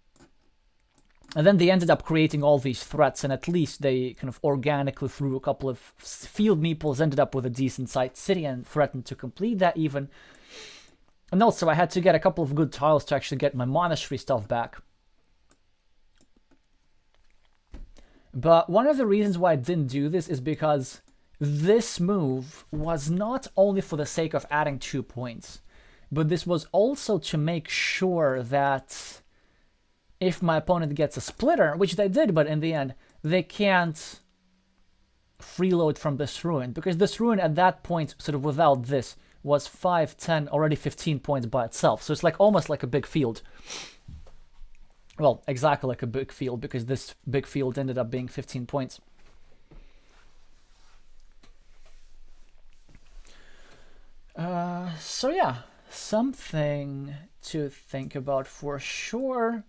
then they ended up creating all these threats, and at least they kind of organically, through a couple of field meeples, ended up with a decent-sized city and threatened to complete that even. And also, I had to get a couple of good tiles to actually get my monastery stuff back. But one of the reasons why I didn't do this is because this move was not only for the sake of adding 2 points, but this was also to make sure that if my opponent gets a splitter, which they did, but in the end, they can't freeload from this ruin, because this ruin at that point, sort of without this, was 5, 10, already 15 points by itself. So it's like almost like a big field. Well, exactly like a big field, because this big field ended up being 15 points. So yeah, something to think about for sure.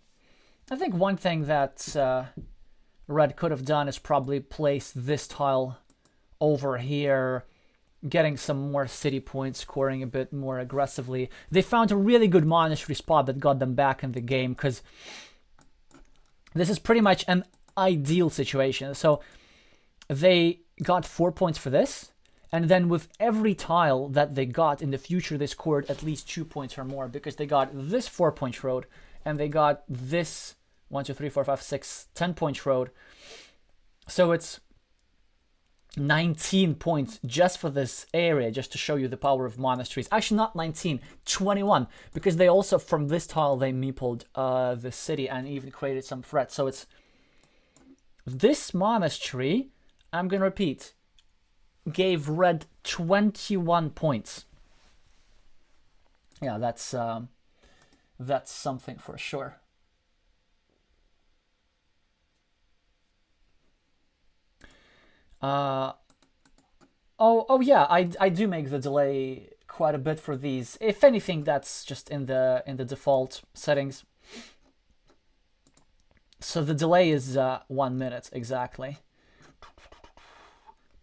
I think one thing that Red could have done is probably place this tile over here, getting some more city points, scoring a bit more aggressively. They found a really good monastery spot that got them back in the game, because this is pretty much an ideal situation. So they got 4 points for this, and then with every tile that they got in the future, they scored at least 2 points or more, because they got this 4-point road, and they got this 1, 2, 3, 4, 5, 6, 10-point road. So it's 19 points just for this area, just to show you the power of monasteries. Actually, not 19, 21, because they also, from this tile, they meepled the city and even created some threats. So it's this monastery, I'm going to repeat, gave Red 21 points. Yeah, that's something for sure. Oh yeah, I do make the delay quite a bit for these. If anything, that's just in the default settings. So the delay is 1 minute exactly,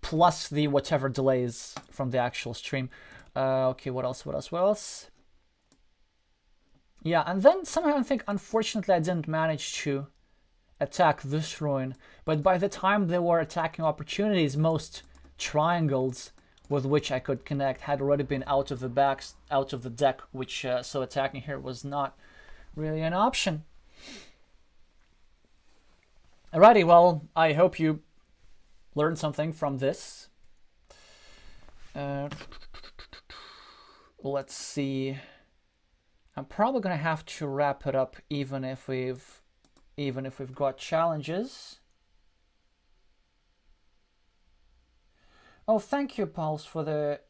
plus the whatever delay is from the actual stream. Okay, what else? Yeah, and then somehow I think, unfortunately, I didn't manage to attack this ruin, but by the time there were attacking opportunities, most triangles with which I could connect had already been out of the deck, which so attacking here was not really an option. Alrighty, well, I hope you learned something from this. Let's see. I'm probably gonna have to wrap it up, even if we've got challenges. Oh, thank you, Pulse, for the